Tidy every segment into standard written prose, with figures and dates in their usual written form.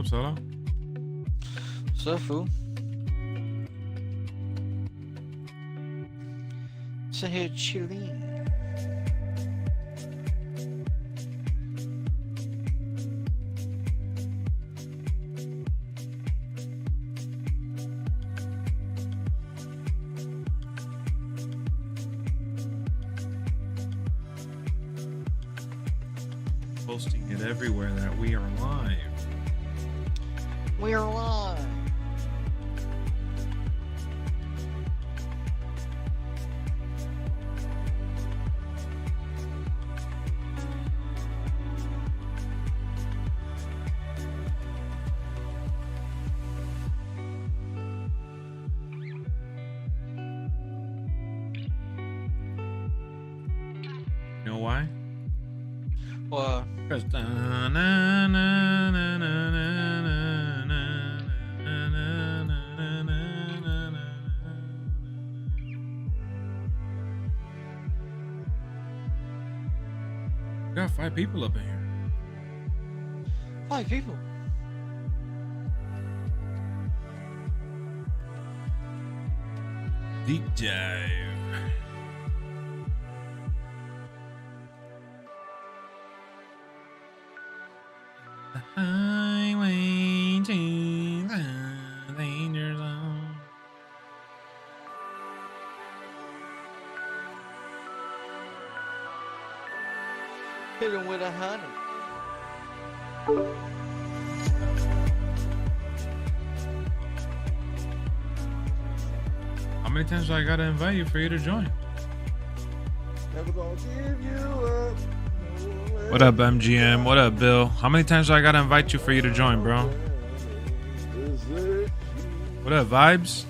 up, Solo? What's up, fool? Sit here chilling. Posting it everywhere that we are live. We're live. You know why? What? Because got 5 people up in here. 5 people. Deep dive. The highway to the danger zone. Hit him with 100. How many times do I gotta invite you for you to join? Never gonna give you up. What up, MGM? What up, Bill? How many times do I gotta invite you for you to join, bro? What up, Vibes?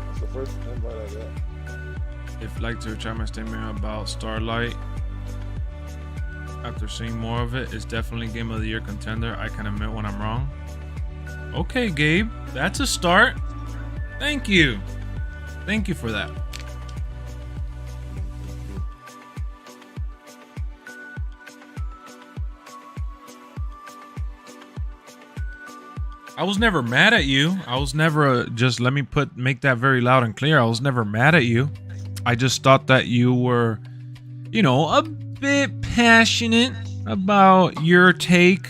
That's the first invite I got. If you'd like to try my statement about Starlight, after seeing more of it, it's definitely Game of the Year contender. I can admit when I'm wrong. Okay, Gabe, that's a start. Thank you. Thank you for that. I was never mad at you. I was never just let me make that very loud and clear. I was never mad at you. I just thought that you were, you know, a bit passionate about your take.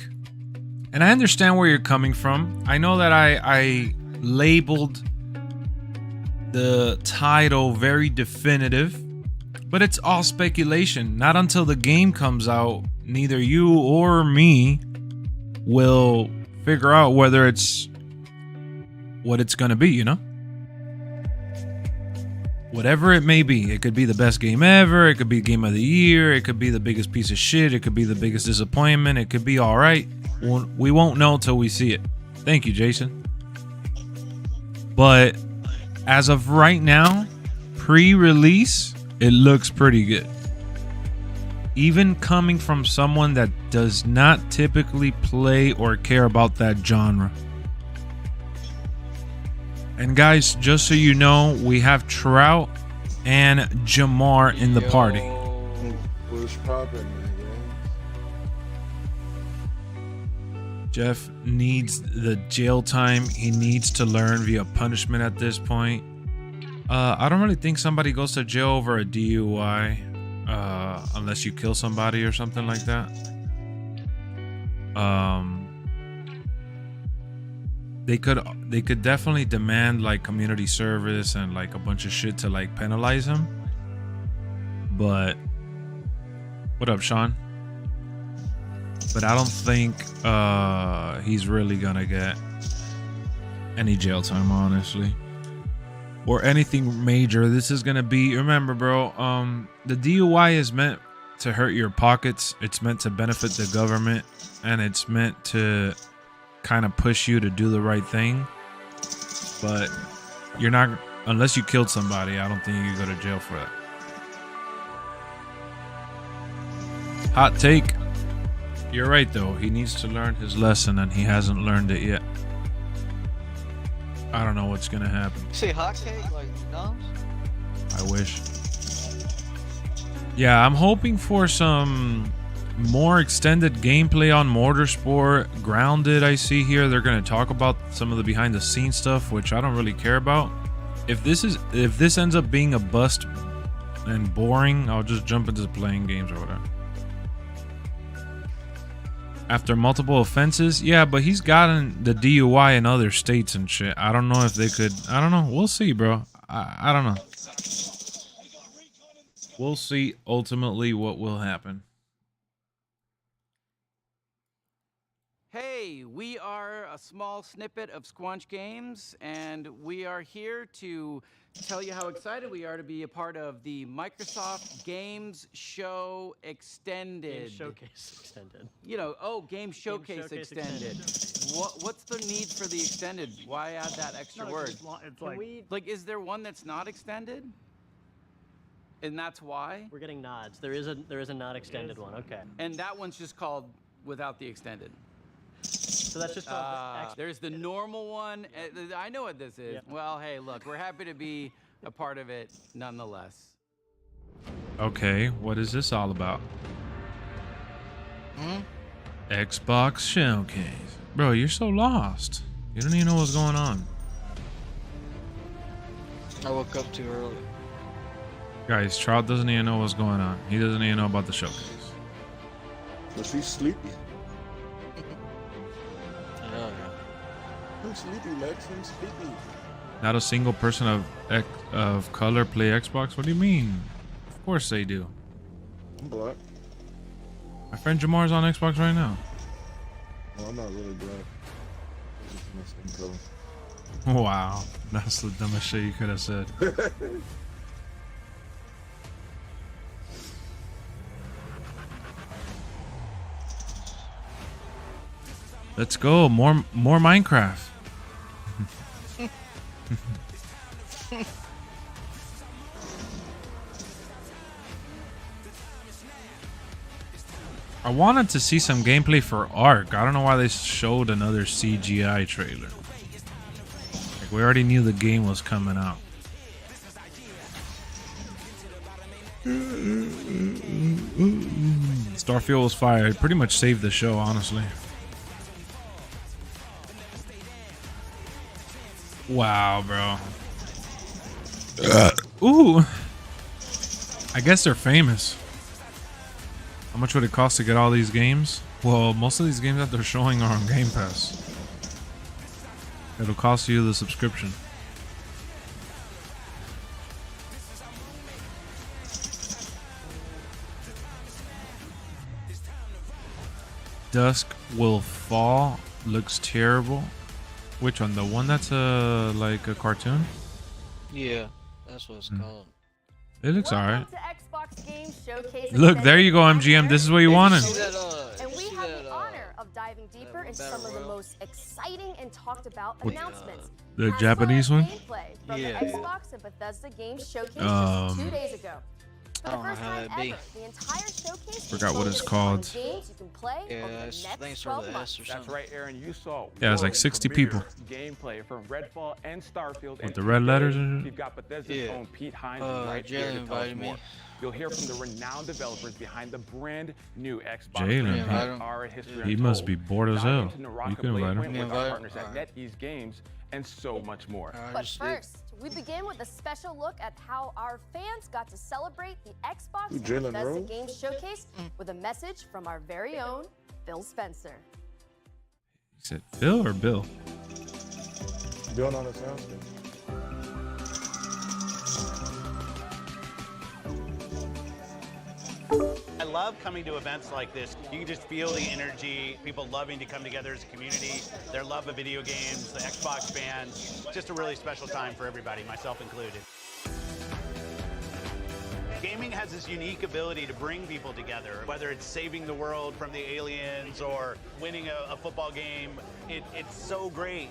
And I understand where you're coming from. I know that I labeled the title very definitive, but it's all speculation. Not until the game comes out, neither you or me will figure out whether it's what it's gonna be, you know? Whatever it may be. It could be the best game ever, it could be Game of the Year, it could be the biggest piece of shit, it could be the biggest disappointment, it could be alright. We won't know till we see it. Thank you, Jason. But as of right now, pre-release, it looks pretty good. Even coming from someone that does not typically play or care about that genre. And guys, just so you know, we have Trout and Jamar in the party. What's poppin', man? Jeff needs the jail time. He needs to learn via punishment at this point. I don't really think somebody goes to jail over a DUI unless you kill somebody or something like that. They could definitely demand like community service and like a bunch of shit to like penalize him. But what up, Sean? But I don't think he's really gonna get any jail time, honestly, or anything major. This is gonna be, remember, bro, the DUI is meant to hurt your pockets. It's meant to benefit the government, and it's meant to kind of push you to do the right thing. But you're not, unless you killed somebody, I don't think you go to jail for that. Hot take. You're right, though. He needs to learn his lesson, and he hasn't learned it yet. I don't know what's gonna happen. You say hot cake like McDonald's? I wish. Yeah, I'm hoping for some More extended gameplay on Motorsport. Grounded, I see here. They're going to talk about some of the behind the scenes stuff, which I don't really care about. If this ends up being a bust and boring, I'll just jump into playing games or whatever. After multiple offenses, yeah, but he's gotten the DUI in other states and shit. I don't know if they could. I don't know. We'll see, bro. I don't know. We'll see ultimately what will happen. Hey, we are a small snippet of Squanch Games, and we are here to tell you how excited we are to be a part of the Microsoft Games Show Extended. Game Showcase Extended. You know, Game Showcase Extended. What's the need for the extended? Why add that extra word? It's Like, is there one that's not extended? And that's why? we're getting nods. There is a not extended one. Okay. And that one's just called without the extended. So that's just There's the normal one. I know what this is. Yeah. Well, hey, look, we're happy to be a part of it nonetheless. Okay, what is this all about? Xbox Showcase. Bro, you're so lost. You don't even know what's going on. I woke up too early. Guys, Trout doesn't even know what's going on. He doesn't even know about the showcase. But she's sleepy. Yeah. I'm sleepy, Lex. I'm sleepy. Not a single person of color play Xbox? What do you mean? Of course they do. I'm black. My friend Jamar's on Xbox right now. Well, I'm not really black. I'm just my skin color. Wow, that's the dumbest shit you could have said. Let's go, more Minecraft. I wanted to see some gameplay for Ark. I don't know why they showed another CGI trailer. Like, we already knew the game was coming out. Starfield was fire. It pretty much saved the show, honestly. Wow, bro. Ooh. I guess they're famous. How much would it cost to get all these games? Well, most of these games that they're showing are on Game Pass. It'll cost you the subscription. Dusk will fall. Looks terrible. Which one? The one that's like a cartoon? Yeah, that's what it's called. It looks alright. Welcome to Xbox Game Showcase Look, there you go, MGM. This is what you wanted. And we have the honor of diving deeper into some of the most exciting and talked about announcements. The As Japanese well one? as gameplay from Yeah. the Xbox and Bethesda Game Showcase just 2 days ago. For I the don't know first how time that'd be. ever, the entire showcase Forgot what it's focused called. on games you can play Yeah, over the I next think it's 12 for the months. S or That's something. right, Aaron. You saw Yeah, it's like world 60 premiere people. gameplay from Redfall and Starfield. With and the red today, letters and shit? You've got Bethesda's Yeah. own Pete Hines right here Jalen to tell us invited me. more. You'll hear from the renowned developers behind the brand new Xbox. Jalen, He must be bored as hell. Dive into Naraka, You can invite him. Bladepoint with Invite our him. partners at NetEase Games, and so much more. But first, we begin with a special look at how our fans got to celebrate the Xbox and Jalen Bethesda Rose? Game Showcase with a message from our very own Phil Spencer. He said Phil or Bill? Doing on the soundstage. I love coming to events like this. You can just feel the energy, people loving to come together as a community, their love of video games, the Xbox fans. Just a really special time for everybody, myself included. Gaming has this unique ability to bring people together, whether it's saving the world from the aliens or winning a football game. It's so great.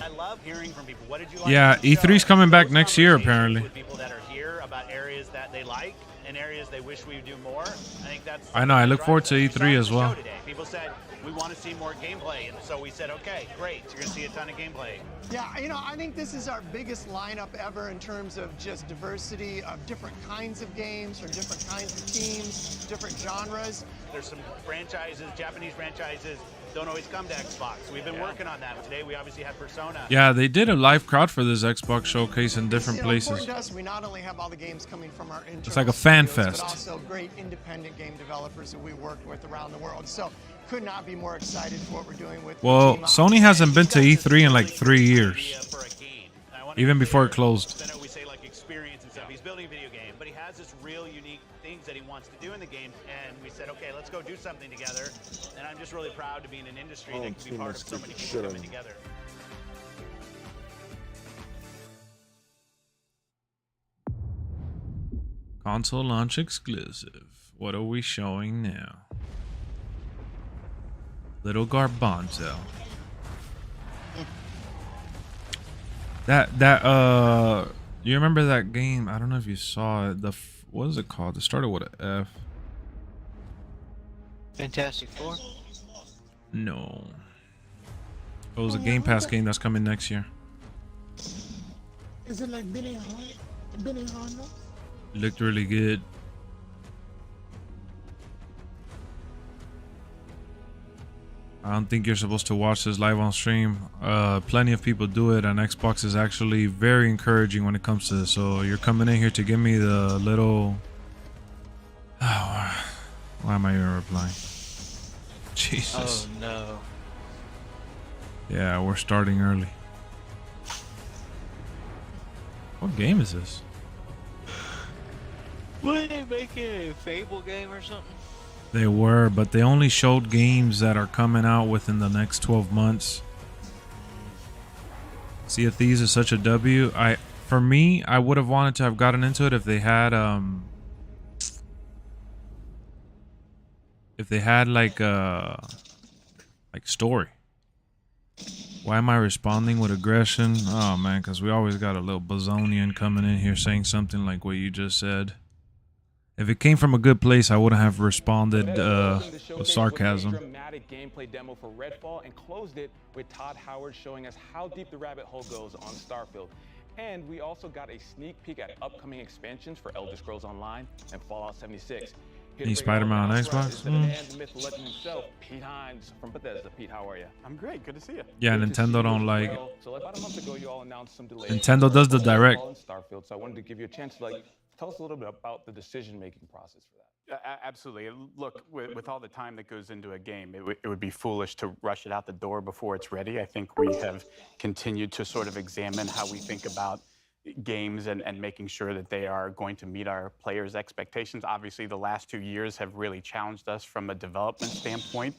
I love hearing from people. What did you like? Yeah, about the E3's show? coming back Those next year, conversations apparently. With people that are here about areas that they like and areas they wish we would do more. I think that's. I know, I look drives forward to us. We E3 saw it as in the well. show today. People said, We want to see more gameplay, and so we said, okay, great, you're going to see a ton of gameplay. Yeah, you know, I think this is our biggest lineup ever in terms of just diversity of different kinds of games from different kinds of teams, different genres. There's some franchises, Japanese franchises, don't always come to Xbox. We've been working on that. Today we obviously had Persona. Yeah, they did a live crowd for this Xbox showcase in different places. Important to us, we not only have all the games coming from our internal It's like a fan studios, fest. but also great independent game developers that we worked with around the world. So could not be more excited for what we're doing with Well, Team Sony hasn't been to E3 in like 3 years, For a game. I wanna even be before clear, it closed. I know we say like experience and stuff. He's building a video game, but he has this real unique things that he wants to do in the game, and we said, okay, let's go do something together. And I'm just really proud to be in an industry that can be part of so many people coming together. Console launch exclusive. What are we showing now? Little Garbanzo. You remember that game? I don't know if you saw it. What is it called? It started with an F. Fantastic Four? No. It was a Game Pass game that's coming next year. Is it like Benny Hanna? Looked really good. I don't think you're supposed to watch this live on stream. Plenty of people do it, and Xbox is actually very encouraging when it comes to this. So you're coming in here to give me the little... Oh, why am I even replying? Jesus. Oh no. Yeah, we're starting early. What game is this? What, they making a Fable game or something? They were, but they only showed games that are coming out within the next 12 months. Sea of Thieves is such a W. For me, I would have wanted to have gotten into it if they had like story. Why am I responding with aggression? Oh man, because we always got a little Bazonian coming in here saying something like what you just said. If it came from a good place, I wouldn't have responded with sarcasm. Dramatic gameplay demo for Redfall and closed it with Todd Howard showing us how deep the rabbit hole goes on Starfield. And we also got a sneak peek at upcoming expansions for Elder Scrolls Online and Fallout 76. Any Spider-Man on Xbox? And the myth legend himself, Pete Hines from Bethesda. Pete, how are you? I'm great. Good to see you. Yeah, Nintendo don't like. So about a month ago, you all announced some delays. Nintendo does the direct. Starfield, so I wanted to give you a chance to tell us a little bit about the decision-making process for that. Absolutely. Look, with all the time that goes into a game, it would be foolish to rush it out the door before it's ready. I think we have continued to sort of examine how we think about games and making sure that they are going to meet our players' expectations. Obviously, the last 2 years have really challenged us from a development standpoint.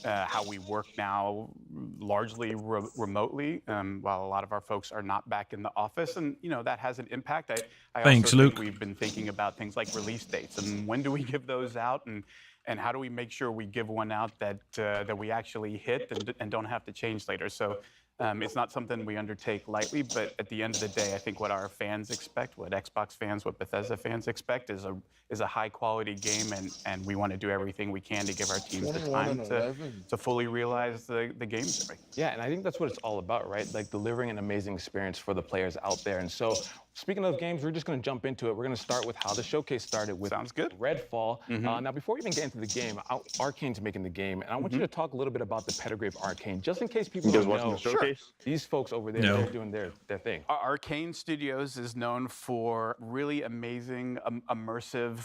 How we work now largely remotely, while a lot of our folks are not back in the office, and that has an impact. I Thanks, also Luke. think we've been thinking about things like release dates and when do we give those out, and how do we make sure we give one out that we actually hit and don't have to change later. So. It's not something we undertake lightly, but at the end of the day, I think what our fans expect, what Xbox fans, what Bethesda fans expect is a high-quality game, and we want to do everything we can to give our teams the time to fully realize the games. Yeah, and I think that's what it's all about, right? Like delivering an amazing experience for the players out there. And so, speaking of games, we're just going to jump into it. We're going to start with how the showcase started with Redfall. Now, before we even get into the game, Arcane's making the game, and I want you to talk a little bit about the pedigree of Arcane, just in case people don't know. These folks over there, they're doing their thing. Arcane Studios is known for really amazing, immersive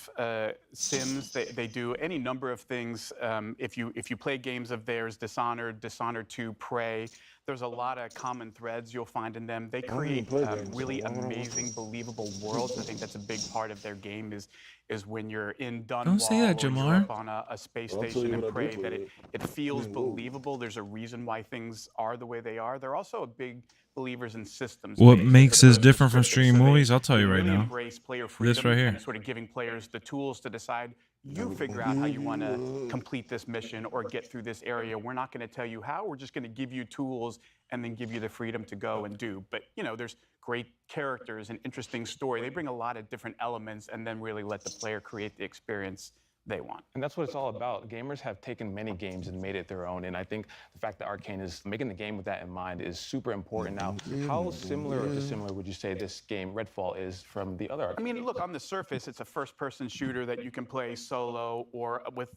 sims. They do any number of things. If you play games of theirs, Dishonored 2, Prey, there's a lot of common threads you'll find in them. They create really amazing, believable worlds. I think that's a big part of their game is when you're in Dunwall Don't say that, or you're Jamar. up on a space station and Prey, that it feels believable. There's a reason why things are the way they are. They're also a big believers in systems. What makes this different from streaming movies? I'll tell you right really now. Embrace player freedom This right here. and sort of giving players the tools to decide. You figure out how you want to complete this mission or get through this area. We're not going to tell you how. We're just going to give you tools and then give you the freedom to go and do. But there's great characters and interesting story. They bring a lot of different elements and then really let the player create the experience they want. And that's what it's all about. Gamers have taken many games and made it their own. And I think the fact that Arcane is making the game with that in mind is super important. Now, how similar or dissimilar would you say this game, Redfall, is from the other Arcane I mean, games? look, on the surface, it's a first-person shooter that you can play solo or with,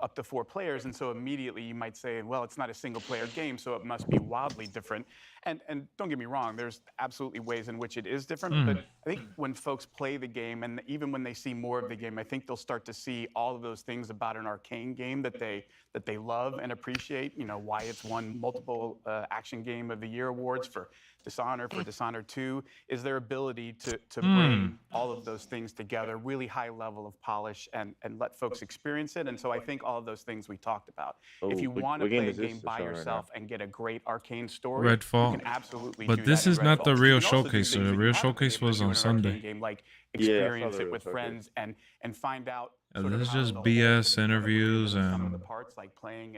up to 4 players. And so immediately you might say, well, it's not a single-player game, so it must be wildly different. And don't get me wrong, there's absolutely ways in which it is different. But I think when folks play the game, and even when they see more of the game, I think they'll start to see all of those things about an Arcane game that they love and appreciate. Why it's won multiple Action Game of the Year awards for Dishonored 2, is their ability to bring all of those things together, really high level of polish, and let folks experience it. And so I think all of those things we talked about. If you want to play a game by yourself and get a great Arcane story, Redfall. you can absolutely But do this that in is not Redfall. the You real can also do showcase. things The that real you haven't showcase been able was to do on in an Arcane Sunday. game, like Yeah, I saw experience the it with real friends and find out. This is just BS interviews and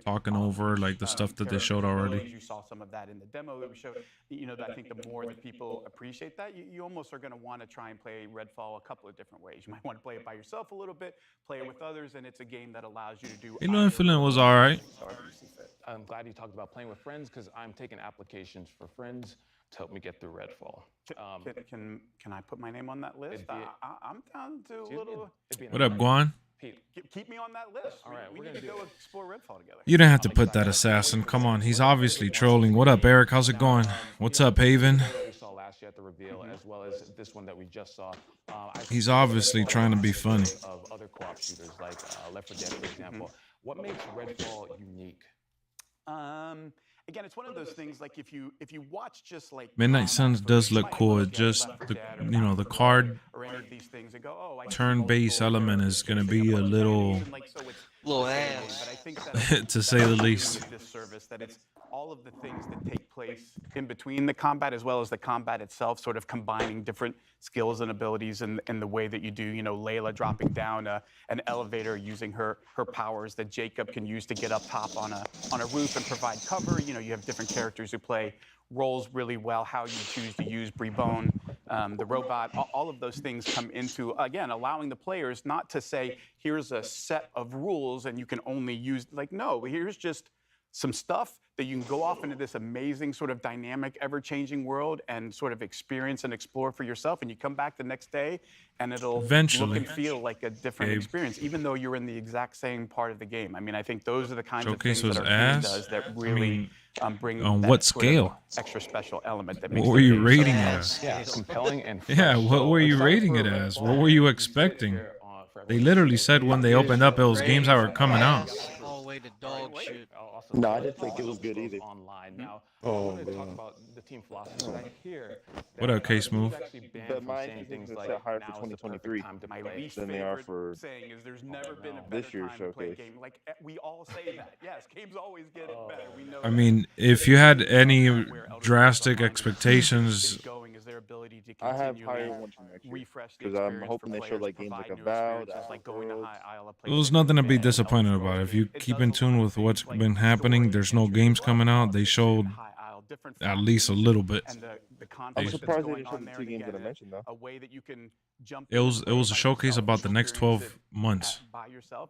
talking over like the stuff that they showed already. You saw some of that in the demo that we showed. I think the more that people appreciate that, you almost are going to want to try and play Redfall a couple of different ways. You might want to play it by yourself a little bit, play it with others, and it's a game that allows you to do. Infinite was all right. I'm glad you talked about playing with friends because I'm taking applications for friends to help me get through Redfall. Can I put my name on that list? I'm down to a little. What up, Guan? Keep me on that list. All right, we need to go explore Redfall together. You didn't have to put that assassin. Come on, he's obviously trolling. What up, Eric? How's it going? What's up, Haven? We saw last year at the reveal, as well as this one that we just saw. He's obviously trying to be funny. Of other co-op shooters like Left 4 Dead, for example. What makes Redfall unique? Again, it's one of those things like if you watch just like Midnight Suns does look cool. It just the card turn-based element is gonna be a little ass, to say the least. This service that it's all of the things that take place in between the combat as well as the combat itself, sort of combining different skills and abilities in the way that you do. Layla dropping down an elevator using her powers that Jacob can use to get up top on a roof and provide cover. You have different characters who play roles really well. How you choose to use Brebone, the robot, all of those things come into, again, allowing the players not to say, here's a set of rules and you can only use, no, here's just some stuff that you can go off into this amazing sort of dynamic, ever-changing world and sort of experience and explore for yourself. And you come back the next day and it'll look and feel like a different experience, even though you're in the exact same part of the game. I mean, I think those are the kinds of things that Arcane does that really bring on that what sort scale? of extra special element that makes What were you rating it as? Yeah, compelling and Yeah, what were you rating it as? What were you expecting? They literally said when they opened up, it was games that were coming out. All the way to dog shit. No, I didn't think it was good either. Online now. Oh, I want to talk about the team philosophy. I hear What up, Case Move? But my things are set higher for 2023 than they are for saying is there's never been a this better year's time to play a showcase. game. Like we all say that. Yes, games always get better. We know I mean, if you had any drastic expectations, I have higher ones for next year because I'm hoping they show like games like Avowed, there's nothing to be disappointed about. If you keep in tune with what's been happening, there's no games coming out. They showed at least a little bit. I'm surprised they didn't show the 2 games that I mentioned though. It was a showcase about the next 12 months.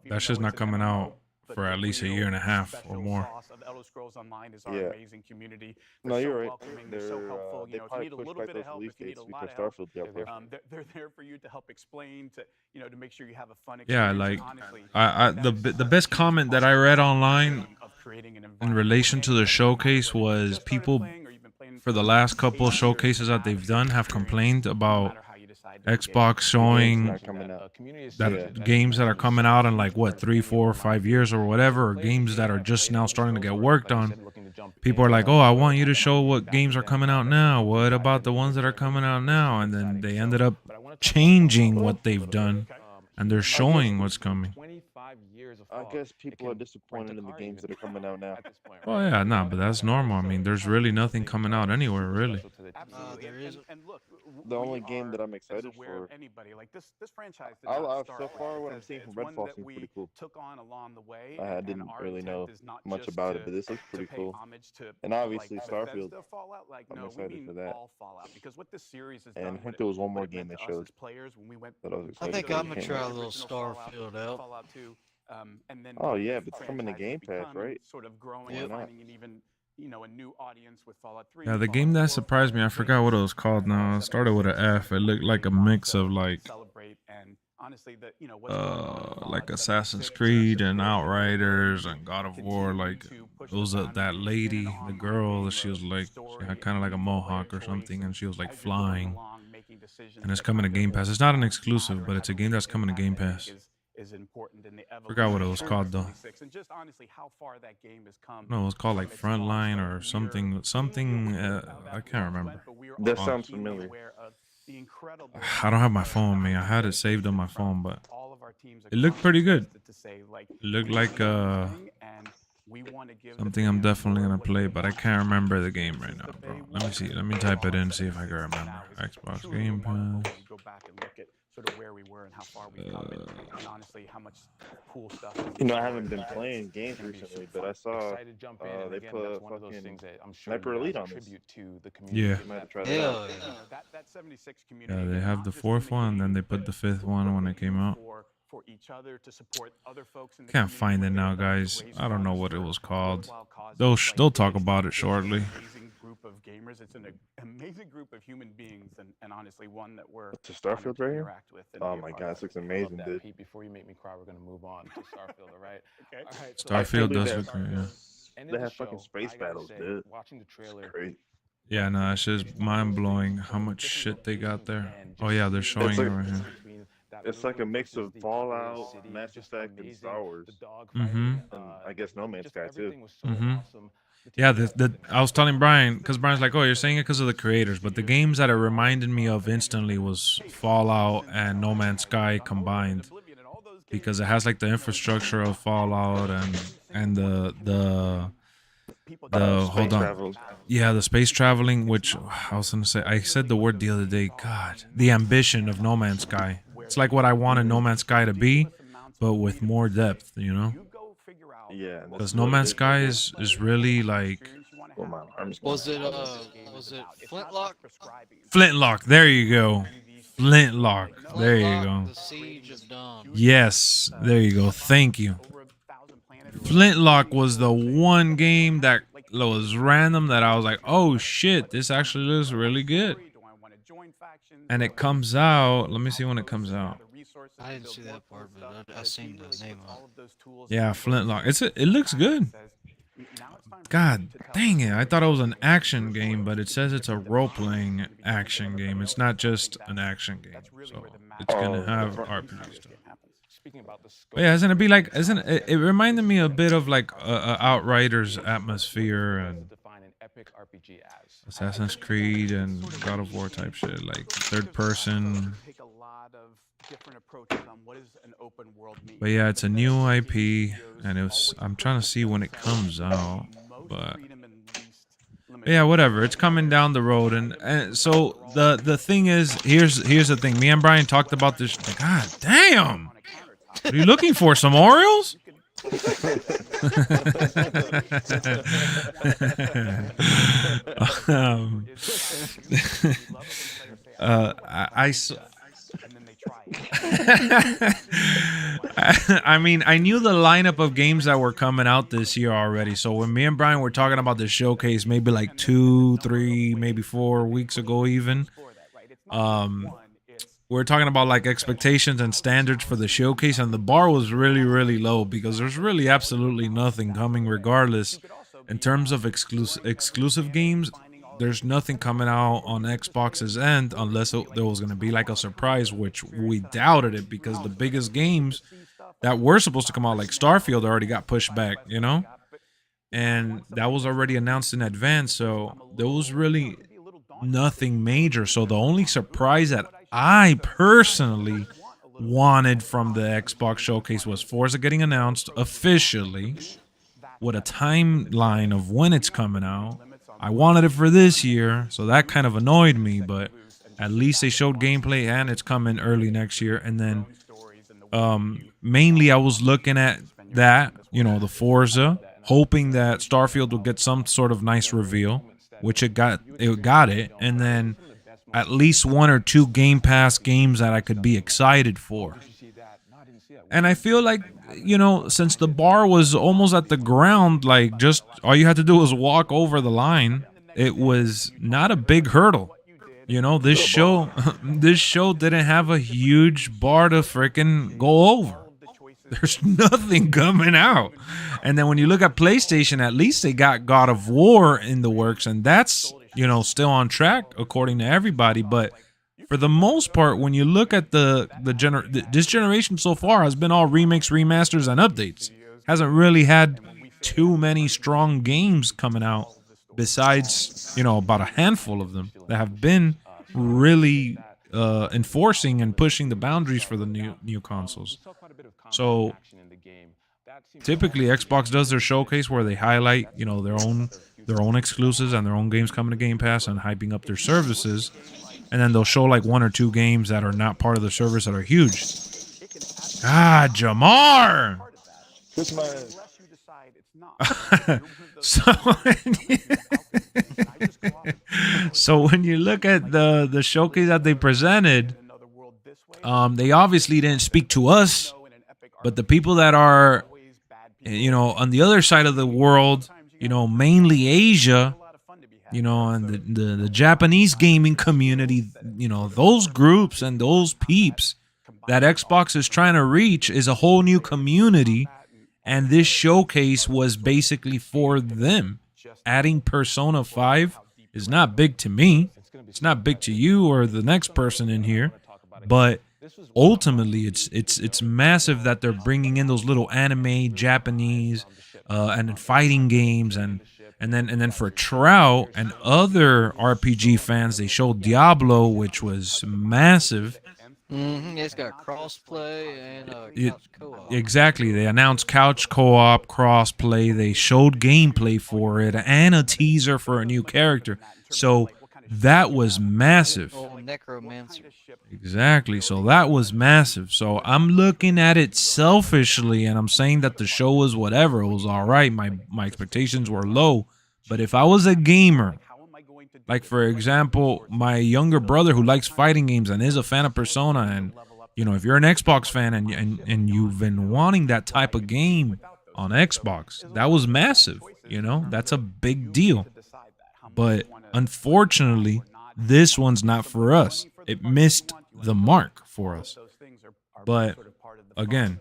That shit's not coming out for at least a year and a half or more. Yeah. No, you're right. They probably pushed back those release dates because Starfield got pushed. They're there for you to help explain, to make sure you have a fun Yeah, experience. like the best comment that I read online in relation to the showcase was people for the last couple showcases that they've done have complained about Xbox showing that games that are coming out in like what 3, 4, 5 years or whatever, or games that are just now starting to get worked on. People are like, oh, I want you to show what games are coming out now. What about the ones that are coming out now? And then they ended up changing what they've done, and they're showing what's coming. I guess people are disappointed in the games that are coming out now. Well, yeah, no, but that's normal. I mean, there's really nothing coming out anywhere, really. The only game that I'm excited for, so far what I'm seeing from Redfall seems pretty cool. I didn't really know much about it, but this looks pretty cool. And obviously Starfield, I'm excited for that. And I think there was one more game they showed that I was excited for. I think I'm gonna try a little Starfield out. And then oh yeah, but it's coming to Game Pass, right? Sort of growing and finding an even a new audience with Fallout 3. Yeah, the game that surprised me, I forgot what it was called now. It started with an F. It looked like a mix of like like Assassin's Creed and Outriders and God of War. Like it was that lady, the girl, she was like, she had kind of like a mohawk or something, and she was like flying. And it's coming to Game Pass. It's not an exclusive, but it's a game that's coming to Game Pass. Is important in the Forgot what it was called though. And just honestly how far that game has come. No, it was called like Frontline or something. I can't remember. That sounds familiar. I don't have my phone on me. I had it saved on my phone, but it looked pretty good. It looked like something I'm definitely gonna play, but I can't remember the game right now, bro. Let me see. Let me type it in, see if I can remember. Xbox Game Pass. Sort of where we were and how far we've come, and honestly, how much cool stuff. I haven't been playing games recently, but I saw they put fucking Sniper Elite on this. Yeah. That 76 community. Yeah, they have the 4th one, and then they put the 5th one when it came out. For each other to support other folks in the Can't find it now, guys. I don't know what it was called. They'll talk about it shortly. Group of gamers. It's an amazing group of human beings, and honestly, one that we're to Starfield right here. Oh my God, this looks amazing, dude. Pete, before you make me cry, we're gonna move on to Starfield, all right? Okay. All right. Starfield does look great, yeah. They have fucking space battles, dude. Watching the trailer. Great. Yeah, no, it's just mind blowing how much shit they got there. Oh yeah, they're showing it right here. It's like a mix of Fallout, Mass Effect, and Star Wars. Mm-hmm. I guess No Man's Sky too. Mm-hmm. Yeah, I was telling Brian, because Brian's like, oh, you're saying it because of the creators, but the games that it reminded me of instantly was Fallout and No Man's Sky combined, because it has like the infrastructure of Fallout and the hold on, yeah, the space traveling, which I was gonna say, I said the word the other day. God, the ambition of No Man's Sky. It's like what I wanted No Man's Sky to be, but with more depth, you know. Yeah, because No Man's Sky is really like. Was it Flintlock? Flintlock. There you go. Flintlock. There you go. The Siege of Dawn. Yes. There you go. Thank you. Flintlock was the one game that was random that I was like, oh shit, this actually looks really good. And it comes out. Let me see when it comes out. I didn't see that part, but I seen the name of it. Yeah, Flintlock. It looks good. God dang it. I thought it was an action game, but it says it's a role-playing action game. It's not just an action game. So it's going to have RPG stuff. But yeah, isn't it be like, it reminded me a bit of like Outriders atmosphere and Assassin's Creed and God of War type shit, like third person. But yeah, it's a new IP, and I'm trying to see when it comes out, but yeah, whatever. It's coming down the road, and so the thing is, here's the thing. Me and Brian talked about this. God damn, are you looking for some Oreos? I mean, I knew the lineup of games that were coming out this year already. So when me and Brian were talking about the showcase, maybe like 2, 3, maybe 4 weeks ago, even, we were talking about like expectations and standards for the showcase, and the bar was really, really low because there's really absolutely nothing coming, regardless. In terms of exclusive games, there's nothing coming out on Xbox's end unless there was going to be like a surprise, which we doubted it because the biggest games that were supposed to come out, like Starfield, already got pushed back, you know? And that was already announced in advance, so there was really nothing major. So the only surprise that I personally wanted from the Xbox showcase was Forza getting announced officially with a timeline of when it's coming out. I wanted it for this year, so that kind of annoyed me, but at least they showed gameplay and it's coming early next year. And then mainly I was looking at that, you know, the Forza, hoping that Starfield would get some sort of nice reveal, which it got it, and then at least 1 or 2 Game Pass games that I could be excited for. And I feel like, you know, since the bar was almost at the ground, like just all you had to do was walk over the line. It was not a big hurdle. You know, this show didn't have a huge bar to freaking go over. There's nothing coming out. And then when you look at PlayStation, at least they got God of War in the works, and that's, you know, still on track according to everybody. But for the most part, when you look at this generation so far has been all remakes, remasters, and updates. Hasn't really had too many strong games coming out besides, you know, about a handful of them that have been really enforcing and pushing the boundaries for the new consoles. So typically Xbox does their showcase where they highlight, you know, their own exclusives and their own games coming to Game Pass and hyping up their services. And then they'll show like 1 or 2 games that are not part of the service that are huge. Ah, Jamar! So when you look at the showcase that they presented, they obviously didn't speak to us, but the people that are, you know, on the other side of the world, you know, mainly Asia, you know, and the Japanese gaming community, you know, those groups and those peeps that Xbox is trying to reach is a whole new community. And this showcase was basically for them. Adding Persona 5 is not big to me. It's not big to you or the next person in here. But ultimately, it's massive that they're bringing in those little anime, Japanese, and fighting games, and then for Trout and other RPG fans, they showed Diablo, which was massive. It's got crossplay and couch co-op. Exactly. They announced couch co-op, crossplay. They showed gameplay for it and a teaser for a new character. So that was massive. Oh, Necromancer. Exactly. So that was massive. So I'm looking at it selfishly, and I'm saying that the show was whatever. It was all right. My expectations were low. But if I was a gamer, like, for example, my younger brother who likes fighting games and is a fan of Persona, and, you know, if you're an Xbox fan and you've been wanting that type of game on Xbox, that was massive, you know? That's a big deal. But unfortunately, this one's not for us. It missed the mark for us. But, again,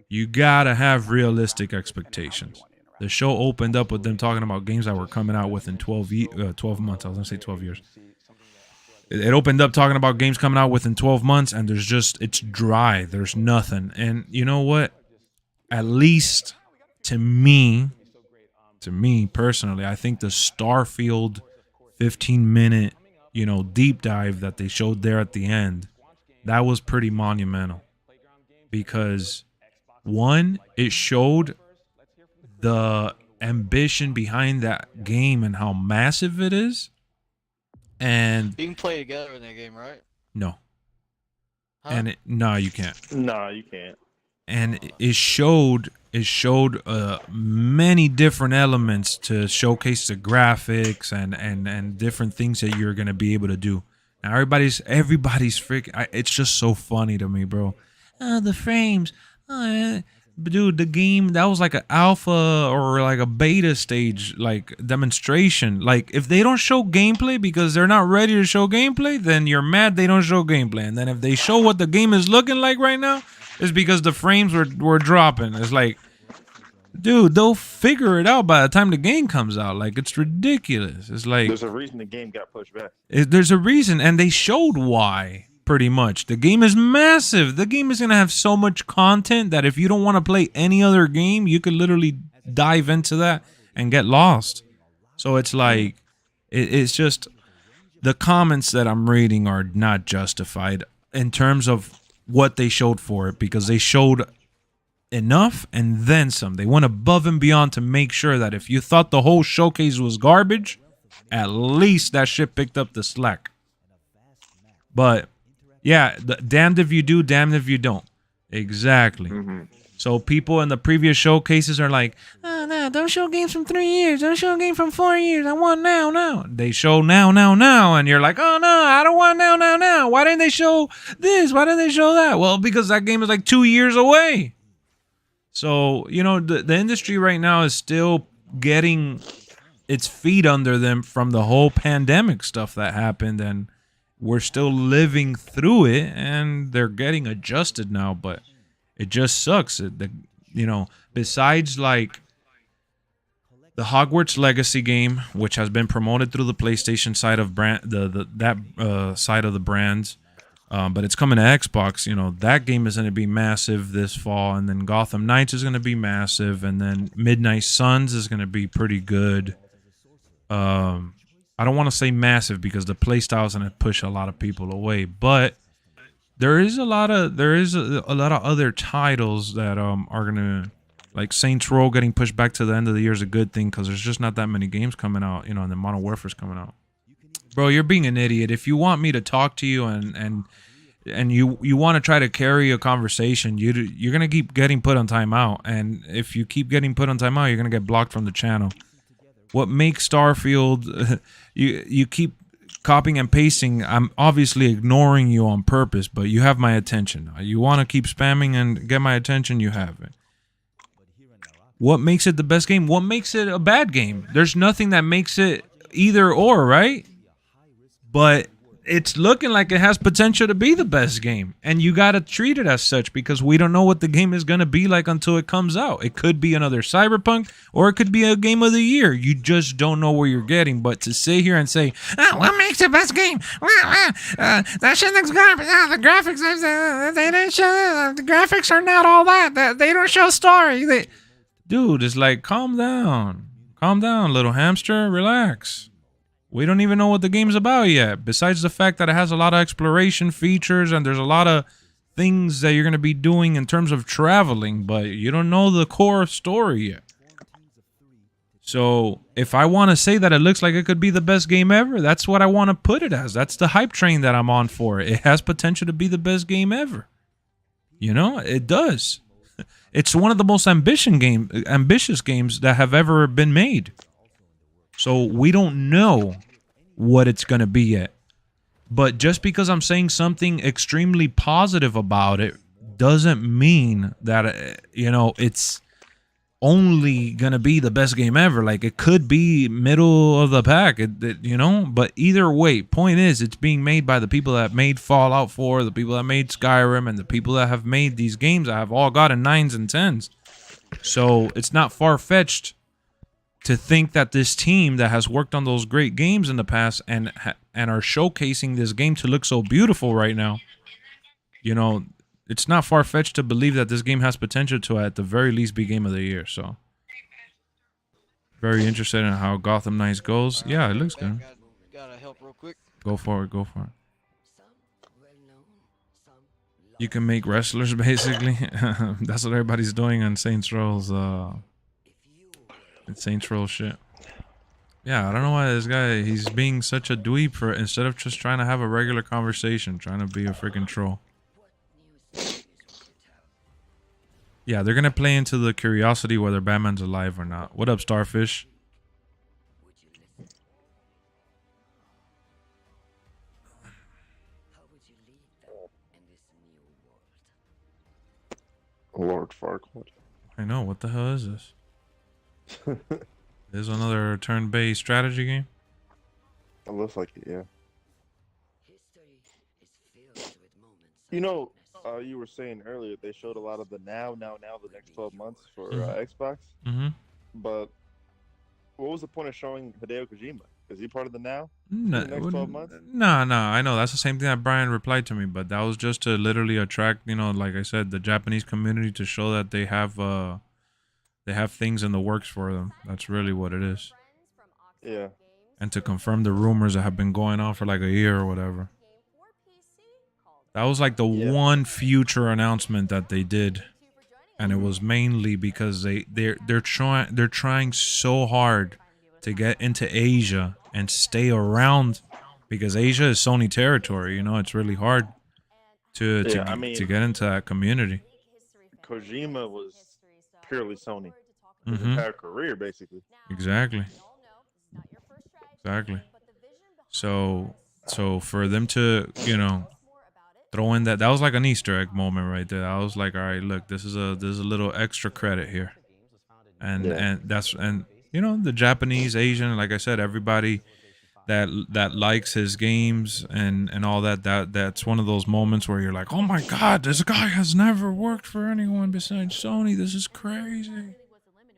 you gotta have realistic expectations. The show opened up with them talking about games that were coming out within 12 months. I was going to say 12 years. It opened up talking about games coming out within 12 months, and it's dry. There's nothing. And you know what? At least to me personally, I think the Starfield 15-minute, you know, deep dive that they showed there at the end, that was pretty monumental. Because, one, it showed the ambition behind that game and how massive it is. And you can play together in that game, right? No. Huh? And no, you can't. No, you can't. And it showed many different elements to showcase the graphics and different things that you're gonna be able to do. Now everybody's freaking. It's just so funny to me, bro. The frames. Dude, the game, that was like an alpha or like a beta stage, like demonstration. Like, if they don't show gameplay because they're not ready to show gameplay, then you're mad they don't show gameplay. And then if they show what the game is looking like right now, it's because the frames were dropping. It's like, dude, they'll figure it out by the time the game comes out. Like, it's ridiculous. It's like, there's a reason the game got pushed back. There's a reason, and they showed why. Pretty much. The game is massive. The game is going to have so much content that if you don't want to play any other game, you could literally dive into that and get lost. So it's like, it's just, the comments that I'm reading are not justified in terms of what they showed for it, because they showed enough and then some. They went above and beyond to make sure that if you thought the whole showcase was garbage, at least that shit picked up the slack. But yeah, damned if you do, damned if you don't. Exactly. So people in the previous showcases are like, oh, no, don't show games from 3 years. Don't show a game from 4 years. I want now. They show now. And you're like, oh, no, I don't want now. Why didn't they show this? Why didn't they show that? Well, because that game is like 2 years away. So, you know, the industry right now is still getting its feet under them from the whole pandemic stuff that happened, and we're still living through it, and they're getting adjusted now, but it just sucks. You know, besides like the Hogwarts Legacy game, which has been promoted through the PlayStation side of side of the brands, but it's coming to Xbox. You know, that game is going to be massive this fall, and then Gotham Knights is going to be massive, and then Midnight Suns is going to be pretty good. I don't want to say massive because the playstyle is going to push a lot of people away, but there is a lot of other titles that are going to, like Saints Row getting pushed back to the end of the year is a good thing because there's just not that many games coming out, you know, and the Modern Warfare's coming out. Bro, you're being an idiot. If you want me to talk to you and you want to try to carry a conversation, you're going to keep getting put on timeout, and if you keep getting put on timeout, you're going to get blocked from the channel. What makes Starfield, you keep copying and pasting. I'm obviously ignoring you on purpose, but you have my attention. You want to keep spamming and get my attention, you have it. What makes it the best game? What makes it a bad game? There's nothing that makes it either or, right? But it's looking like it has potential to be the best game, and you got to treat it as such because we don't know what the game is going to be like until it comes out. It could be another Cyberpunk, or it could be a game of the year. You just don't know where you're getting. But to sit here and say, oh, what makes the best game? That shit looks garbage. The graphics, they didn't show. The graphics are not all that. They don't show story. Dude, it's like, calm down. Calm down, little hamster. Relax. We don't even know what the game's about yet, besides the fact that it has a lot of exploration features and there's a lot of things that you're going to be doing in terms of traveling, but you don't know the core story yet. So if I want to say that it looks like it could be the best game ever, that's what I want to put it as. That's the hype train that I'm on for. It has potential to be the best game ever. You know, it does. It's one of the most ambitious games that have ever been made. So we don't know what it's going to be yet. But just because I'm saying something extremely positive about it doesn't mean that, you know, it's only going to be the best game ever. Like, it could be middle of the pack, you know? But either way, point is, it's being made by the people that made Fallout 4, the people that made Skyrim, and the people that have made these games that have all gotten 9s and 10s. So it's not far-fetched to think that this team that has worked on those great games in the past and are showcasing this game to look so beautiful right now, you know, it's not far-fetched to believe that this game has potential to, at the very least, be game of the year. So, very interested in how Gotham Knights goes. Yeah, it looks good. Gotta help real quick. Go for it. Go for it. You can make wrestlers, basically. That's what everybody's doing on Saints Row's Saints Row shit. Yeah, I don't know why this guy, he's being such a dweeb for it instead of just trying to have a regular conversation, trying to be a freaking troll. Yeah, they're gonna play into the curiosity whether Batman's alive or not. What up, Starfish? Lord Farquaad. I know, what the hell is this? There's another turn-based strategy game? It looks like it, yeah. You know, you were saying earlier they showed a lot of the now the next 12 months for Xbox. Mm-hmm. But what was the point of showing Hideo Kojima? Is he part of the now? No, the next 12 months? No, I know. That's the same thing that Brian replied to me, but that was just to literally attract, you know, like I said, the Japanese community to show that they have things in the works for them. That's really what it is. Yeah. And to confirm the rumors that have been going on for like a year or whatever. That was like the one future announcement that they did, and it was mainly because they're trying so hard to get into Asia and stay around, because Asia is Sony territory. You know, it's really hard to get into that community. Kojima was purely Sony his Mm-hmm. entire career, basically. Exactly. So for them to, you know, throw in that was like an Easter egg moment right there. I was like, all right, look, there's a little extra credit here, and you know, the Japanese, Asian, like I said, everybody that likes his games and all that's one of those moments where you're like, oh my god, this guy has never worked for anyone besides Sony. This is crazy.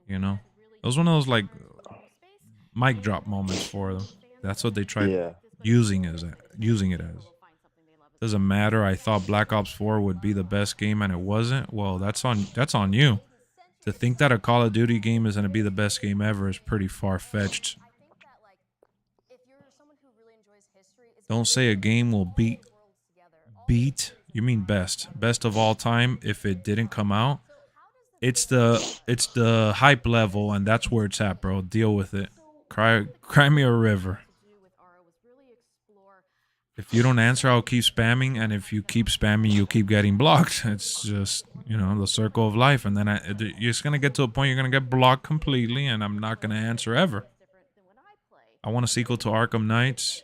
You know, it was one of those like mic drop moments for them. That's what they tried using it as. Doesn't matter. I thought Black Ops 4 would be the best game and it wasn't. Well, that's on you. To think that a Call of Duty game is going to be the best game ever is pretty far-fetched. Don't say a game will beat, you mean best of all time if it didn't come out. It's the hype level, and that's where it's at, bro. Deal with it. Cry me a river. If you don't answer, I'll keep spamming, and if you keep spamming, you'll keep getting blocked. It's just, you know, the circle of life, and then you're just gonna get to a point you're gonna get blocked completely, and I'm not gonna answer ever. I want a sequel to Arkham Knights.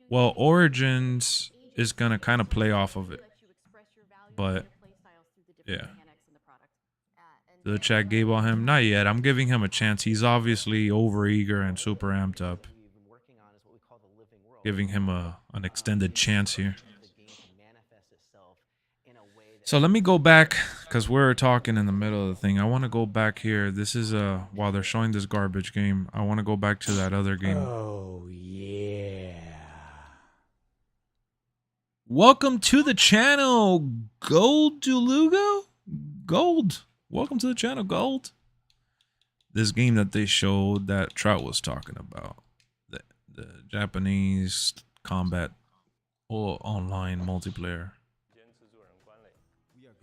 Well, Origins is going to kind of play off of it. But, yeah. The chat gave on him? Not yet. I'm giving him a chance. He's obviously overeager and super amped up. Giving him an extended chance here. So let me go back, because we're talking in the middle of the thing. I want to go back here. This is, while they're showing this garbage game, I want to go back to that other game. Oh, yeah. Welcome to the channel, Gold Dulugo? Gold. Welcome to the channel, Gold. This game that they showed that Trout was talking about. The Japanese combat or online multiplayer.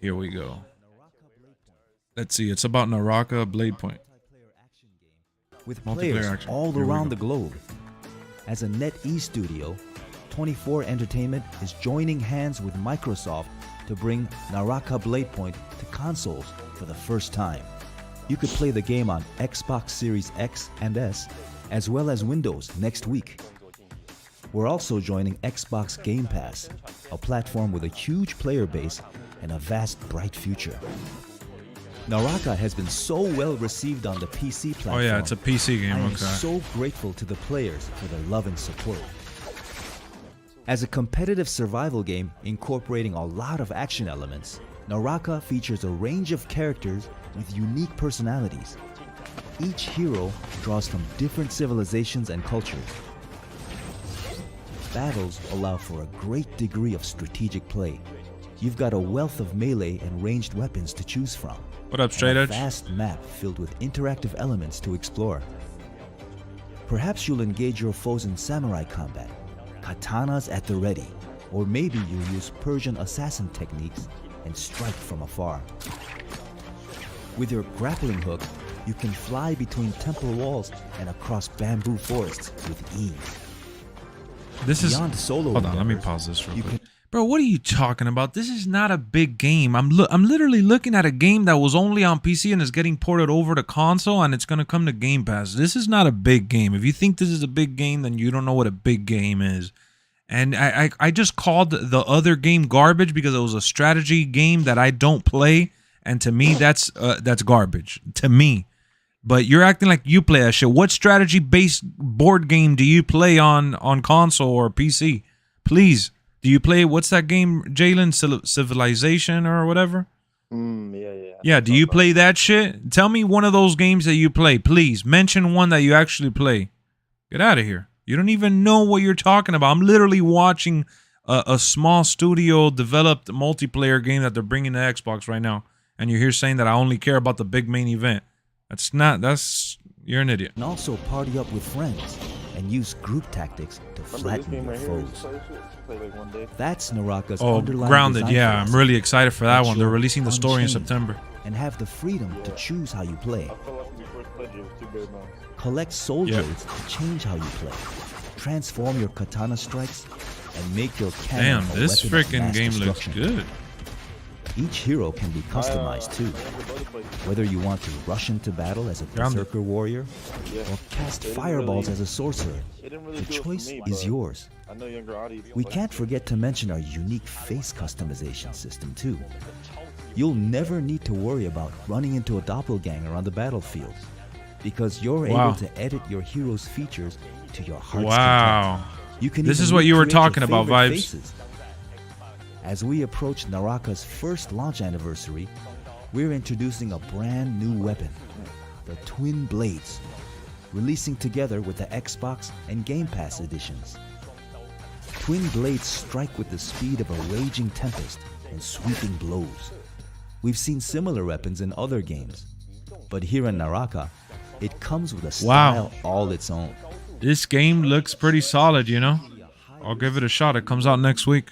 Here we go. Let's see. It's about Naraka Bladepoint. With players all around the globe. As a NetEase studio, 24 Entertainment is joining hands with Microsoft to bring Naraka Bladepoint to consoles for the first time. You could play the game on Xbox Series X and S, as well as Windows next week. We're also joining Xbox Game Pass, a platform with a huge player base and a vast, bright future. Naraka has been so well received on the PC platform. Oh yeah, it's a PC game, I am okay. so grateful to the players for their love and support. As a competitive survival game incorporating a lot of action elements, Naraka features a range of characters with unique personalities. Each hero draws from different civilizations and cultures. Battles allow for a great degree of strategic play. You've got a wealth of melee and ranged weapons to choose from. What up, Straight Edge? A vast map filled with interactive elements to explore. Perhaps you'll engage your foes in samurai combat, katanas at the ready, or maybe you'll use Persian assassin techniques and strike from afar. With your grappling hook, you can fly between temple walls and across bamboo forests with ease. This is beyond solo. Hold on, let me pause this real quick. Bro, what are you talking about? This is not a big game. I'm literally looking at a game that was only on PC and is getting ported over to console, and it's going to come to Game Pass. This is not a big game. If you think this is a big game, then you don't know what a big game is. And I just called the other game garbage because it was a strategy game that I don't play, and to me that's garbage to me. But you're acting like you play that shit. What strategy-based board game do you play on console or PC? Please. Do you play, what's that game, Jalen? Civilization or whatever? Yeah. Yeah, do you play that shit? Tell me one of those games that you play, please. Mention one that you actually play. Get out of here. You don't even know what you're talking about. I'm literally watching a small studio developed multiplayer game that they're bringing to Xbox right now. And you're here saying that I only care about the big main event. You're an idiot. And also party up with friends and use group tactics to flatten your foes. That's Naraka's underlying Grounded, design yeah. I'm really excited for that one. They're you'll releasing the story in unchained September. And have the freedom to choose how you play. Collect soul blades to change how you play. Transform your katana strikes and make your cannon Damn, a this weapon of freaking mass game looks destruction. good. Each hero can be customized too. Whether you want to rush into battle as a berserker warrior or cast fireballs as a sorcerer. The choice is yours. I know younger audience. We can't forget to mention our unique face customization system too. You'll never need to worry about running into a doppelganger on the battlefield, because you're able to edit your hero's features to your heart's content. You can This is what you were talking about, Vibes. faces. As we approach Naraka's first launch anniversary, we're introducing a brand new weapon, the Twin Blades, releasing together with the Xbox and Game Pass editions. Twin Blades strike with the speed of a raging tempest and sweeping blows. We've seen similar weapons in other games, but here in Naraka, it comes with a style all its own. This game looks pretty solid, you know? I'll give it a shot. It comes out next week.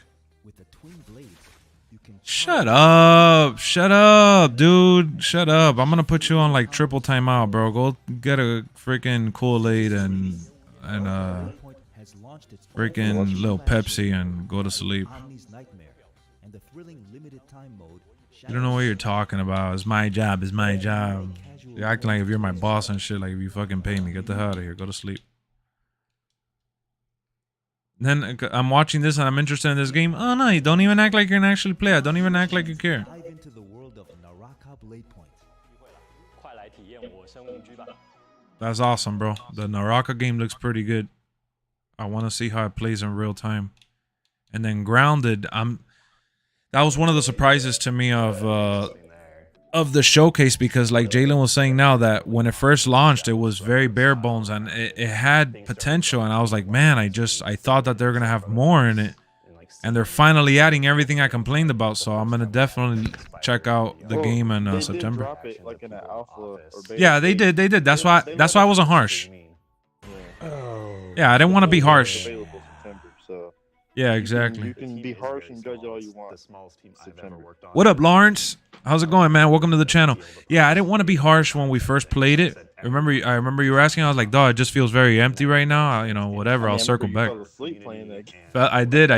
Shut up, dude. Shut up. I'm gonna put you on like triple timeout, bro. Go get a freaking Kool-Aid and freaking little Pepsi and go to sleep. You don't know what you're talking about. It's my job. It's my job. You're acting like if you're my boss and shit, like if you fucking pay me. Get the hell out of here. Go to sleep. Then I'm watching this and I'm interested in this game. Oh no, you don't even act like you're gonna actually play it. Don't even act like you care. Dive into the world of Naraka Bladepoint. That's awesome, bro. The Naraka game looks pretty good. I want to see how it plays in real time. And then Grounded, that was one of the surprises to me of the showcase, because like Jalen was saying now, that when it first launched, it was very bare bones and it had potential, and I was like, man, I thought that they're gonna have more in it, and they're finally adding everything I complained about. So I'm gonna definitely check out the game in September. Drop it, like, in an alpha or beta. Yeah, they did. That's why I wasn't harsh. Yeah, I didn't want to be harsh. Yeah, exactly. You can be harsh and judge all you want. What up, Lawrence? How's it going, man? Welcome to the channel. Yeah, I didn't want to be harsh when we first played it. I remember you were asking. I was like, dog, it just feels very empty right now. You know, whatever. I'll circle back. I did.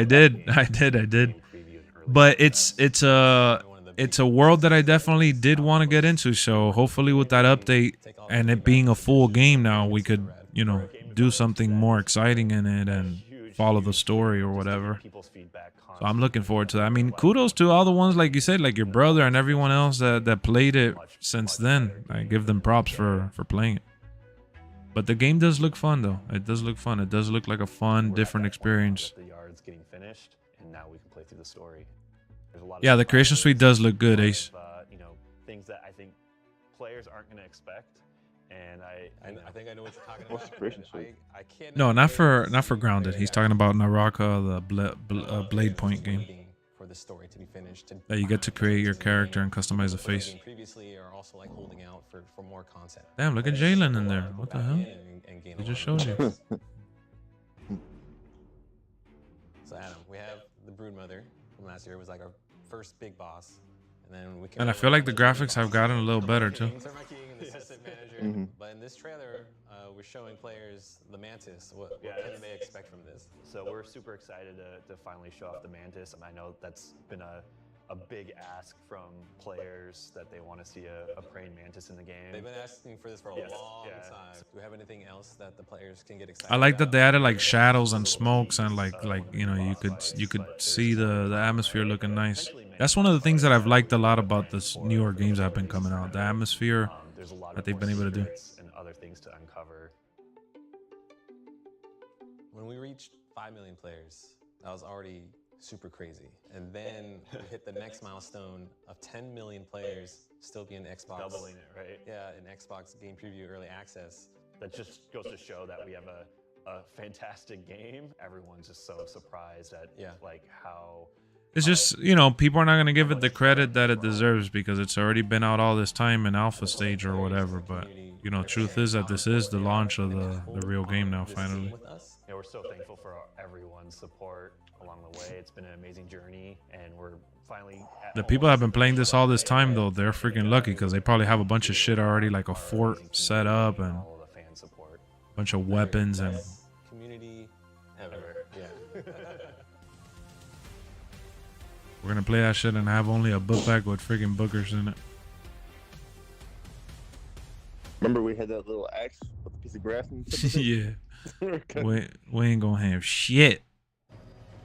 But it's a world that I definitely did want to get into. So hopefully with that update and it being a full game now, we could, you know, do something more exciting in it and follow the story or whatever. So I'm looking forward to that. I mean, kudos to all the ones, like you said, like your brother and everyone else that played it since then. I give them props for playing it. But the game does look fun, though. It does look fun. It does look like a fun, different experience. Yeah, the creation suite does look good, Ace. You know, things that I think players aren't going to expect. And I think I know what you're talking about. I can't. No, not for Grounded. He's talking about Naraka, the Bladepoint game. For the story to be finished. That you get to create your character and customize the face. Previously, are also like holding out for more content. Damn, look at Jalen in there. What the hell? He just showed you. So Adam, we have the Broodmother from last year. It was like our first big boss. And I feel like the graphics have gotten a little better too. But in this trailer, we're showing players the Mantis. What can they expect from this? So we're super excited to finally show off the Mantis. And I know that's been a big ask from players that they want to see a praying mantis in the game. They've been asking for this for a long time. Do we have anything else that the players can get excited I like that they added like shadows and smokes and like you know, you could see the atmosphere looking nice. That's one of the things that I've liked a lot about this newer games that have been coming out. The atmosphere that they've been able to do. And other things to uncover. When we reached 5 million players, that was already super crazy. And then we hit the next milestone of 10 million players still being Xbox. Doubling it, right? Yeah, in Xbox Game Preview Early Access. That just goes to show that we have a fantastic game. Everyone's just so surprised at like how... It's just, you know, people are not going to give it the credit that it deserves because it's already been out all this time in alpha stage or whatever. But, you know, truth is that this is the launch of the real game now, finally. Yeah, we're so thankful for everyone's support along the way. It's been an amazing journey, and we're finally... The people that have been playing this all this time, though, they're freaking lucky because they probably have a bunch of shit already, like a fort set up and a bunch of weapons and... Community ever. Yeah. We're gonna play that shit and have only a book bag with freaking bookers in it. Remember we had that little axe with a piece piece of grass in the tip of it. Yeah. We ain't gonna have shit.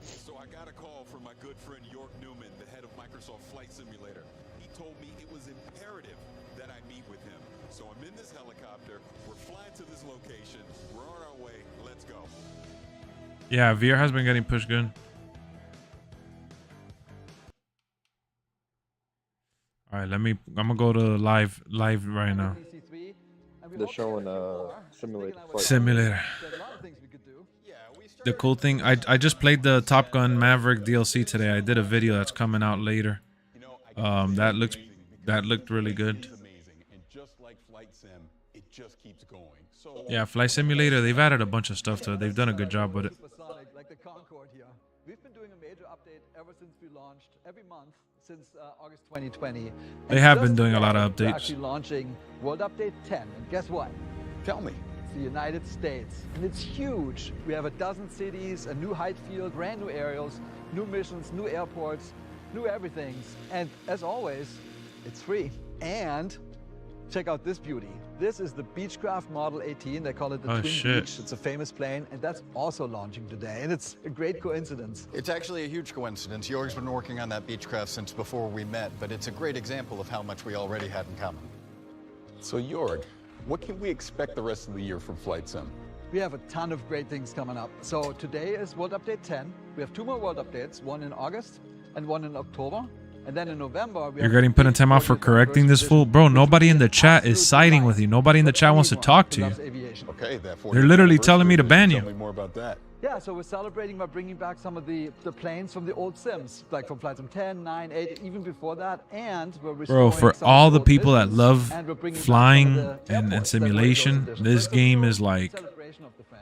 So I got a call from my good friend York Newman, the head of Microsoft Flight Simulator. He told me it was imperative that I meet with him. So I'm in this helicopter. We're flying to this location. We're on our way. Let's go. Yeah, VR has been getting pushed good. All right, I'm gonna go to live right now. They're showing Simulator. The cool thing, I just played the Top Gun Maverick DLC today. I did a video that's coming out later. That looked really good. Yeah, Flight Simulator, they've added a bunch of stuff to it. They've done a good job with it. Like the Concorde here. We've been doing a major update ever since we launched, every month since August 2020. They have been doing a lot of We're updates. actually launching World Update 10, and guess what? Tell me. It's the United States, and it's huge. We have a dozen cities, a new height field, brand new aerials, new missions, new airports, new everything. And as always, it's free. And check out this beauty. This is the Beechcraft Model 18. They call it the Twin Beach. It's a famous plane, and that's also launching today. And it's a great coincidence. It's actually a huge coincidence. Jorg's been working on that Beechcraft since before we met, but it's a great example of how much we already had in common. So Jorg, what can we expect the rest of the year from Flight Sim? We have a ton of great things coming up. So today is World Update 10. We have 2 more World Updates, one in August and one in October. And then in November, You're getting put in time out for correcting this fool? Bro, nobody in the chat is siding with you. Nobody in the chat wants to talk to you. Okay, They're literally telling me to ban you. Tell me more about that. Yeah, so we're celebrating by bringing back some of the planes from the old Sims, like from Flight Sim 10, 9, 8, even before that. And we're Bro, for all the people that love flying and simulation, this game is like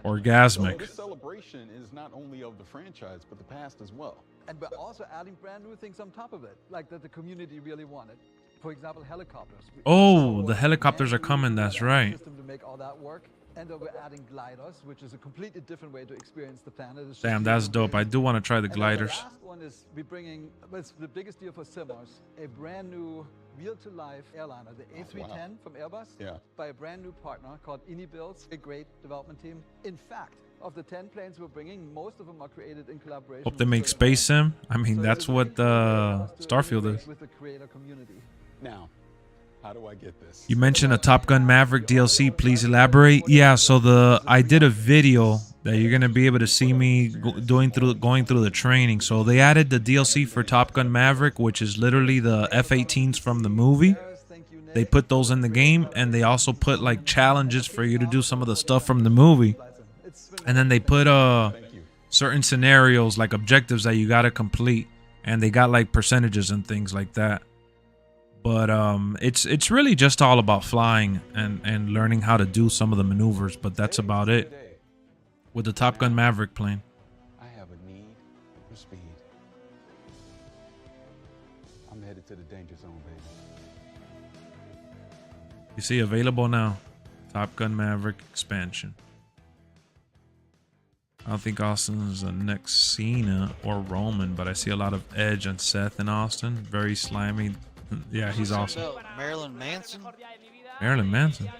orgasmic. This celebration is not only of the franchise, but the past as well. And we're also adding brand new things on top of it, like that the community really wanted. For example, helicopters. Oh, the helicopters are coming, that's right. System to make all that work. And then we're adding gliders, which is a completely different way to experience the planet. Damn, that's dope. I do want to try the gliders. The last one is we're bringing, it's the biggest deal for simmers, a brand new wheel-to-life airliner, the A310 from Airbus, by a brand new partner called Builds, a great development team. In fact, of the 10 planes we're bringing, most of them are created in collaboration. Hope they make Space Sim. I mean, that's what Starfield is. With the creator community. Now, how do I get this? You mentioned a Top Gun Maverick DLC. Please elaborate. Yeah, so I did a video that you're gonna be able to see me going through the training. So they added the DLC for Top Gun Maverick, which is literally the F-18s from the movie. They put those in the game, and they also put like challenges for you to do some of the stuff from the movie. And then they put certain scenarios, like objectives that you gotta complete, and they got like percentages and things like that. But it's really just all about flying and learning how to do some of the maneuvers. But that's about it with the Top Gun Maverick plane. I have a need for speed. I'm headed to the danger zone, baby. You see, available now, Top Gun Maverick expansion. I don't think Austin is the next Cena or Roman, but I see a lot of Edge and Seth in Austin. Very slimy. Yeah, he's awesome. Marilyn Manson? Marilyn Manson. I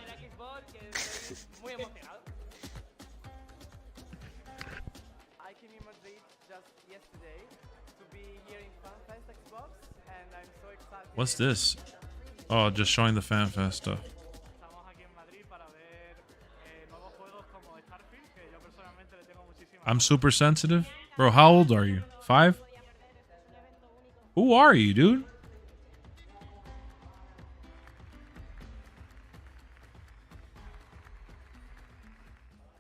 came in Madrid just yesterday to be here in FanFest Xbox, and I'm so excited. What's this? Oh, just showing the FanFest stuff. I'm super sensitive. Bro, how old are you? 5? Who are you, dude?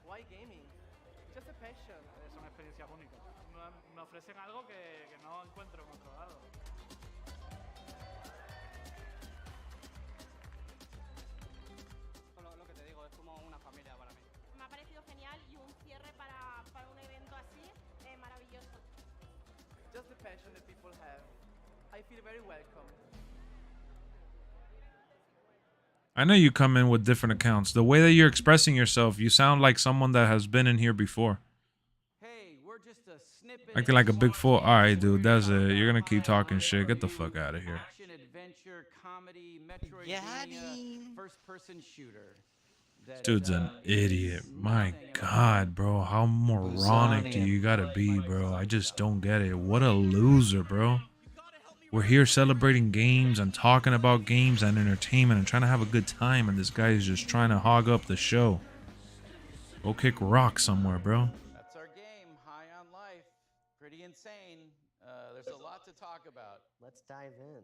Why gaming? Just a passion. Es una experiencia única. Me ofrecen algo que no encuentro en otro lado. Lo que te digo, es como una familia para mí. Me ha parecido genial y un cierre para un evento así maravilloso. Just the passion that people have. I feel very welcome. I know you come in with different accounts. The way that you're expressing yourself, you sound like someone that has been in here before. Hey, we're just a snippet. Acting like a big fool. All right, dude, that's it. You're gonna keep talking shit. Get the fuck out of here. Action, adventure, comedy, Metroidvania, first-person shooter. Dude's an idiot. My God, bro. How moronic do you gotta be, bro? I just don't get it. What a loser, bro. We're here celebrating games and talking about games and entertainment and trying to have a good time, and this guy is just trying to hog up the show. Go kick rock somewhere, bro. That's our game, High on Life. Pretty insane. There's a lot to talk about. Let's dive in.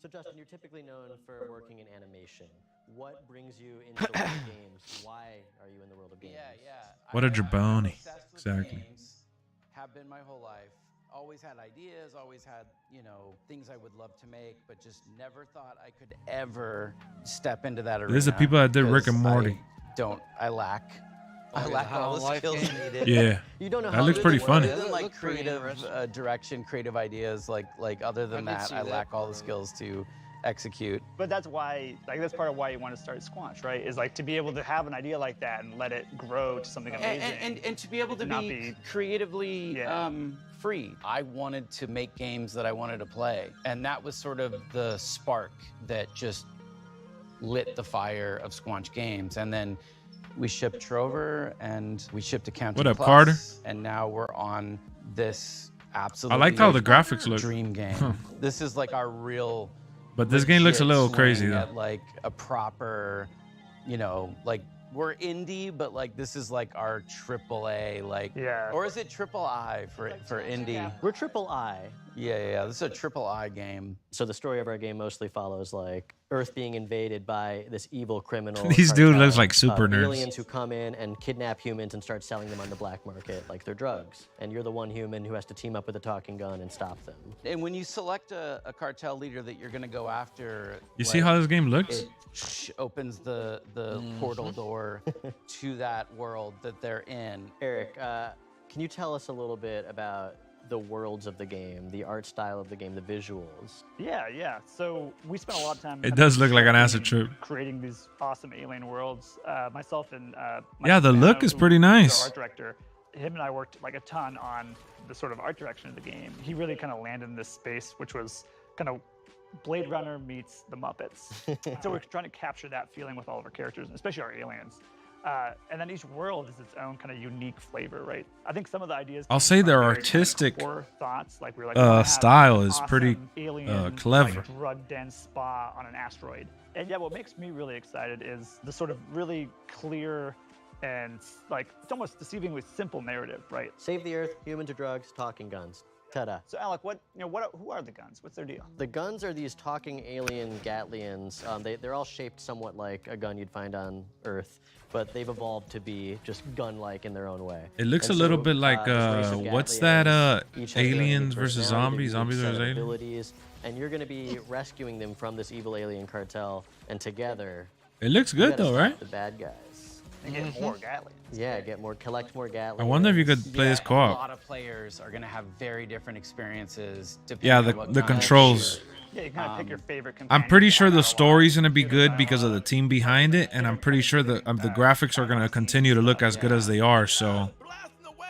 So Justin, you're typically known for working in animation. What brings you into the world of games? Why are you in the world of games? Yeah. What a jabroni. Exactly. Games, have been my whole life. Always had ideas, always had, things I would love to make, but just never thought I could ever step into that arena. These are the people that did Rick and Morty. I lack all the skills needed. Yeah. You don't know that how looks pretty funny. Other than like creative direction, creative ideas, like other than that, I lack all the skills to execute. But that's why, that's part of why you want to start Squanch, right? Is to be able to have an idea like that and let it grow to something amazing. And to be able to be creatively free. I wanted to make games that I wanted to play. And that was sort of the spark that just lit the fire of Squanch Games. And then we shipped Trover and we shipped Accounting What up, Plus, Carter? And now we're on this absolutely I like how the graphics look. dream game. This is like our real... But this game looks a little crazy, though. At like a proper, we're indie, but this is like our AAA, or is it triple I for indie? We're triple I. Yeah. This is a triple I game. So the story of our game mostly follows Earth being invaded by this evil criminal. These dudes look like super nerds. Aliens who come in and kidnap humans and start selling them on the black market like they're drugs. And you're the one human who has to team up with a talking gun and stop them. And when you select a cartel leader that you're going to go after, You see how this game looks? It opens the portal door to that world that they're in. Eric, can you tell us a little bit about the worlds of the game, the art style of the game, the visuals? Yeah. So we spent a lot of time. It does look like an acid trip. Creating these awesome alien worlds. Myself and yeah, the look is pretty nice. Our art director, him and I worked a ton on the sort of art direction of the game. He really kind of landed in this space, which was kind of Blade Runner meets the Muppets. So we're trying to capture that feeling with all of our characters, especially our aliens. And then each world is its own kind of unique flavor, right? I think some of the ideas. I'll say their artistic thoughts, style is awesome pretty clever. Drug-dense spa on an asteroid. And yeah, what makes me really excited is the sort of really clear and it's almost deceivingly simple narrative, right? Save the Earth, humans or drugs, talking guns. Ta-da. So Alec, who are the guns? What's their deal? The guns are these talking alien Gatlians. They're all shaped somewhat like a gun you'd find on Earth, but they've evolved to be just gun-like in their own way. It looks a little bit like what's that? Aliens versus Zombies. Zombies versus Aliens. And you're going to be rescuing them from this evil alien cartel, and together. It looks good though, right? The bad guys. And get more Gatlians. Yeah, collect more Gatlians. I wonder if you could play this co-op. A lot of players are going to have very different experiences. Yeah, the controls. Yeah, you kind of pick your favorite. I'm pretty sure the story's going to be good because of the team behind it, and I'm pretty sure the graphics are going to continue to look as good as they are. So,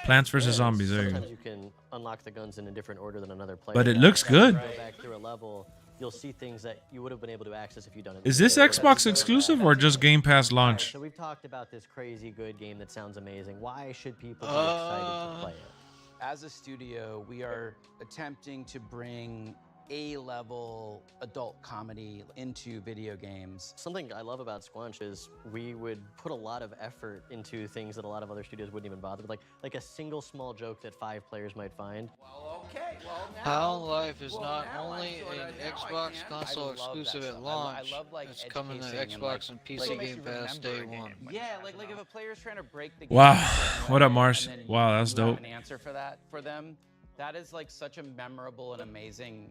Plants vs Zombies. There you go. Sometimes you can unlock the guns in a different order than another player. But it looks good. Go back through a level. You'll see things that you would have been able to access if you'd done it. Is this Xbox exclusive or just Game Pass launch? So we've talked about this crazy good game that sounds amazing. Why should people be excited to play it? As a studio, we are attempting to bring A-level adult comedy into video games. Something I love about Squanch is we would put a lot of effort into things that a lot of other studios wouldn't even bother with, like a single small joke that 5 players might find. Half-Life is not only an Xbox console exclusive at launch, it's coming to Xbox and PC Game Pass day one. Yeah, like if a player's trying to break the game. Wow, what up, Mars? Wow, that's dope. An answer for that for them. That is such a memorable and amazing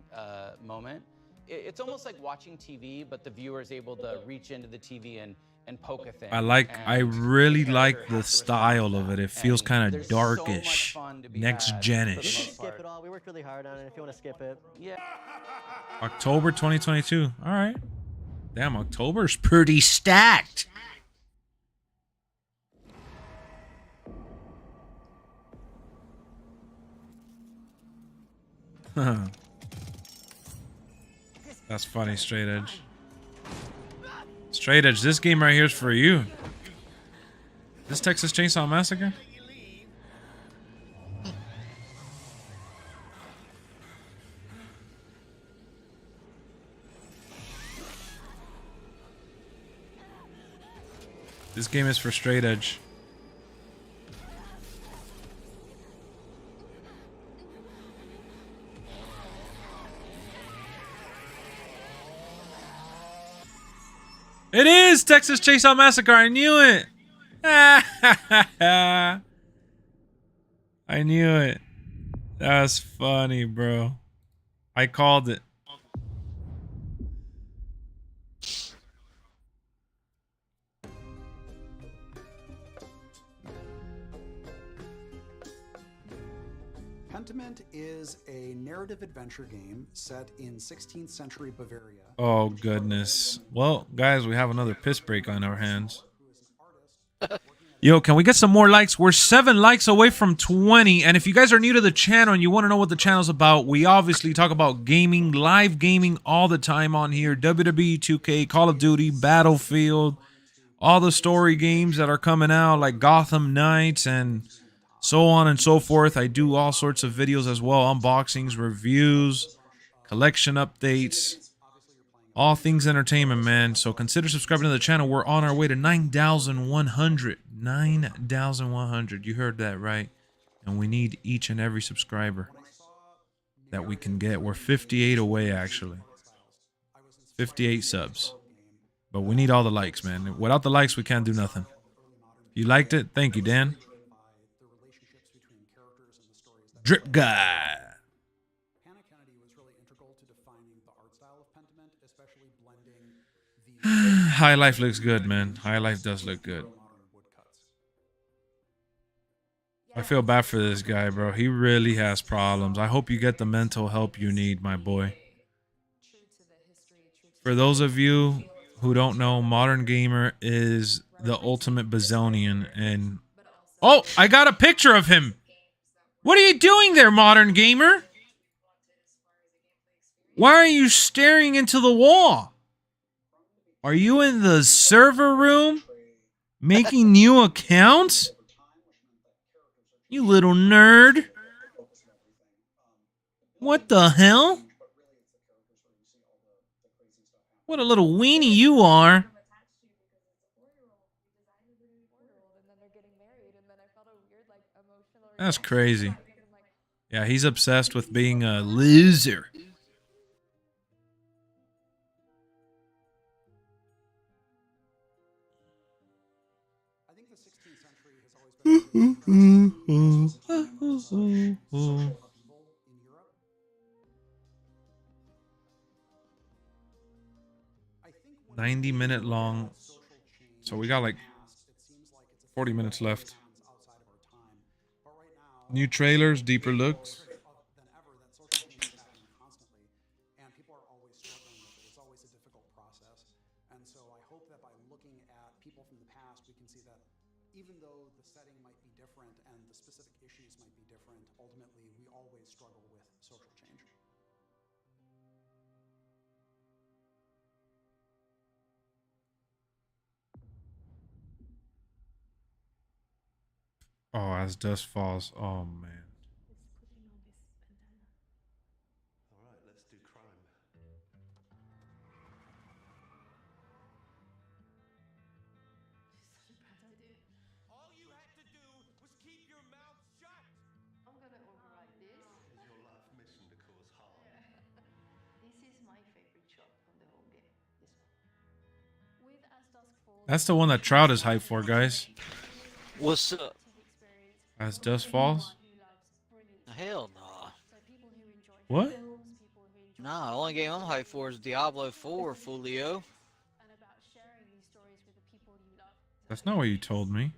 moment. It's almost like watching TV, but the viewer is able to reach into the TV and poke a thing. I really like the style of it. It feels kind of darkish, next genish. We can skip it all. We worked really hard on it. If you want to skip it. Yeah. October 2022. All right. Damn, October's pretty stacked. That's funny, Straight Edge. Straight Edge, this game right here is for you. This Texas Chainsaw Massacre? This game is for straight edge. It is Texas Chainsaw Massacre. I knew it. I knew it. That's funny, bro. I called it. Pentiment is a narrative adventure game set in 16th century Bavaria. Oh, goodness. Well, guys, we have another piss break on our hands. Yo, can we get some more likes? We're 7 likes away from 20. And if you guys are new to the channel and you want to know what the channel's about, we obviously talk about gaming, live gaming all the time on here. WWE 2K, Call of Duty, Battlefield, all the story games that are coming out like Gotham Knights and so on and so forth. I do all sorts of videos as well. Unboxings, reviews, collection updates. All things entertainment, man. So consider subscribing to the channel. We're on our way to 9,100. 9,100. You heard that right. And we need each and every subscriber that we can get. We're 58 away, actually. 58 subs. But we need all the likes, man. Without the likes, we can't do nothing. You liked it? Thank you, Dan. Drip guy. High Life looks good, man. High Life does look good. I feel bad for this guy, bro. He really has problems. I hope you get the mental help you need, my boy. For those of you who don't know, Modern Gamer is the ultimate Bazonian. And oh, I got a picture of him. What are you doing there, Modern Gamer? Why are you staring into the wall? Are you in the server room making new accounts? You little nerd. What the hell? What a little weenie you are. That's crazy. Yeah, he's obsessed with being a loser. Mm-hmm. 90-minute long. So we got like 40 minutes left. New trailers, deeper looks. Even though the setting might be different and the specific issues might be different, ultimately we always struggle with social change. Oh, as dusk falls. Oh, man. Alright, let's do crime. All you had to do was keep your mouth shut. I'm gonna override this. Is your life mission to cause harm? This is my favorite shot on the whole game. This one. With As Dusk Falls. That's the one that Trout is hyped for, guys. What's up? As dusk falls? Hell nah. What? Nah, the only game I'm hyped for is Diablo 4, Fulio. That's not what you told me.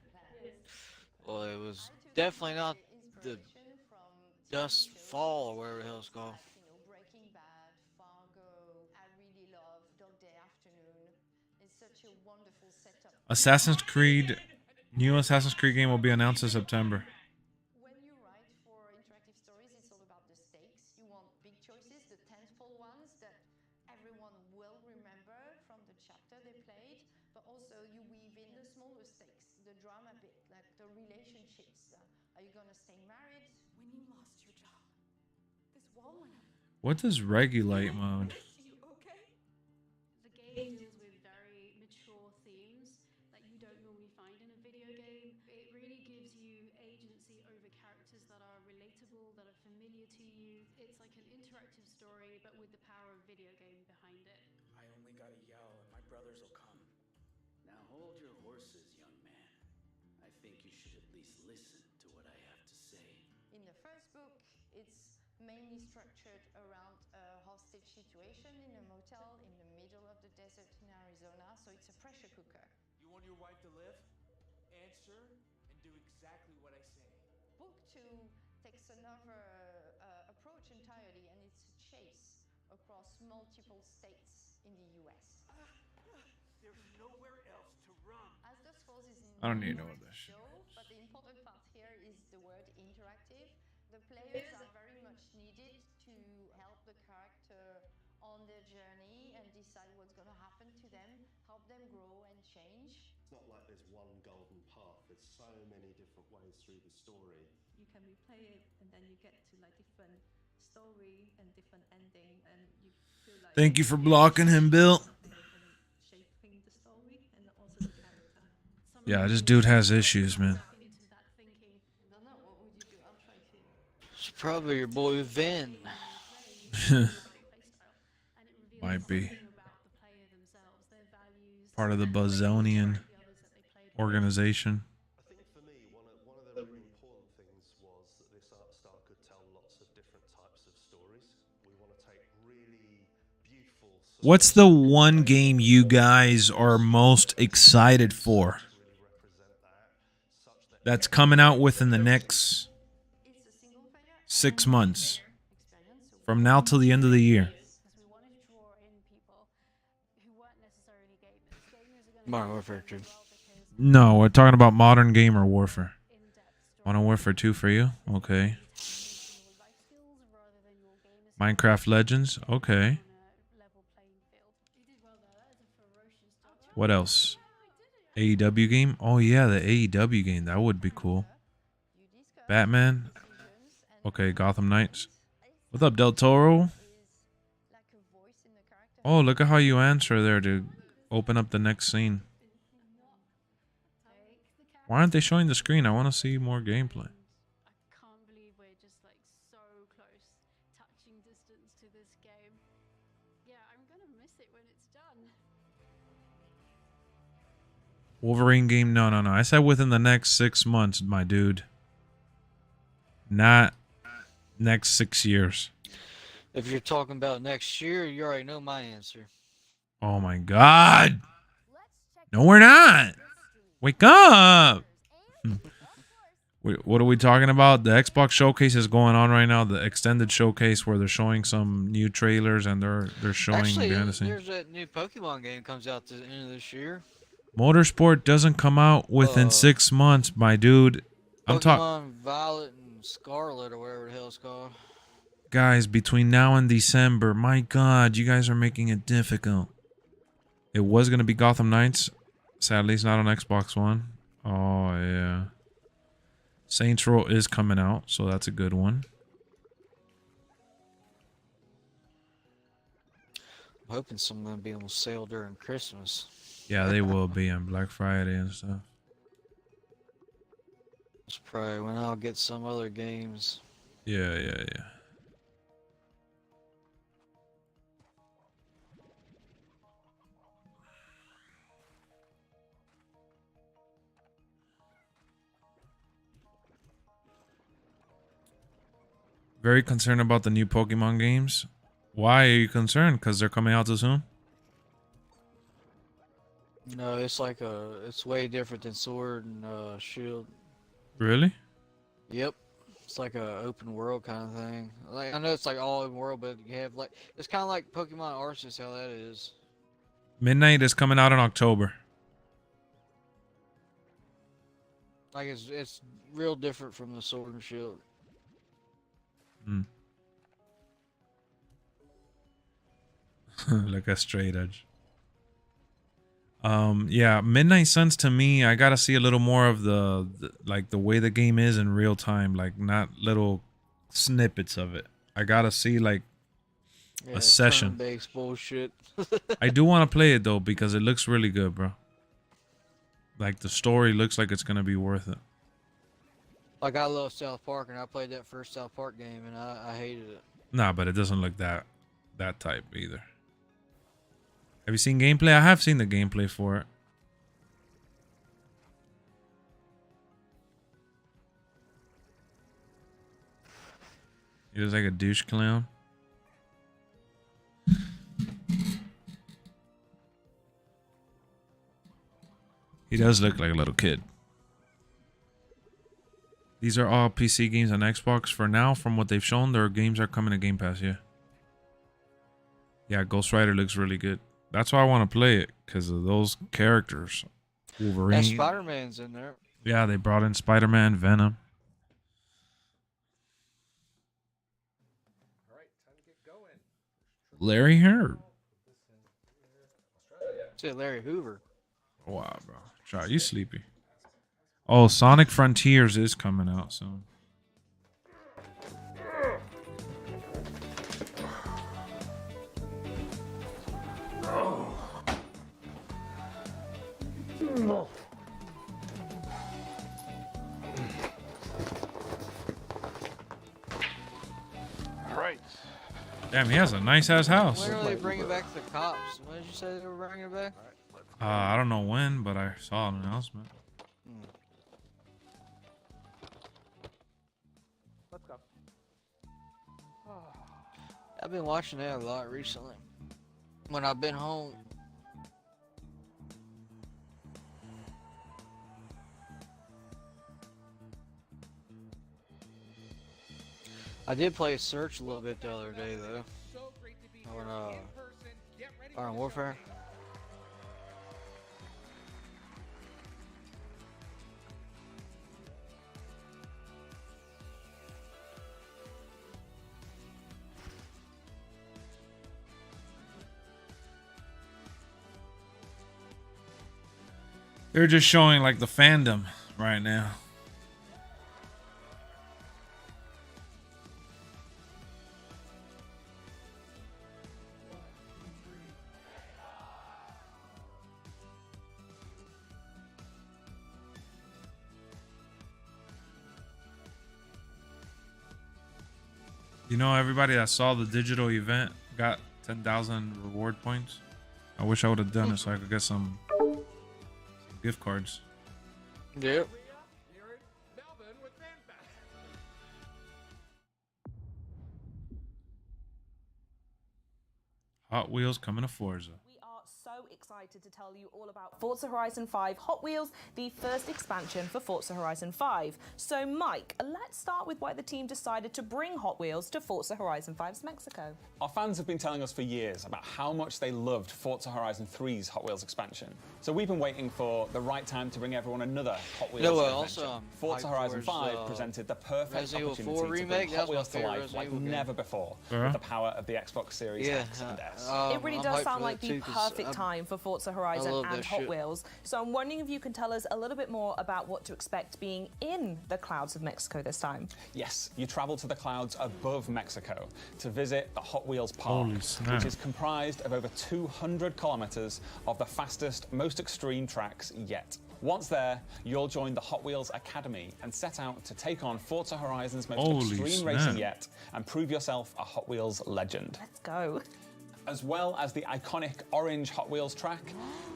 Well, it was definitely not the Dusk Fall or whatever the hell it's called. Breaking Bad, Fargo. I really love Dog Day Afternoon. It's such a wonderful setup. Assassin's Creed. New Assassin's Creed game will be announced in September. When you write for interactive stories, it's all about the stakes. You want big choices, the tentpole ones that everyone will remember from the chapter they played, but also you weave in the smaller stakes, the drama bit, like the relationships. Are you gonna stay married? When you lost your job, this wall went up. What does regulate mode? You okay? The game deals with very mature themes that you don't normally find in a video game. It really gives you agency over characters that are relatable, that are familiar to you. It's like an interactive story, but with the power of video game behind it. I only gotta yell and my brothers will come. Now hold your horses, young man. I think you should at least listen to what I have to say. In the first book, it's mainly structured around a hostage situation in a motel in the middle of the desert in Arizona, so it's a pressure cooker. You want your wife to live? Answer and do exactly what I say. Book 2 takes another approach entirely, and it's a chase across multiple states in the US. There's nowhere else to run. As Dusk Falls is I don't even know what this shit show, but the important part here is the word interactive. The players are very much needed to help the character on their journey and decide what's going to happen to them, help them grow and change. It's not like there's one golden path. There's so many different ways through the story. You can replay it, and then you get to like different story and different ending, and you feel like. Thank you for blocking him, Bill. Shaping the story and also the character. Yeah, this dude has issues, man. It's probably your boy Vin. Might be. Part of the Buzzonian organization. I think for me, one of the really important things was that this art style could tell lots of different types of stories. We want to take really beautiful. What's the one game you guys are most excited for? That's coming out within the next 6 months. From now till the end of the year. Modern Warfare 2. No, we're talking about modern game or warfare. Modern Warfare 2 for you? Okay. Minecraft Legends? Okay. What else? AEW game? Oh yeah, the AEW game. That would be cool. Batman? Okay, Gotham Knights. What's up, Del Toro? Oh, look at how you answer there to open up the next scene. Why aren't they showing the screen? I want to see more gameplay. I can't believe we're just like so close, touching distance to this game. Yeah, I'm gonna miss it when it's done. Wolverine game? No. I said within the next 6 months, my dude. Not next 6 years. If you're talking about next year, you already know my answer. Oh my god! No, we're not! Wake up! What are we talking about? The Xbox showcase is going on right now. The extended showcase where they're showing some new trailers and they're showing Actually, behind the scenes. there's that new Pokemon game comes out at the end of this year. Motorsport doesn't come out within 6 months, my dude. I'm talking. Pokemon Violet and Scarlet or whatever the hell it's called. Guys, between now and December, my god, you guys are making it difficult. It was going to be Gotham Knights. Sadly, it's not on Xbox One. Oh, yeah. Saints Row is coming out, so that's a good one. I'm hoping some of them be on sale during Christmas. Yeah, they will be on Black Friday and stuff. That's probably when I'll get some other games. Yeah. Very concerned about the new Pokemon games. Why are you concerned? Because they're coming out too soon? No, it's like it's way different than Sword and Shield. Really? Yep. It's like a open world kind of thing. Like I know it's like all open world, but you have like it's kind of like Pokemon Arceus, how that is. Midnight is coming out in October. Like it's real different from the Sword and Shield. Like a straight edge. Yeah, Midnight Suns to me, I gotta see a little more of the like the way the game is in real time, like not little snippets of it. I gotta see like a session. Turn-based bullshit. I do want to play it though because it looks really good, bro. Like the story looks like it's gonna be worth it. Like I love South Park, and I played that first South Park game, and I hated it. Nah, but it doesn't look that type either. Have you seen gameplay? I have seen the gameplay for it. He looks like a douche clown. He does look like a little kid. These are all PC games on Xbox for now. From what they've shown, their games are coming to Game Pass. Yeah, Ghost Rider looks really good. That's why I want to play it, because of those characters. Wolverine. And Spider-Man's in there. Yeah, they brought in Spider-Man, Venom. Larry Hoover. Say Larry Hoover. Wow, bro. Try, you sleepy. Oh, Sonic Frontiers is coming out soon. Alright. Damn, he has a nice ass house. When are they bringing back the cops? When did you say they were bringing it back? I don't know when, but I saw an announcement. Let's go. I've been watching that a lot recently. When I've been home. I did play Search a little bit the other day though. On Modern Warfare. They're just showing like the fandom right now. You know, everybody that saw the digital event got 10,000 reward points. I wish I would have done it so I could get some gift cards. Yep. Hot Wheels coming to Forza. So excited to tell you all about Forza Horizon 5 Hot Wheels, the first expansion for Forza Horizon 5. So Mike, let's start with why the team decided to bring Hot Wheels to Forza Horizon 5's Mexico. Our fans have been telling us for years about how much they loved Forza Horizon 3's Hot Wheels expansion. So we've been waiting for the right time to bring everyone another Hot Wheels adventure. Also, Forza Horizon 5 presented the perfect opportunity to bring Hot Wheels to life like never before with the power of the Xbox Series X and S. It really does sound like the perfect time for Forza Horizon and Hot Wheels. So I'm wondering if you can tell us a little bit more about what to expect being in the clouds of Mexico this time. Yes, you travel to the clouds above Mexico to visit the Hot Wheels Park, which is comprised of over 200 kilometers of the fastest, most extreme tracks yet. Once there, you'll join the Hot Wheels Academy and set out to take on Forza Horizon's most extreme racing yet and prove yourself a Hot Wheels legend. Let's go. As well as the iconic orange Hot Wheels track,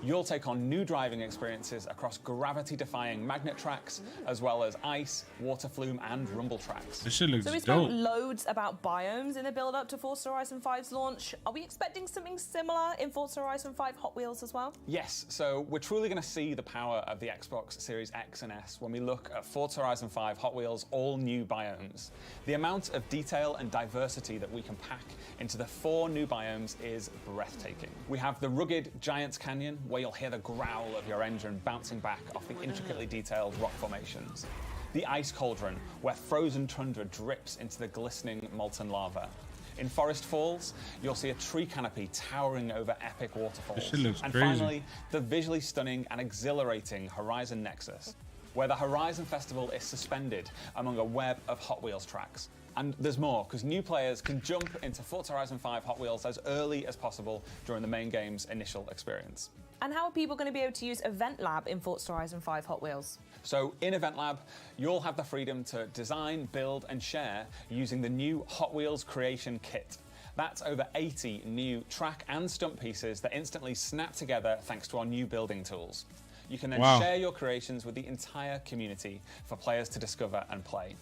you'll take on new driving experiences across gravity-defying magnet tracks, as well as ice, water flume, and rumble tracks. This shit looks so we spoke loads about biomes in the build-up to Forza Horizon 5's launch. Are we expecting something similar in Forza Horizon 5 Hot Wheels as well? Yes, so we're truly going to see the power of the Xbox Series X and S when we look at Forza Horizon 5 Hot Wheels' all-new biomes. The amount of detail and diversity that we can pack into the 4 new biomes is breathtaking. We have the rugged Giants Canyon, where you'll hear the growl of your engine bouncing back off the intricately detailed rock formations. The Ice Cauldron, where frozen tundra drips into the glistening molten lava. In Forest Falls, you'll see a tree canopy towering over epic waterfalls. This shit looks and crazy. finally, the visually stunning and exhilarating Horizon Nexus, where the Horizon Festival is suspended among a web of Hot Wheels tracks. And there's more, because new players can jump into Forza Horizon 5 Hot Wheels as early as possible during the main game's initial experience. And how are people going to be able to use Event Lab in Forza Horizon 5 Hot Wheels? So in Event Lab, you'll have the freedom to design, build and share using the new Hot Wheels Creation Kit. That's over 80 new track and stunt pieces that instantly snap together thanks to our new building tools. You can then share your creations with the entire community for players to discover and play.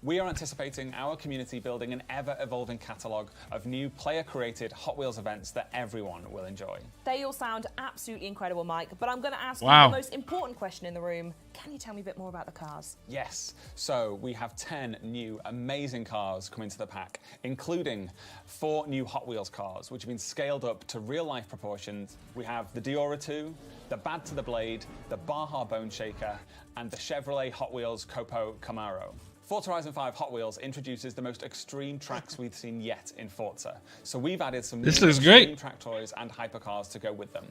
We are anticipating our community building an ever-evolving catalogue of new player-created Hot Wheels events that everyone will enjoy. They all sound absolutely incredible, Mike, but I'm going to ask you the most important question in the room. Can you tell me a bit more about the cars? Yes. So we have 10 new amazing cars coming to the pack, including 4 new Hot Wheels cars, which have been scaled up to real-life proportions. We have the Diora 2, the Bad to the Blade, the Baja Bone Shaker, and the Chevrolet Hot Wheels Copo Camaro. Forza Horizon 5 Hot Wheels introduces the most extreme tracks we've seen yet in Forza. So we've added some new extreme track toys and hypercars to go with them.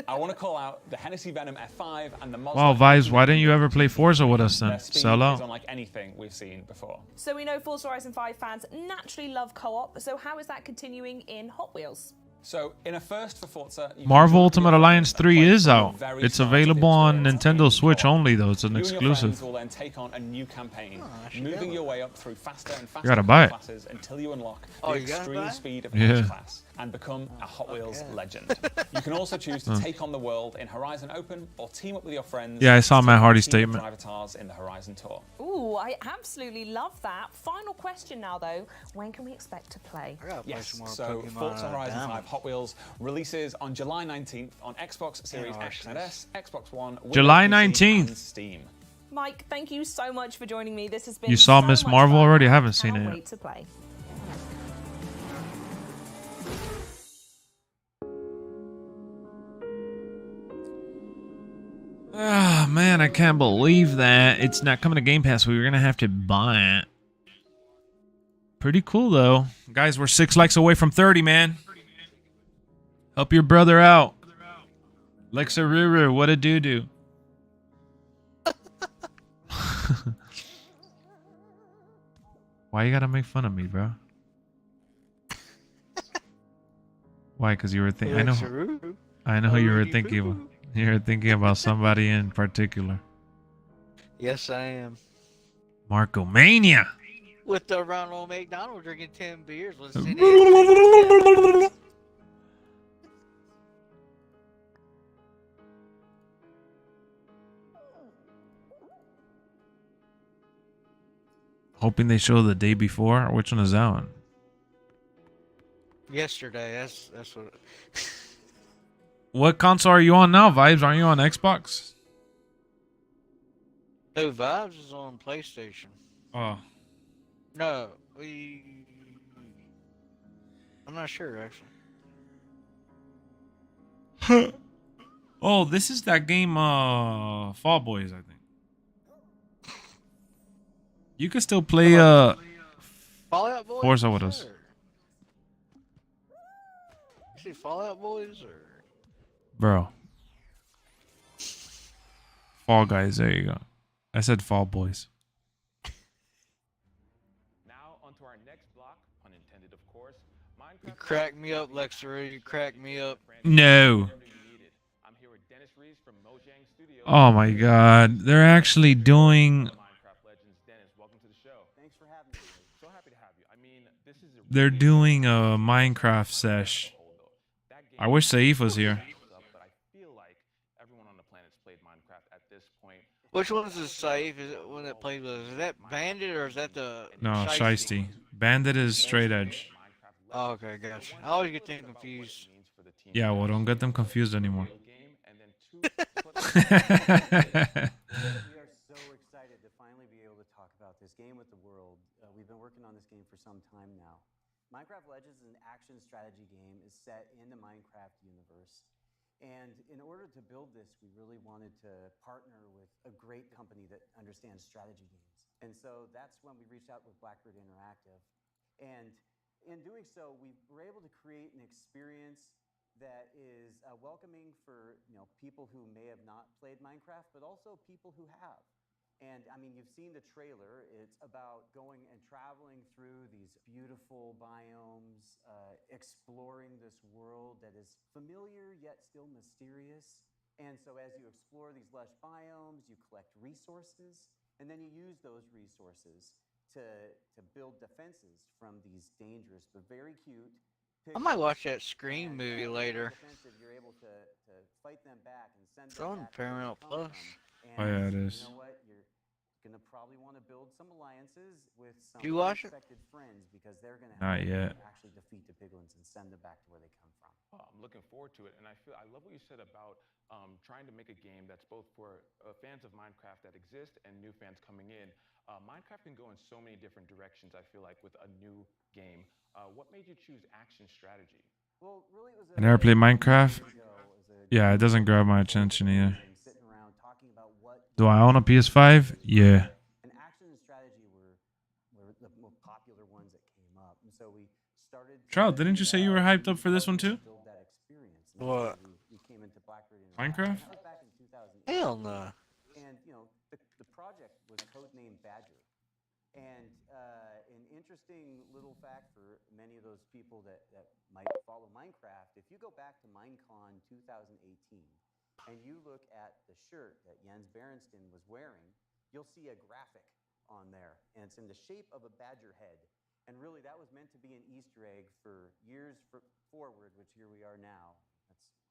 I want to call out the Hennessy Venom F5 and the Mazda. Wow, Vibes, why didn't you ever play Forza with us then? Their speed Sell out. is unlike anything we've seen before. So we know Forza Horizon 5 fans naturally love co-op, so how is that continuing in Hot Wheels? So, in a first for Forza, Marvel Ultimate Alliance 3 is out. It's available on Nintendo Switch only, though. It's an exclusive. You will then take on a new campaign, moving your way up through faster and faster classes until you unlock the extreme speed of each class and become a Hot Wheels legend. You can also choose to take on the world in Horizon Open or team up with your friends. Yeah, I saw Matt Hardy's statement. Avatars in the Horizon Tour. Ooh, I absolutely love that. Final question now, though. When can we expect to play? Yes, so Forza Horizon 5 Hot Wheels releases on July 19th on Xbox Series X and S, Xbox One, July Windows PC, 19th. and Steam. Mike, thank you so much for joining me. This has been You saw so Miss much Marvel fun. already? I haven't seen Can't it. wait to play. Ah, man, I can't believe that. It's not coming to Game Pass. We were going to have to buy it. Pretty cool, though. Guys, we're 6 likes away from 30, man. Help your brother out. LexxExp, what a doo-doo. Why you gotta make fun of me, bro? Why? Because you were thinking... I know you were thinking... You're thinking about somebody in particular. Yes, I am. Marco Mania. With the Ronald McDonald drinking 10 beers. Hoping they show the day before. Which one is that one? Yesterday. That's what. What console are you on now, Vibes? Aren't you on Xbox? No, Vibes is on PlayStation. Oh. No, I'm not sure actually. Oh, this is that game, Fall Boys, I think. You can still play Fallout Boys. Forza with us. You see Fallout Boys or? Bro. Fall Guys, there you go. I said Fall Boys. Now onto our next block, unintended of course. You crack me up, LexxExp. You crack me up. No. Oh my god. They're actually doing... They're doing a Minecraft sesh. I wish Saif was here. Which one is the safe? Is it one that played with? Is that Bandit or is that the? No, Shiesty. Bandit is straight edge. Oh, okay, gotcha. I always get them confused. Yeah, well, don't get them confused anymore. We are so excited to finally be able to talk about this game with the world. We've been working on this game for some time now. Minecraft Legends is an action strategy game is set in the Minecraft universe. And in order to build this, we really wanted to partner with a great company that understands strategy games. And so that's when we reached out with Blackbird Interactive. And in doing so, we were able to create an experience that is welcoming for people who may have not played Minecraft, but also people who have. And I mean, you've seen the trailer. It's about going and traveling through these beautiful biomes, exploring this world that is familiar yet still mysterious. And so as you explore these lush biomes, you collect resources, and then you use those resources to build defenses from these dangerous but very cute I might watch that Scream movie later. You're able to fight them back and send It's on them back Paramount Plus. Oh yeah, it is. You know what? You're gonna probably want to build some alliances with some You watch it? unexpected friends because they're gonna Not help yet. you actually defeat the piglins and send them back to where they come from. Oh, I'm looking forward to it, and I love what you said about trying to make a game that's both for fans of Minecraft that exist and new fans coming in. Minecraft can go in so many different directions, I feel like, with a new game. What made you choose action strategy? Well, really, it was I never played Minecraft. Yeah, it doesn't grab my attention either. sitting around talking about what Do I own a PS5? Yeah. and action and strategy were the more popular ones that came up, and so we started. Charles, didn't you say you were hyped up for this one too? Build that experience. What? We came into Blackbird in Minecraft? That was back in 2008. Hell no. And the project was codenamed Badger. And an interesting little fact for many of those people that might follow Minecraft, if you go back to Minecon 2018 and you look at the shirt that Jens Berenstain was wearing, you'll see a graphic on there, and it's in the shape of a badger head. And really, that was meant to be an Easter egg for years forward, which here we are now.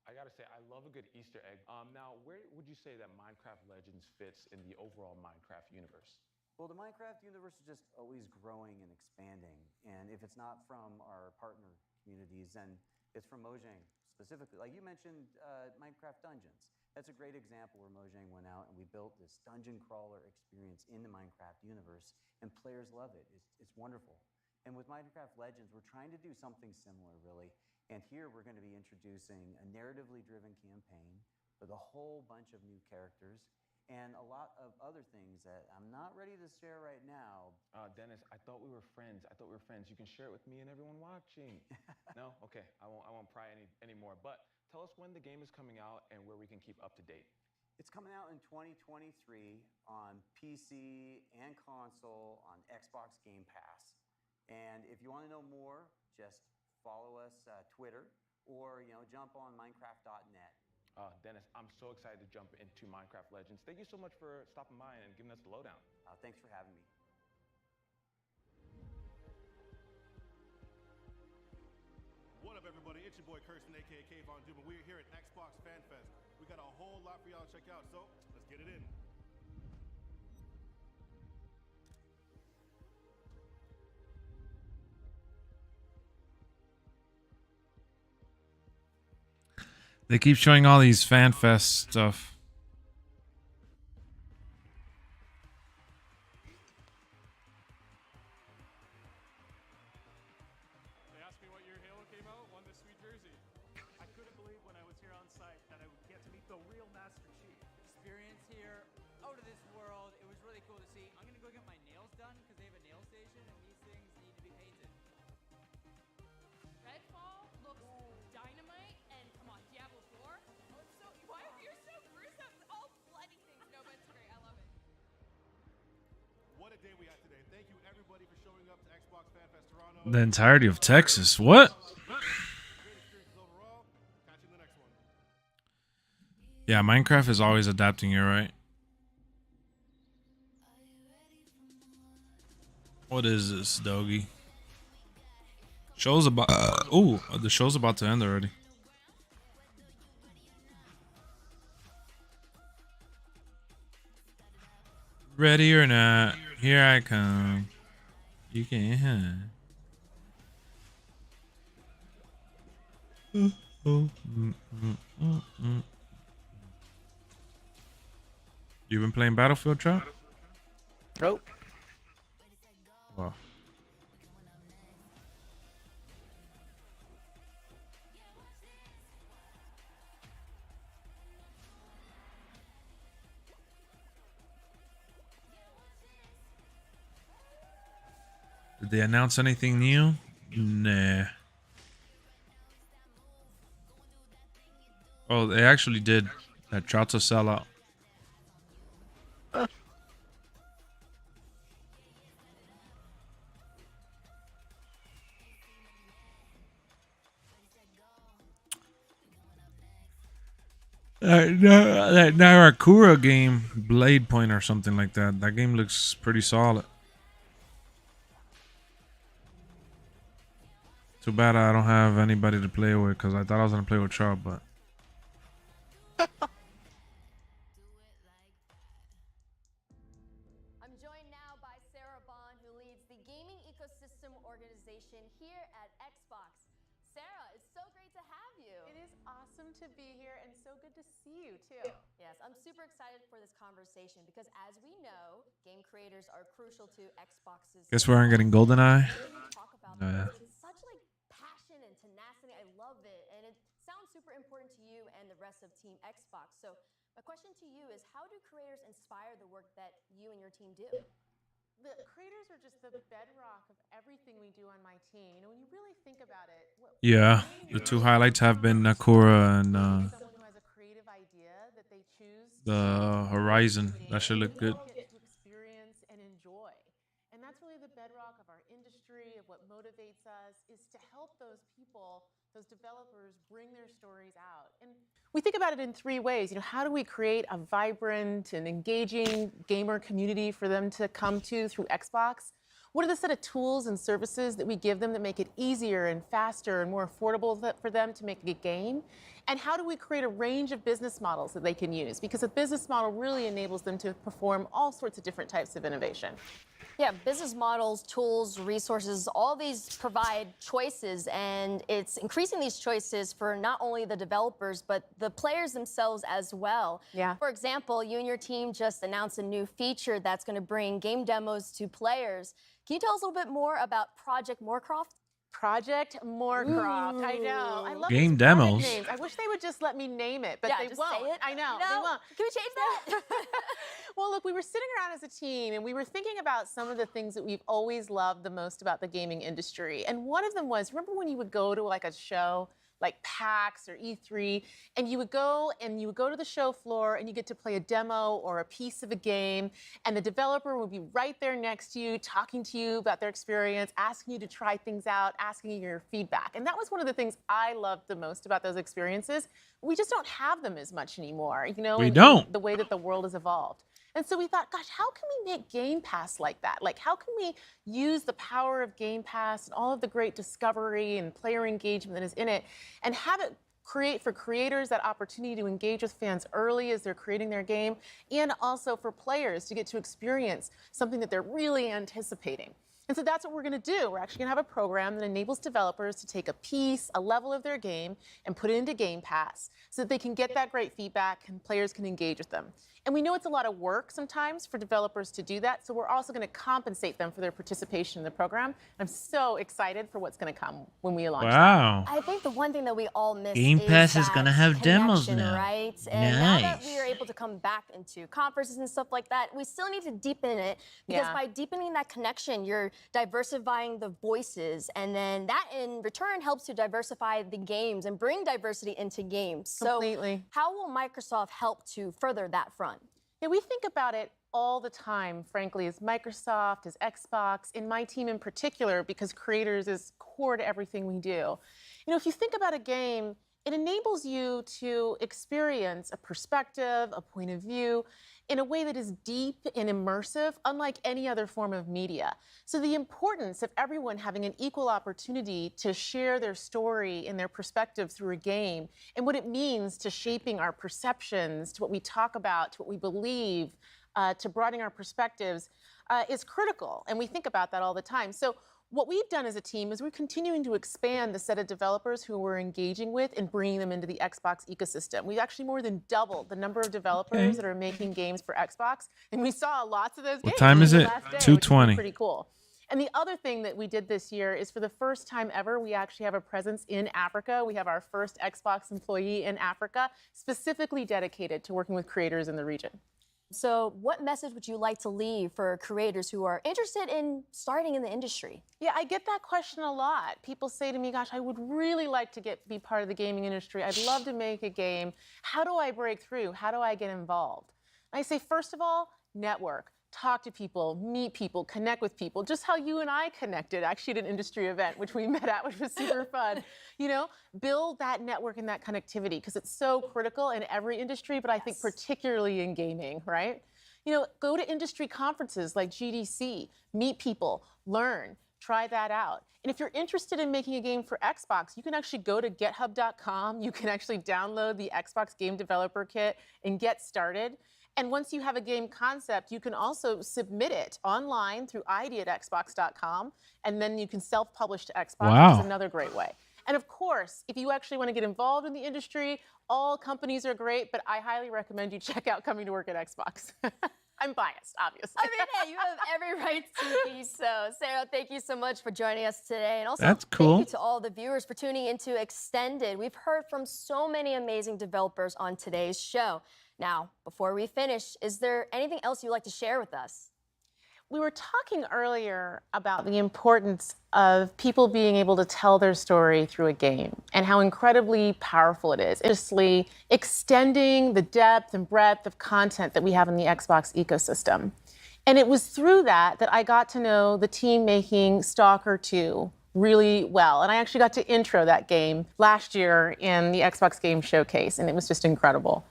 I gotta say, I love a good Easter egg. Now, where would you say that Minecraft Legends fits in the overall Minecraft universe? Well, the Minecraft universe is just always growing and expanding. And if it's not from our partner communities, then it's from Mojang specifically. Like you mentioned, Minecraft Dungeons. That's a great example where Mojang went out and we built this dungeon crawler experience in the Minecraft universe, and players love it. It's wonderful. And with Minecraft Legends, we're trying to do something similar, really. And here we're going to be introducing a narratively driven campaign with a whole bunch of new characters and a lot of other things that I'm not ready to share right now. Dennis, I thought we were friends. You can share it with me and everyone watching. No? Okay. I won't pry anymore. But tell us when the game is coming out and where we can keep up to date. It's coming out in 2023 on PC and console on Xbox Game Pass. And if you want to know more, just follow us Twitter or jump on Minecraft.net. Dennis, I'm so excited to jump into Minecraft Legends. Thank you so much for stopping by and giving us the lowdown. Thanks for having me. What up, everybody? It's your boy Kirsten, aka K-Von Doom, and we're here at Xbox FanFest. We got a whole lot for y'all to check out, so let's get it in. They keep showing all these FanFest stuff. They asked me what year Halo came out, won this sweet jersey. I couldn't believe when I was here on site that I would get to meet the real Master Chief. Experience here, out of this world. It was really cool to see. I'm gonna go get my nails done because they have a nail station and these things need to be painted. Redfall looks dynamite, and come on, Diablo 4. Oh, it's so. Why are you so gruesome? All bloody things. No, but it's great. I love it. What a day we had today. Thank you, everybody, for showing up to Xbox FanFest Toronto. The entirety of Texas. What? Yeah, Minecraft is always adapting, you're right. What is this, doggy? Show's about the show's about to end already. Ready or not, here I come. You can. You been playing Battlefield, Trap? Nope. Wow. Did they announce anything new? Nah. Oh, they actually did. That tried to sell out. That Naraka game, Bladepoint or something like that. That game looks pretty solid. Too bad I don't have anybody to play with, because I thought I was gonna play with Chubb, but. I'm joined now by Sarah Bond, who leads the gaming ecosystem organization here at Xbox. Sarah, it's so great to have you. It is awesome to be here and so good to see you too. Yes, I'm super excited for this conversation because as we know, game creators are crucial to Xbox's. Guess we aren't getting GoldenEye. Talk about Yeah. It's such like passion and tenacity. I love it, and it sounds super important to you and the rest of Team Xbox. So my question to you is, how do creators inspire the work that you and your team do? The creators are just the bedrock of everything we do on my team. You know, when you really think about it. Yeah, the two highlights have been Nakura and Someone who has a creative idea that they choose. the Horizon. That should look good. Get to experience and enjoy. And that's really the bedrock of our industry, of what motivates us, is to help those people, those developers, bring their stories out. And we think about it in three ways. You know, how do we create a vibrant and engaging gamer community for them to come to through Xbox? What are the set of tools and services that we give them that make it easier and faster and more affordable for them to make a game? And how do we create a range of business models that they can use? Because a business model really enables them to perform all sorts of different types of innovation. Yeah, business models, tools, resources, all these provide choices, and it's increasing these choices for not only the developers, but the players themselves as well. Yeah. For example, you and your team just announced a new feature that's going to bring game demos to players. Can you tell us a little bit more about Project Moorcroft? Project Moorcroft. I know. I love Game these demos. project names. I wish they would just let me name it, but Yeah, they just won't. say it. I know. You know, They won't. Can we change that? Well, look, we were sitting around as a team and we were thinking about some of the things that we've always loved the most about the gaming industry. And one of them was, remember when you would go to like a show like PAX or E3, and you would go to the show floor and you get to play a demo or a piece of a game, and the developer would be right there next to you, talking to you about their experience, asking you to try things out, asking you your feedback. And that was one of the things I loved the most about those experiences. We just don't have them as much anymore, you know, We in don't. the way that the world has evolved. And so we thought, gosh, how can we make Game Pass like that? Like, how can we use the power of Game Pass and all of the great discovery and player engagement that is in it and have it create for creators that opportunity to engage with fans early as they're creating their game, and also for players to get to experience something that they're really anticipating. And so that's what we're going to do. We're actually going to have a program that enables developers to take a piece, a level of their game, and put it into Game Pass so that they can get that great feedback and players can engage with them. And we know it's a lot of work sometimes for developers to do that, so we're also going to compensate them for their participation in the program. I'm so excited for what's going to come when we launch Wow. I think the one thing that we all miss Game Pass is that gonna have demos connection, now. right? And now that Nice. we are able to come back into conferences and stuff like that, we still need to deepen it, because Yeah. by deepening that connection, you're diversifying the voices, and then that in return helps to diversify the games and bring diversity into games. Completely. So how will Microsoft help to further that front? Yeah, we think about it all the time, frankly, as Microsoft, as Xbox, in my team in particular, because creators is core to everything we do. You know, if you think about a game, it enables you to experience a perspective, a point of view, in a way that is deep and immersive, unlike any other form of media. So the importance of everyone having an equal opportunity to share their story and their perspective through a game, and what it means to shaping our perceptions, to what we talk about, to what we believe, to broadening our perspectives, is critical. And we think about that all the time. So what we've done as a team is we're continuing to expand the set of developers who we're engaging with and bringing them into the Xbox ecosystem. We've actually more than doubled the number of developers that are making games for Xbox, and we saw lots of those games. What time is the it? last day, which is 2:20. Pretty cool. And the other thing that we did this year is, for the first time ever, we actually have a presence in Africa. We have our first Xbox employee in Africa, specifically dedicated to working with creators in the region. So what message would you like to leave for creators who are interested in starting in the industry? Yeah, I get that question a lot. People say to me, gosh, I would really like to be part of the gaming industry. I'd love to make a game. How do I break through? How do I get involved? I say, first of all, network. Talk to people, meet people, connect with people, just how you and I connected actually at an industry event, which we met at, which was super fun. You know, build that network and that connectivity because it's so critical in every industry, but I think particularly in gaming, right? You know, go to industry conferences like GDC, meet people, learn, try that out. And if you're interested in making a game for Xbox, you can actually go to github.com, you can actually download the Xbox Game Developer Kit and get started. And once you have a game concept, you can also submit it online through id@xbox.com, and then you can self-publish to Xbox, which is another great way. And of course, if you actually want to get involved in the industry, all companies are great, but I highly recommend you check out coming to work at Xbox. I'm biased, obviously. I mean, hey, you have every right to be so. Sarah, thank you so much for joining us today. And also, That's cool. Thank you to all the viewers for tuning into Extended. We've heard from so many amazing developers on today's show. Now, before we finish, is there anything else you'd like to share with us? We were talking earlier about the importance of people being able to tell their story through a game and how incredibly powerful it is. It's just extending the depth and breadth of content that we have in the Xbox ecosystem. And it was through that I got to know the team making S.T.A.L.K.E.R 2 really well. And I actually got to intro that game last year in the Xbox Game Showcase, and it was just incredible.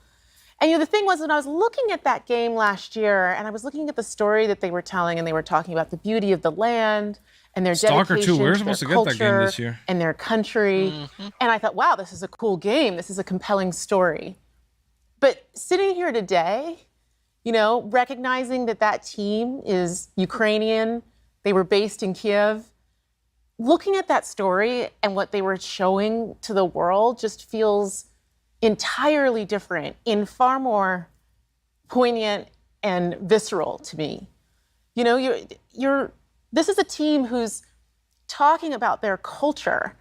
And you know, the thing was, when I was looking at that game last year, and I was looking at the story that they were telling, and they were talking about the beauty of the land and their dedication 2, we were to supposed their to get that game culture this year. and their country. And I thought, wow, this is a cool game. This is a compelling story. But sitting here today, you know, recognizing that that team is Ukrainian, they were based in Kiev, looking at that story and what they were showing to the world just feels entirely different and far more poignant and visceral to me. You know, this is a team who's talking about their culture,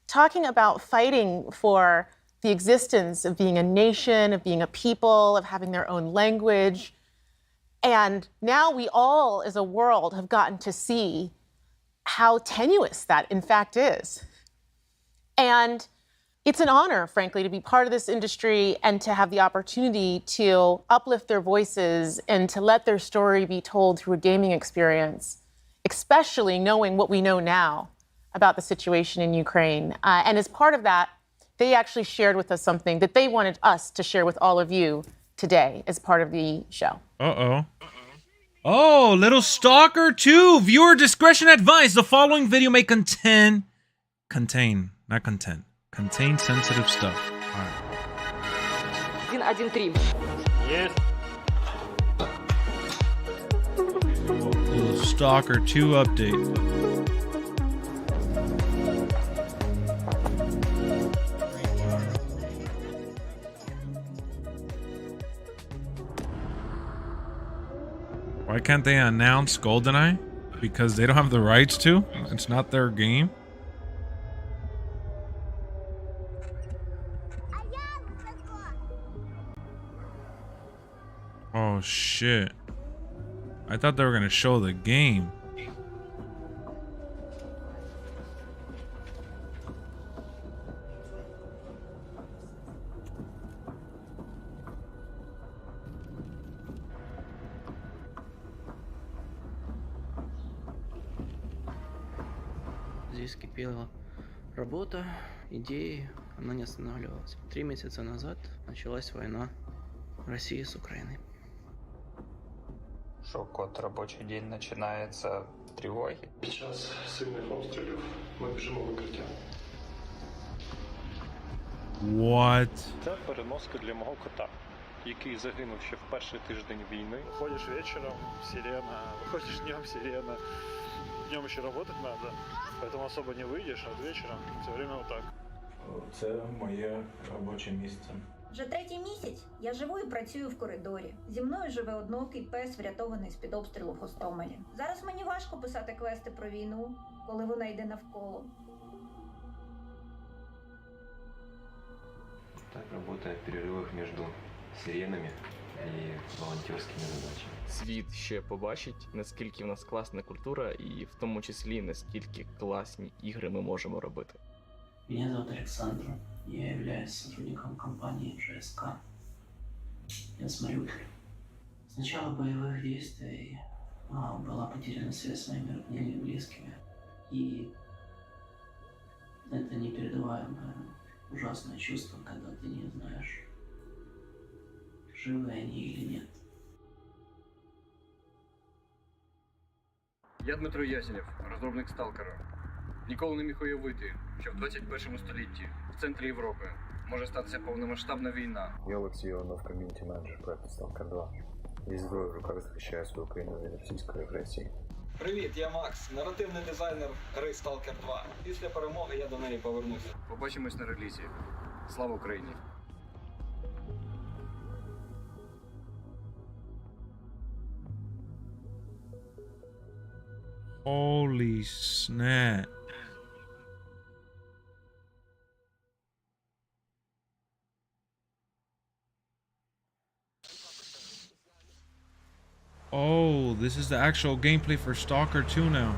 talking about fighting for the existence of being a nation, of being a people, of having their own language. And now we all, as a world, have gotten to see how tenuous that, in fact, is. And it's an honor, frankly, to be part of this industry and to have the opportunity to uplift their voices and to let their story be told through a gaming experience, especially knowing what we know now about the situation in Ukraine. And as part of that, they actually shared with us something that they wanted us to share with all of you today as part of the show. Uh-oh. Oh, little S.T.A.L.K.E.R 2. Viewer discretion advised. The following video may contain sensitive stuff. All right. 1-1-3. Yes. Little S.T.A.L.K.E.R 2 update. Why can't they announce GoldenEye? Because they don't have the rights to? It's not their game? Oh shit. I thought they were gonna show the game. Здесь кипела работа, идеи, она не останавливалась. 3 месяца назад началась война России с Украиной. Шок-код, рабочий день начинается тривоги. Під час сильних обстрілів ми біжимо в укриття. What? Це переноска для мого кота, який загинув ще в перший тиждень війни. Выходишь вечером, сирена, выходишь днем, сирена. Днем еще работать надо, поэтому особо не выйдешь, а вечером все время вот так. Це моє робоче місце. Вже 3-й місяць я живу і працюю в коридорі. Зі мною живе одноокий пес, врятований з-під обстрілу в Гостомелі. Зараз мені важко писати квести про війну, коли вона йде навколо. Так работает в перерывах между сиренами і волонтерськими задачами. Світ ще побачить, наскільки в нас класна культура, і в тому числі, наскільки класні ігри ми можемо робити. Меня зовут Александр. Я являюсь сотрудником компании ЖСК. Я с Мариуполя. С начала боевых действий была потеряна связь с моими родными и близкими. И это непередаваемое ужасное чувство, когда ты не знаешь, живы они или нет. Я Дмитро Ясенєв, розробник Сталкера. Ніколи не міг уявити, що в 21 столітті в центрі Європи може статися повномасштабна війна. Я Олексій Іванов, ком'юніті-менеджер проекту Stalker 2. Зі зброєю в руках захищаю свою країну від російської агресії. Привіт, я Макс, наративний дизайнер гри Stalker 2. Після перемоги я до неї повернуся. Побачимось на релізі. Слава Україні! Holy snap. Oh, this is the actual gameplay for Stalker 2 now.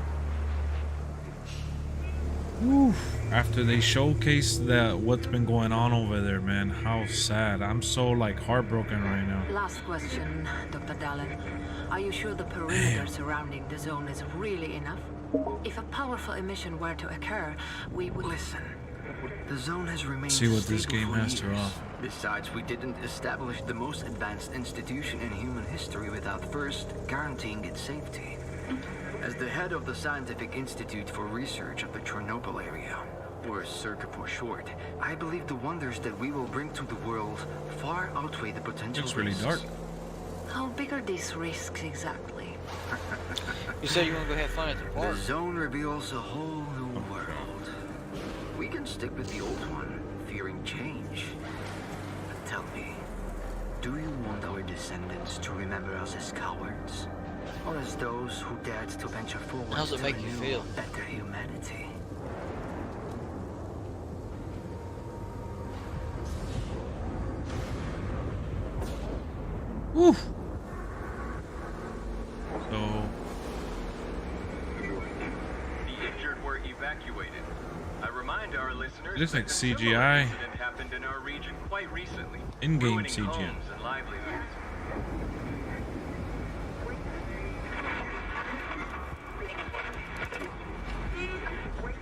Woof. After they showcased what's been going on over there, man. How sad. I'm so like heartbroken right now. Last question, Dr. Dallin. Are you sure the perimeter surrounding the zone is really enough? If a powerful emission were to occur, we would... Listen, the zone has remained See what this stable game for has to years. offer. Besides, we didn't establish the most advanced institution in human history without first guaranteeing its safety. As the head of the Scientific Institute for Research of the Chernobyl area, or SERC for short, I believe the wonders that we will bring to the world far outweigh the potential It's really risks. dark. How big are these risks exactly? You said you want to go have fun at the park. The zone reveals a whole new world. We can stick with the old one, fearing change. But tell me, do you want our descendants to remember us as cowards? Or as those who dared to venture forward How's it to make a you new, feel? better humanity? Woof. So The injured were evacuated. I remind our listeners looks like that a similar CGI. incident happened in our region quite recently, In-game ruining CGI. homes and livelihoods.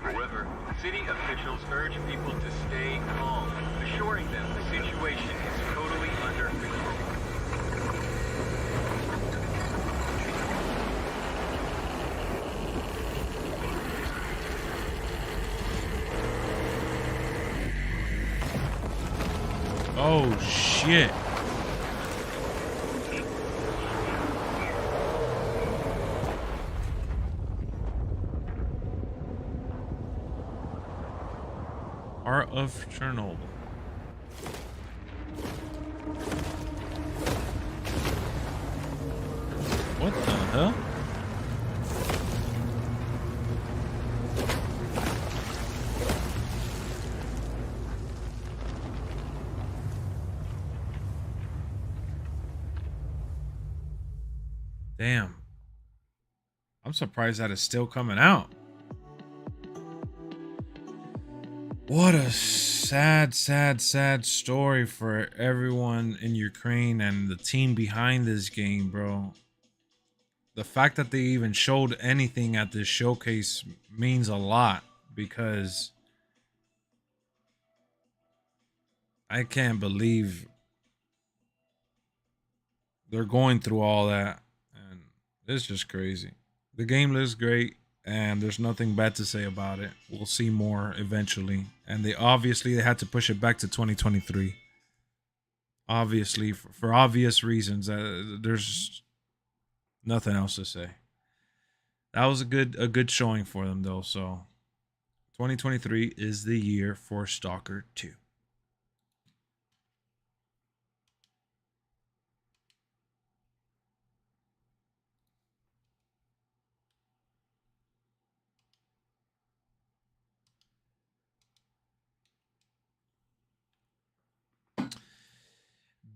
However, city officials urge people to stay calm, assuring them the situation is totally under control. oh shit. Art of Chernobyl. What the hell? Damn. I'm surprised that it's still coming out. What a sad, sad, sad story for everyone in Ukraine and the team behind this game, bro. The fact that they even showed anything at this showcase means a lot, because I can't believe they're going through all that, and it's just crazy. The game looks great, and there's nothing bad to say about it. We'll see more eventually, and they had to push it back to 2023. Obviously, for obvious reasons. There's nothing else to say. That was a good showing for them, though. So 2023 is the year for Stalker 2.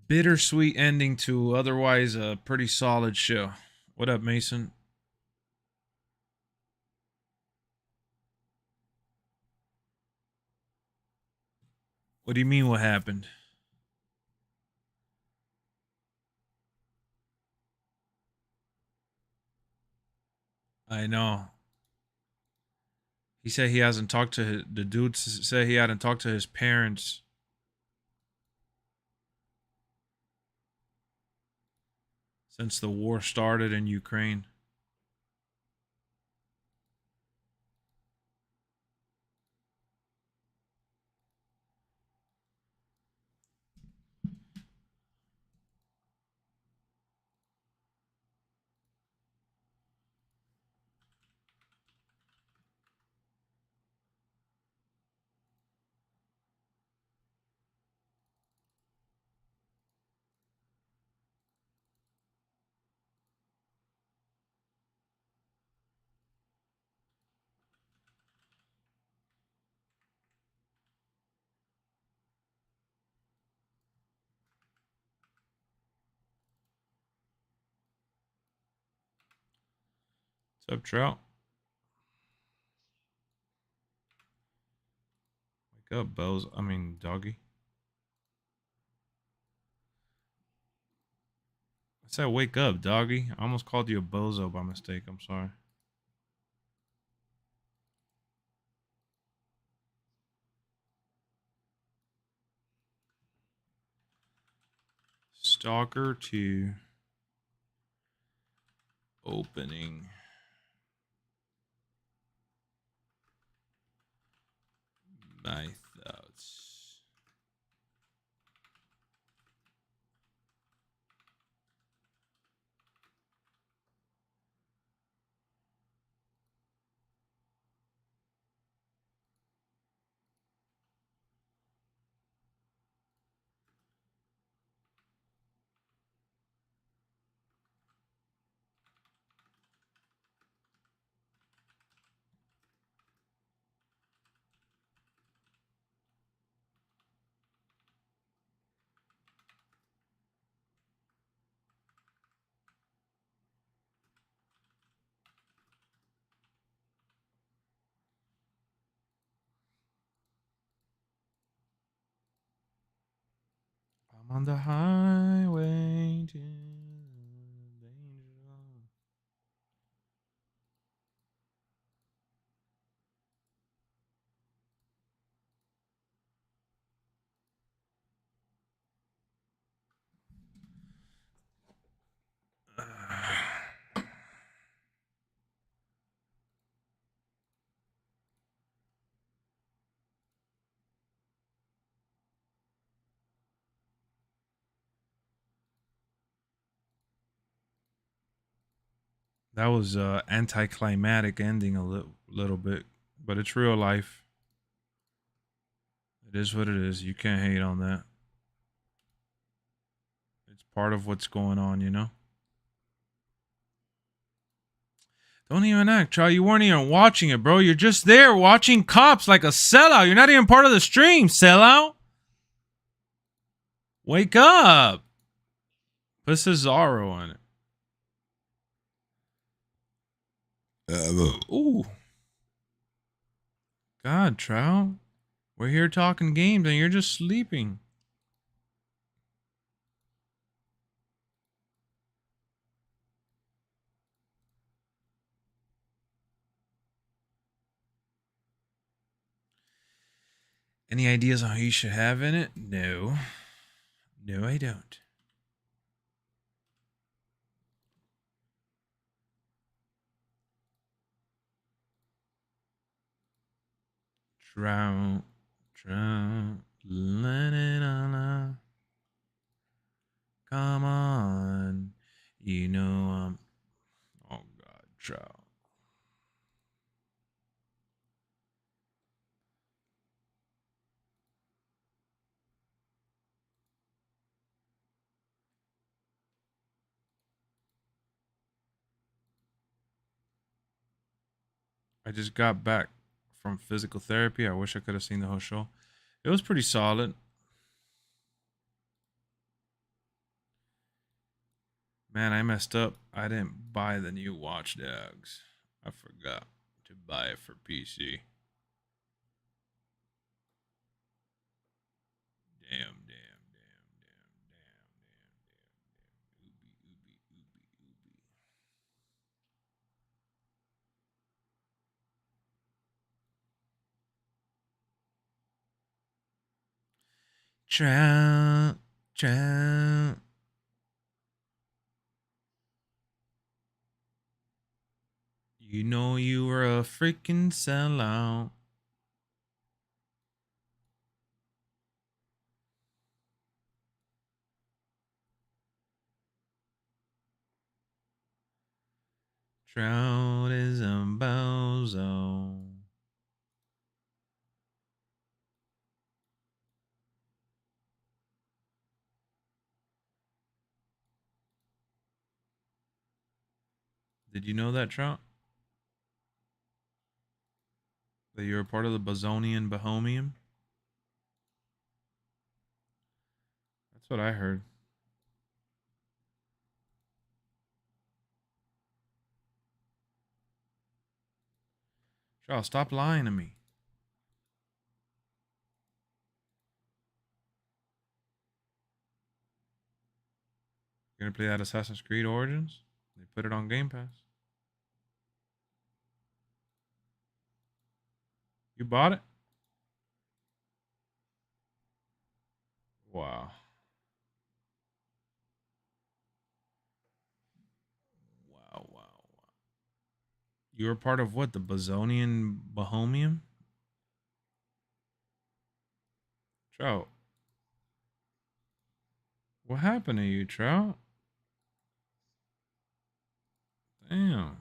bittersweet ending to otherwise a pretty solid show. What up, Mason? What do you mean what happened? I know. He said he hasn't talked to the dude said he hadn't talked to his parents since the war started in Ukraine. What's up, Trout? Wake up, Bells. I mean, doggy. I said wake up, doggy. I almost called you a bozo by mistake. I'm sorry. Stalker 2. Opening. My thoughts. I'm on the highway to danger. That was anticlimactic ending a little bit, but it's real life. It is what it is. You can't hate on that. It's part of what's going on, you know? Don't even act, Charlie. You weren't even watching it, bro. You're just there watching cops like a sellout. You're not even part of the stream, sellout. Wake up. Put Cesaro in it. Ooh. God, Trout. We're here talking games and you're just sleeping. Any ideas on who you should have in it? No. No, I don't. Trout. Let it all out. Come on. You know oh God, Trout. I just got back from physical therapy. I wish I could have seen the whole show. It was pretty solid. Man, I messed up. I didn't buy the new Watch Dogs. I forgot to buy it for PC. Damn. Trout. You know you were a freaking sellout. Trout is a bozo. Did you know that, Trout? That you're a part of the Bozonian Bohemian? That's what I heard. Trout, stop lying to me. You're gonna play that Assassin's Creed Origins? They put it on Game Pass. You bought it? Wow. You were part of what? The Bozonian Bohemian? Trout. What happened to you, Trout? Damn.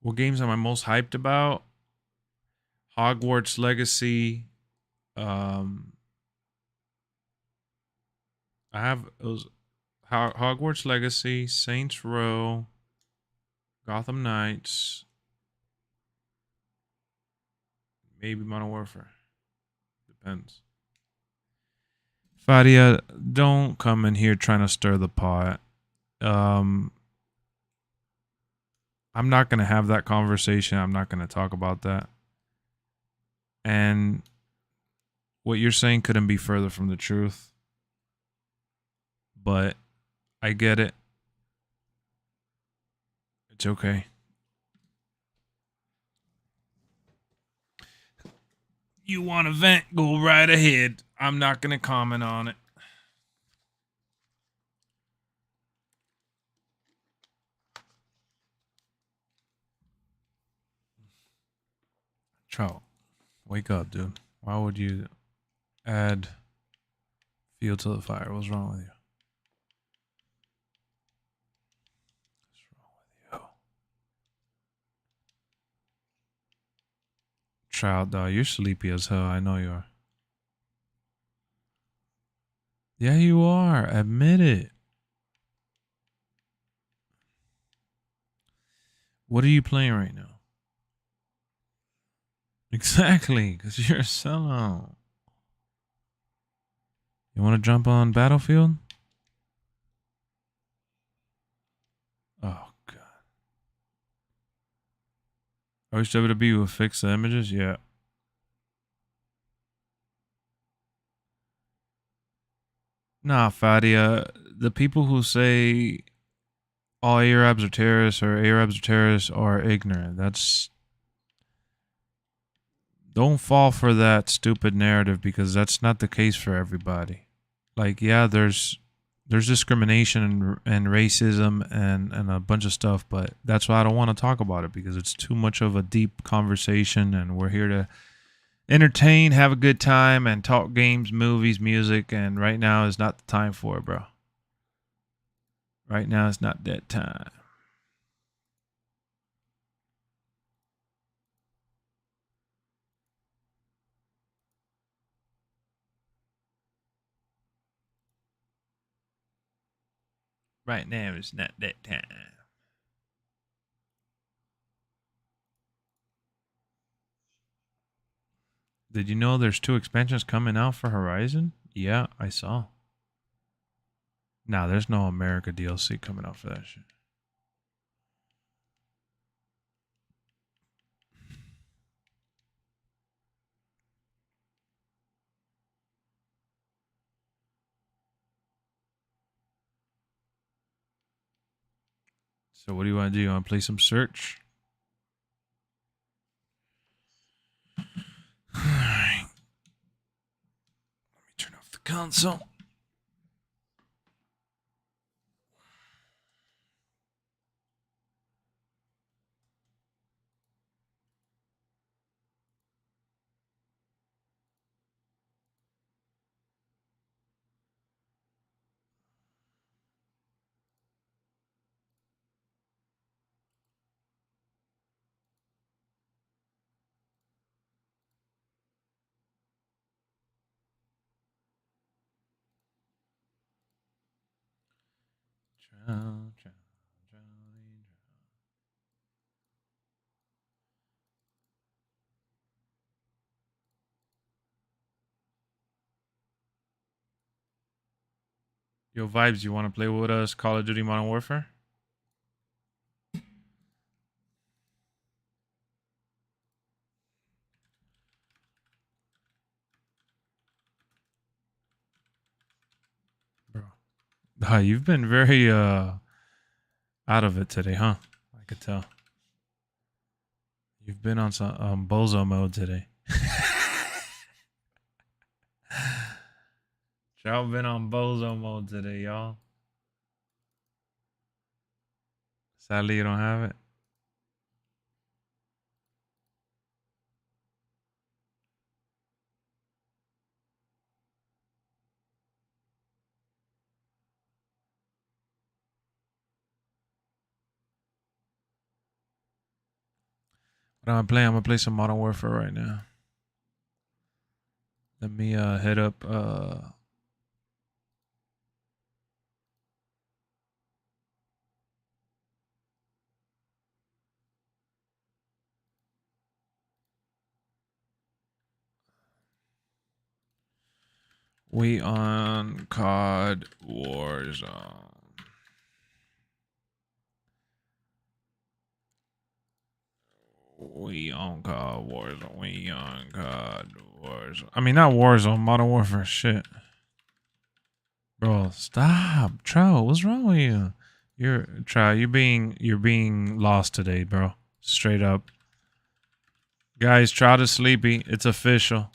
What games am I most hyped about? Hogwarts Legacy. I have it was Hogwarts Legacy, Saints Row, Gotham Knights, maybe Modern Warfare. Depends. Fadia, don't come in here trying to stir the pot. I'm not going to have that conversation. I'm not going to talk about that. And what you're saying couldn't be further from the truth. But I get it. It's okay. You want to vent? Go right ahead. I'm not going to comment on it. Trout, wake up, dude. Why would you add fuel to the fire? What's wrong with you? Trout, dog, you're sleepy as hell. I know you are. Yeah, you are. Admit it. What are you playing right now? Exactly, because you're a sellout. You want to jump on Battlefield? Oh, God. I wish WWE would fix the images. Yeah. Nah, Fadia. The people who say all Arabs are terrorists or Arabs are terrorists are ignorant. Don't fall for that stupid narrative because that's not the case for everybody. Like, yeah, there's discrimination and racism and a bunch of stuff, but that's why I don't want to talk about it because it's too much of a deep conversation and we're here to entertain, have a good time, and talk games, movies, music, and right now is not the time for it, bro. Right now is not that time. Right now is not that time. Did you know there's 2 expansions coming out for Horizon? Yeah, I saw. Nah, there's no America DLC coming out for that shit. So what do you want to do? You want to play some search? Alright. Let me turn off the console. Yo, Vibes, you want to play with us Call of Duty Modern Warfare? Bro. You've been very out of it today, huh? I could tell. You've been on some bozo mode today. Y'all been on bozo mode today, y'all. Sadly, you don't have it. What I'm gonna play some Modern Warfare right now. Let me hit up we on COD Warzone. We on COD Warzone. We on COD Warzone. I mean, not Warzone, Modern Warfare. Shit. Bro, stop. Trout, what's wrong with you? Trout, you're being lost today, bro. Straight up. Guys, Trout is sleepy. It's official.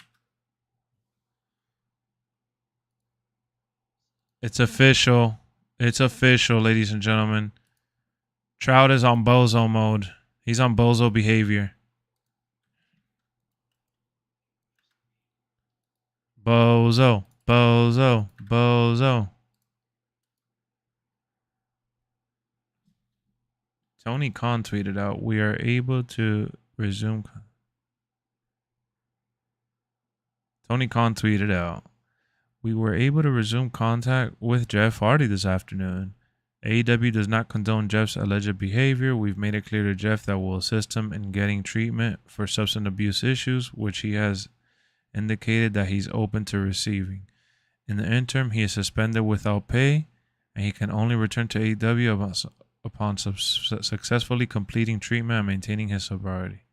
It's official. It's official, ladies and gentlemen. Trout is on bozo mode. He's on bozo behavior. Bozo. Bozo. Bozo. Tony Khan tweeted out, we are able to resume. Tony Khan tweeted out, we were able to resume contact with Jeff Hardy this afternoon. AEW does not condone Jeff's alleged behavior. We've made it clear to Jeff that we'll assist him in getting treatment for substance abuse issues, which he has indicated that he's open to receiving. In the interim, he is suspended without pay, and he can only return to AEW upon successfully completing treatment and maintaining his sobriety.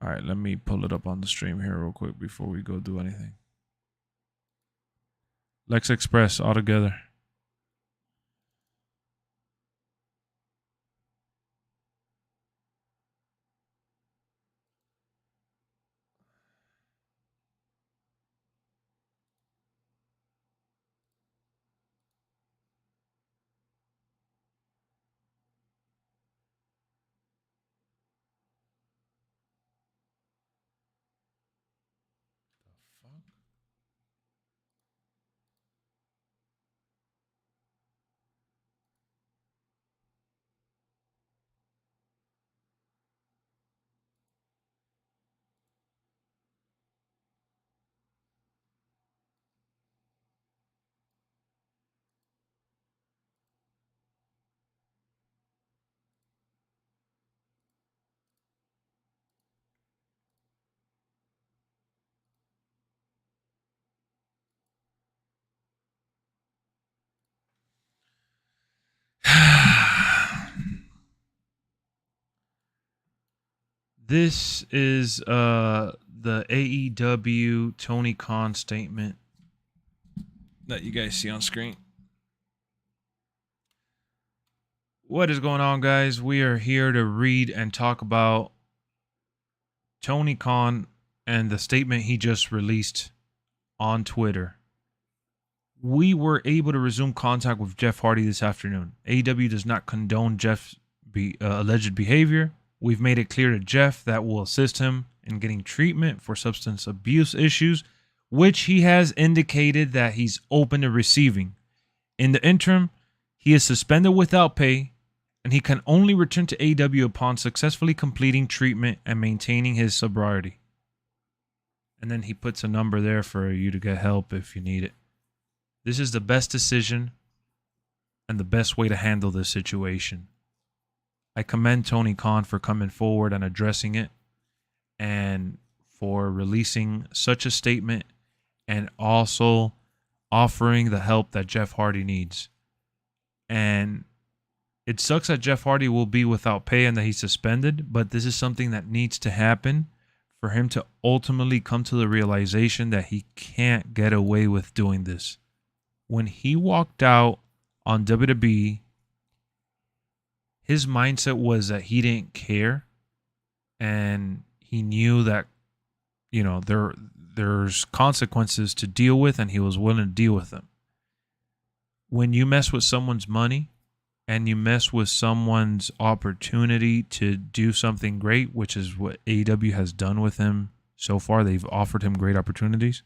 All right, let me pull it up on the stream here real quick before we go do anything. LexxExpress all together. This is the AEW Tony Khan statement that you guys see on screen. What is going on, guys? We are here to read and talk about Tony Khan and the statement he just released on Twitter. We were able to resume contact with Jeff Hardy this afternoon. AEW does not condone Jeff's alleged behavior. We've made it clear to Jeff that we'll assist him in getting treatment for substance abuse issues, which he has indicated that he's open to receiving. In the interim, he is suspended without pay, and he can only return to AEW upon successfully completing treatment and maintaining his sobriety. And then he puts a number there for you to get help if you need it. This is the best decision and the best way to handle this situation. I commend Tony Khan for coming forward and addressing it and for releasing such a statement and also offering the help that Jeff Hardy needs. And it sucks that Jeff Hardy will be without pay and that he's suspended, but this is something that needs to happen for him to ultimately come to the realization that he can't get away with doing this. When he walked out on WWE, his mindset was that he didn't care, and he knew that, you know, there's consequences to deal with, and he was willing to deal with them. When you mess with someone's money and you mess with someone's opportunity to do something great, which is what AEW has done with him so far, they've offered him great opportunities,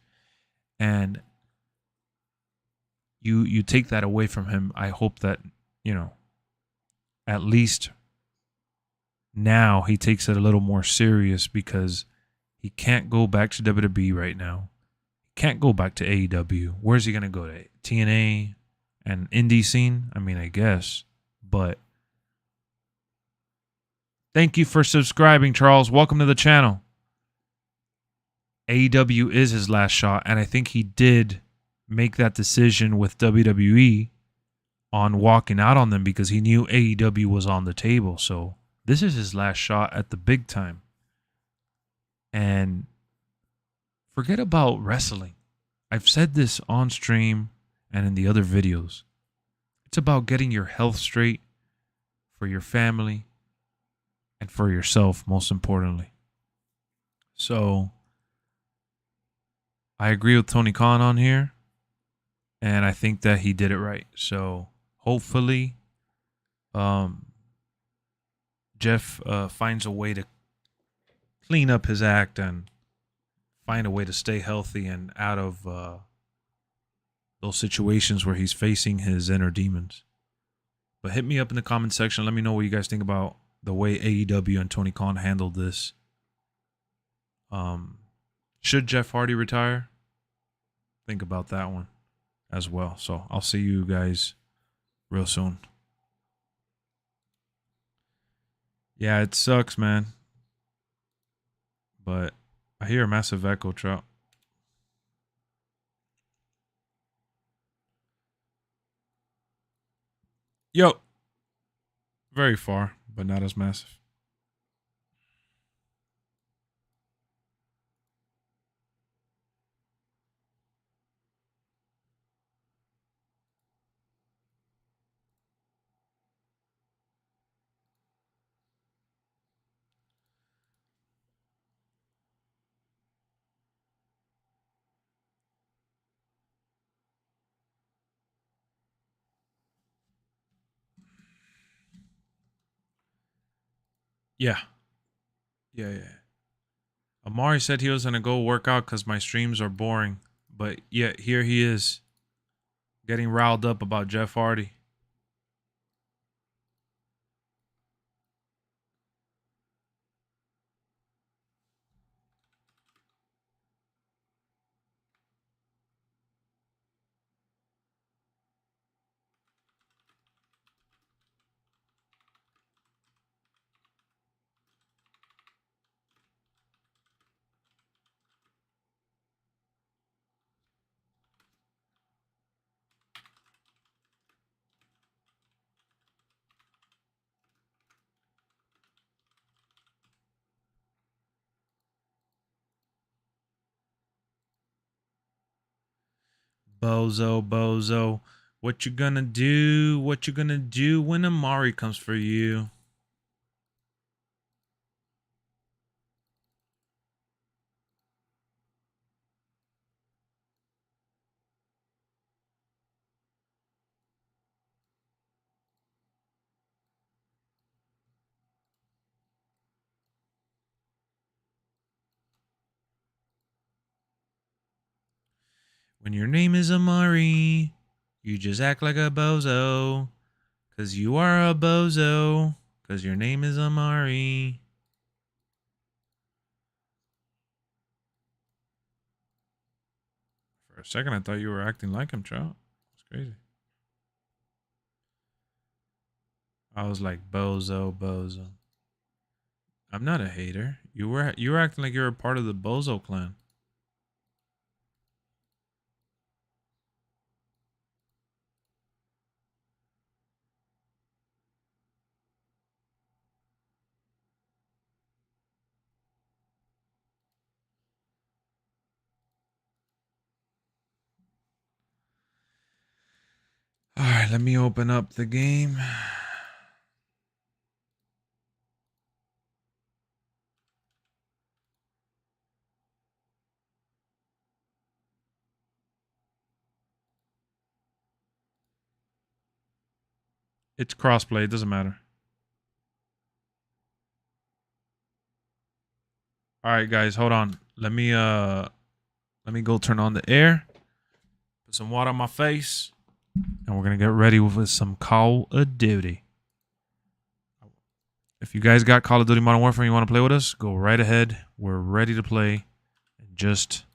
and you take that away from him. I hope that, you know, at least now he takes it a little more serious, because he can't go back to WWE right now. He can't go back to AEW. Where's he going to go to? TNA and indie scene? I mean, I guess. But thank you for subscribing, Charles. Welcome to the channel. AEW is his last shot, and I think he did make that decision with WWE on walking out on them because he knew AEW was on the table. So this is his last shot at the big time. And forget about wrestling. I've said this on stream and in the other videos. It's about getting your health straight for your family and for yourself, most importantly. So I agree with Tony Khan on here, and I think that he did it right. So hopefully Jeff finds a way to clean up his act and find a way to stay healthy and out of those situations where he's facing his inner demons. But hit me up in the comment section. Let me know what you guys think about the way AEW and Tony Khan handled this. Should Jeff Hardy retire? Think about that one as well. So I'll see you guys real soon. Yeah, it sucks, man. But I hear a massive echo, Trout. Yo. Very far, but not as massive. Yeah. Yeah. Amari said he was going to go work out because my streams are boring. But yet here he is getting riled up about Jeff Hardy. Bozo. What you gonna do? What you gonna do when Amari comes for you? When your name is Amari, you just act like a bozo. Cause you are a bozo. Cause your name is Amari. For a second, I thought you were acting like him, child. It's crazy. I was like, bozo. I'm not a hater. You were acting like you were a part of the bozo clan. All right, let me open up the game. It's crossplay. It doesn't matter. All right, guys, hold on. Let me go turn on the air. Put some water on my face. And we're going to get ready with some Call of Duty. If you guys got Call of Duty Modern Warfare and you want to play with us, go right ahead. We're ready to play in just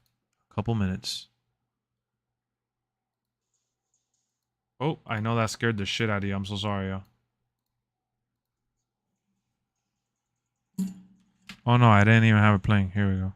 a couple minutes. Oh, I know that scared the shit out of you. I'm so sorry, yo. Oh, no, I didn't even have it playing. Here we go.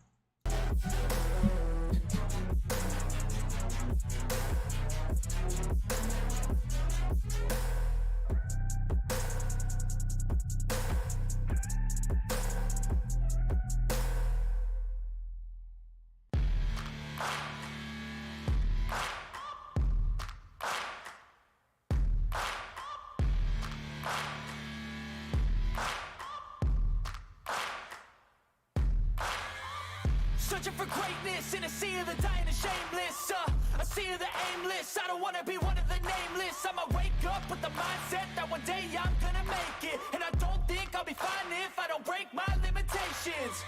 Searching for greatness in a sea of the dying and shameless. A sea of the aimless. I don't want to be one of the nameless. I'ma wake up with the mindset that one day I'm gonna make it. And I don't think I'll be fine if I don't break my limitations.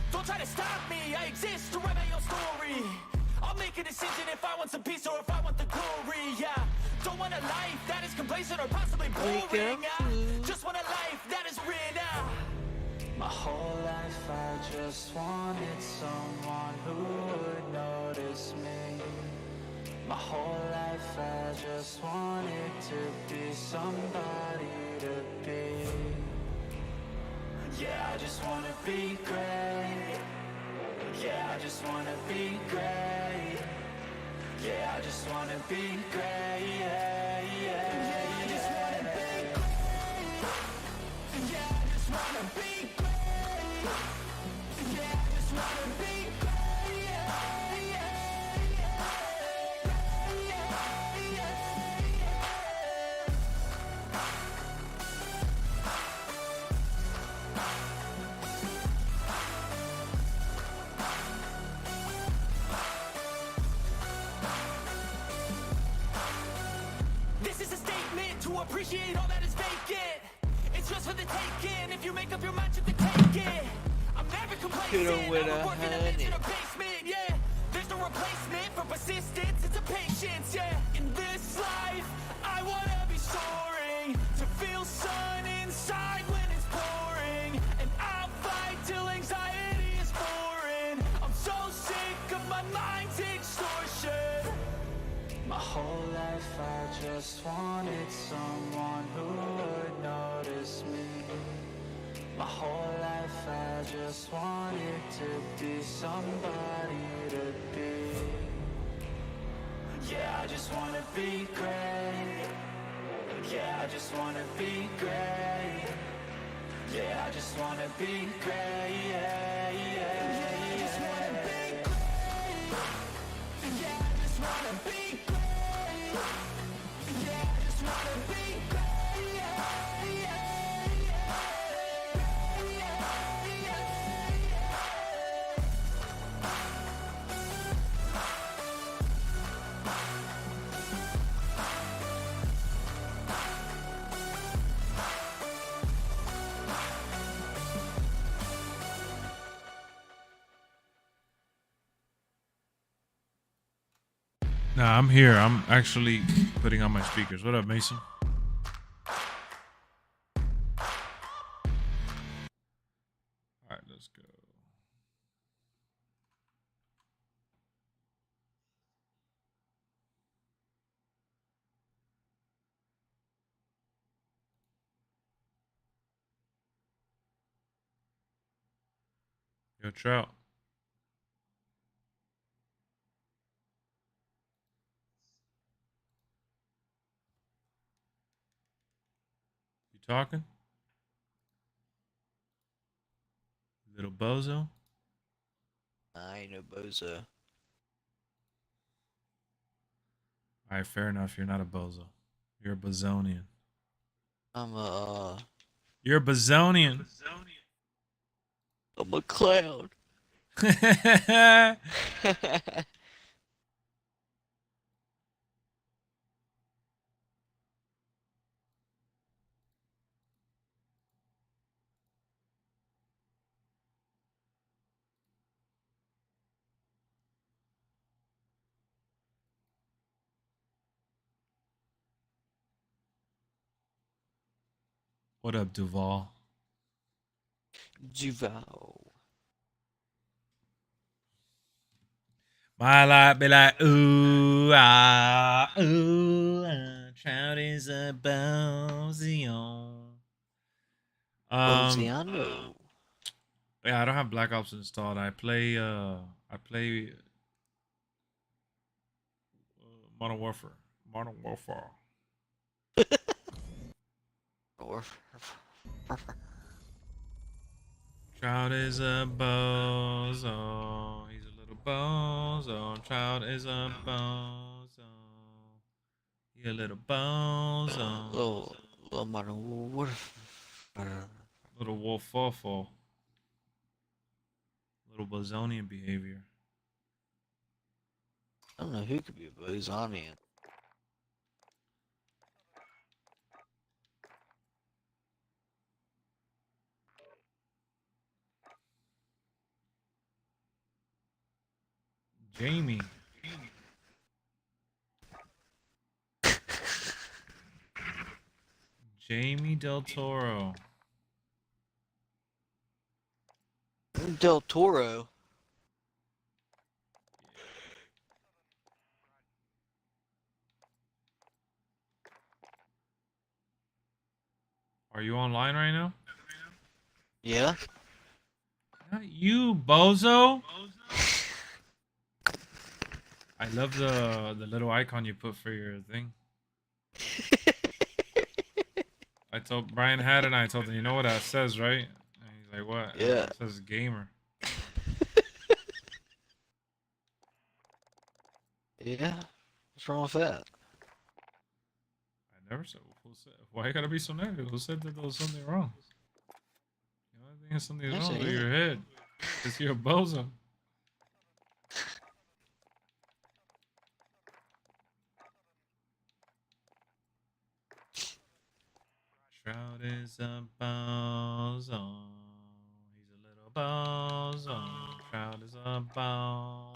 Don't try to stop me, I exist to write my own story. I'll make a decision if I want some peace or if I want the glory. Yeah, don't want a life that is complacent or possibly boring. Just want a life that is real. My whole life I just wanted someone who would notice me. My whole life I just wanted to be somebody to be. Yeah, I just wanna be great. Yeah, I just wanna be great. Yeah, I just wanna be great. Yeah, yeah, I just wanna be great. Yeah, I just wanna be great. Yeah, I just wanna be great. Yeah, this is a statement to appreciate all that is vacant. It's just for the taking. If you make up your mind, you can take it. I'm never complacent. I'm working a bitch in a basement. Yeah, there's no replacement for persistence. It's a patience. Yeah, in this life, I wanna be soaring to feel sun inside when it's pouring, and I'll fight till anxiety is foreign. I'm so sick of my mind's extortion. My whole life I just wanted someone who would notice me. My whole life I just wanted to be somebody to be. Yeah, I just wanna be great. Yeah, I just wanna be great. Yeah, I just wanna be great. Yeah, yeah, yeah, I just wanna be great. Yeah, I just wanna be great. Nah, I'm here. I'm actually putting on my speakers. What up, Mason? All right, let's go. Yo, Trout. You talking? Little bozo? I ain't no bozo. All right, fair enough. You're not a bozo. You're a bazonian. I'm a You're a bazonian. I'm a clown. What up, Duval? Duval. My life be like, ooh, ah, Trout is a bozo. Boziano. Yeah, I don't have Black Ops installed. I play Modern Warfare. Modern Warfare. Trout is a bozo. He's a little bozo. Trout is a bozo. He a little bozo. Little Modern Warfare. Little wolf fofo. Little bozonian behavior. I don't know who could be a bozonian. Jamie. Jamie Del Toro. Del Toro. Are you online right now? Yeah. Not you, bozo. I love the little icon you put for your thing. I told Brian had it and I told him, you know what that says, right? And he's like, what? Yeah. It says gamer. Yeah. What's wrong with that? I never said. Who said? Why you gotta be so negative? Who said that there was something wrong? You know, I think something's That's wrong with it. your head. Because you're a bozo. Trout is a bozo. He's a little bozo. Trout is a bozo.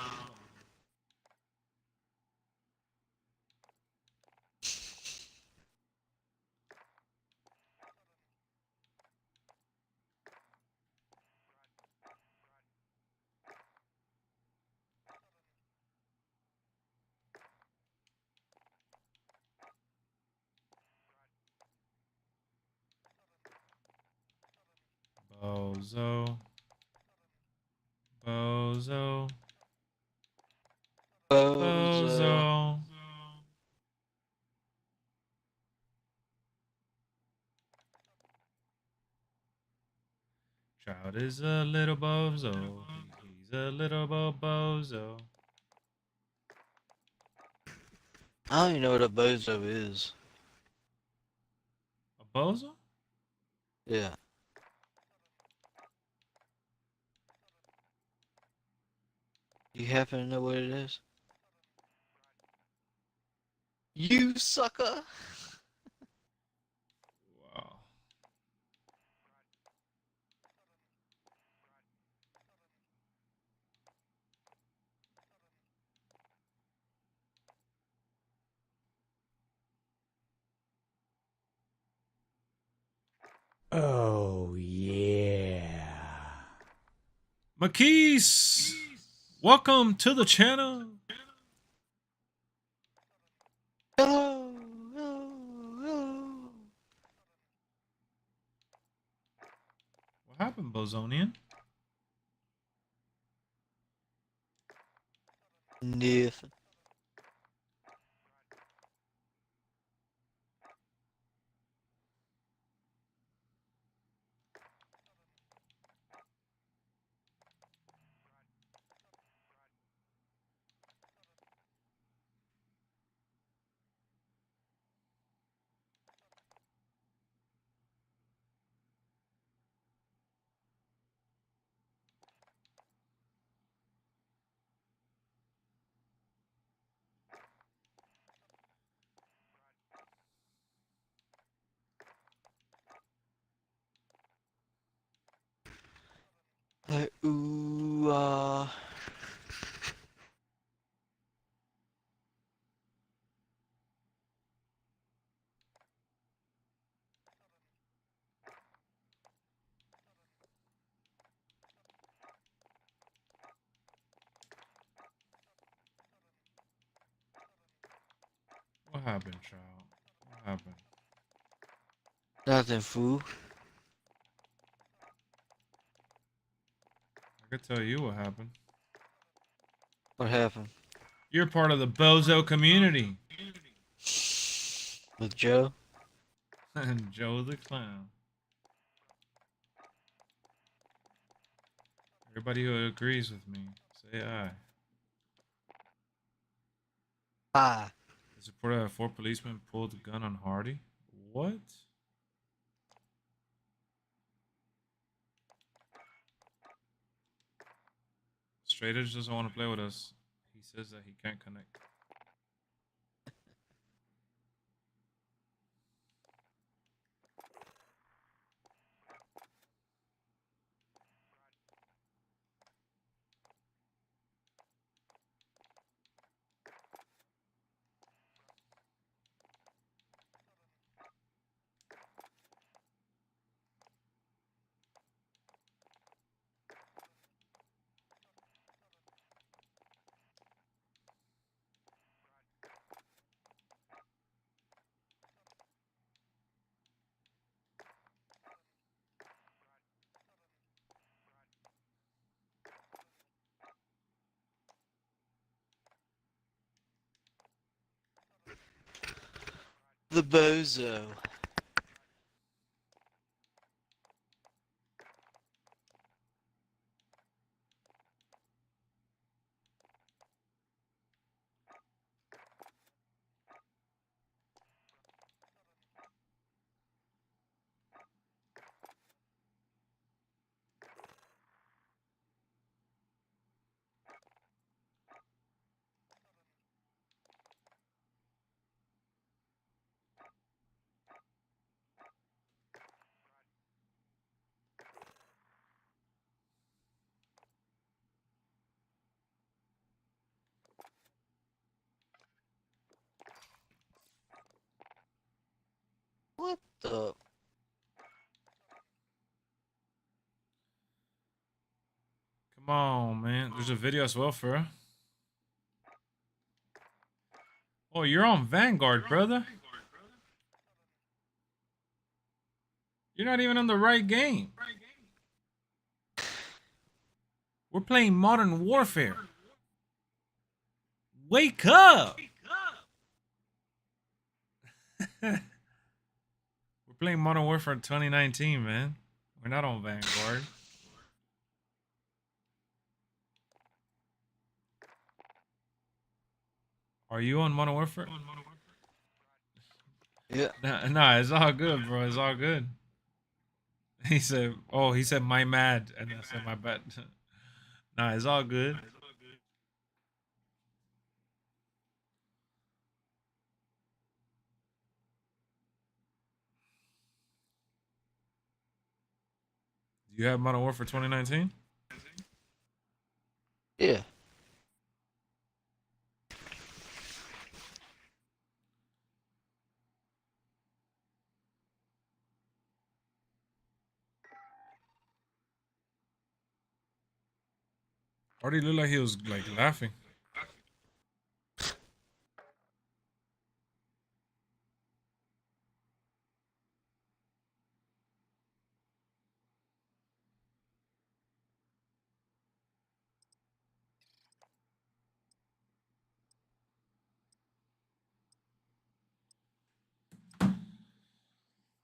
Bozo. Bozo. Bozo. Trout is a little bozo. He's a little bozo. I don't even know what a bozo is. A bozo? Yeah. You happen to know what it is? You sucker! Wow. Oh, yeah. Makis, welcome to the channel. Hello, hello. What happened, Bozonian? Nothing. Ooh, What happened, child? What happened? nothing, fool. I could tell you what happened. What happened? You're part of the Bozo community. With Joe? And Joe the Clown. Everybody who agrees with me, say aye. Aye. It's reported that 4 policemen pulled the gun on Hardy. What? Straight Edge doesn't want to play with us. He says that he can't connect. The Bozo. What the? Come on, man. There's a video as well, for. Oh, you're on Vanguard, brother. You're not even on the right game. We're playing Modern Warfare. Wake up! We're playing Modern Warfare 2019, man. We're not on Vanguard. Are you on Modern Warfare? Yeah. Nah, it's all good, bro. It's all good. He said, oh, he said, my mad. And I said, my bad. Nah, it's all good. Do you have Modern Warfare 2019? Yeah. Already looked like he was like laughing.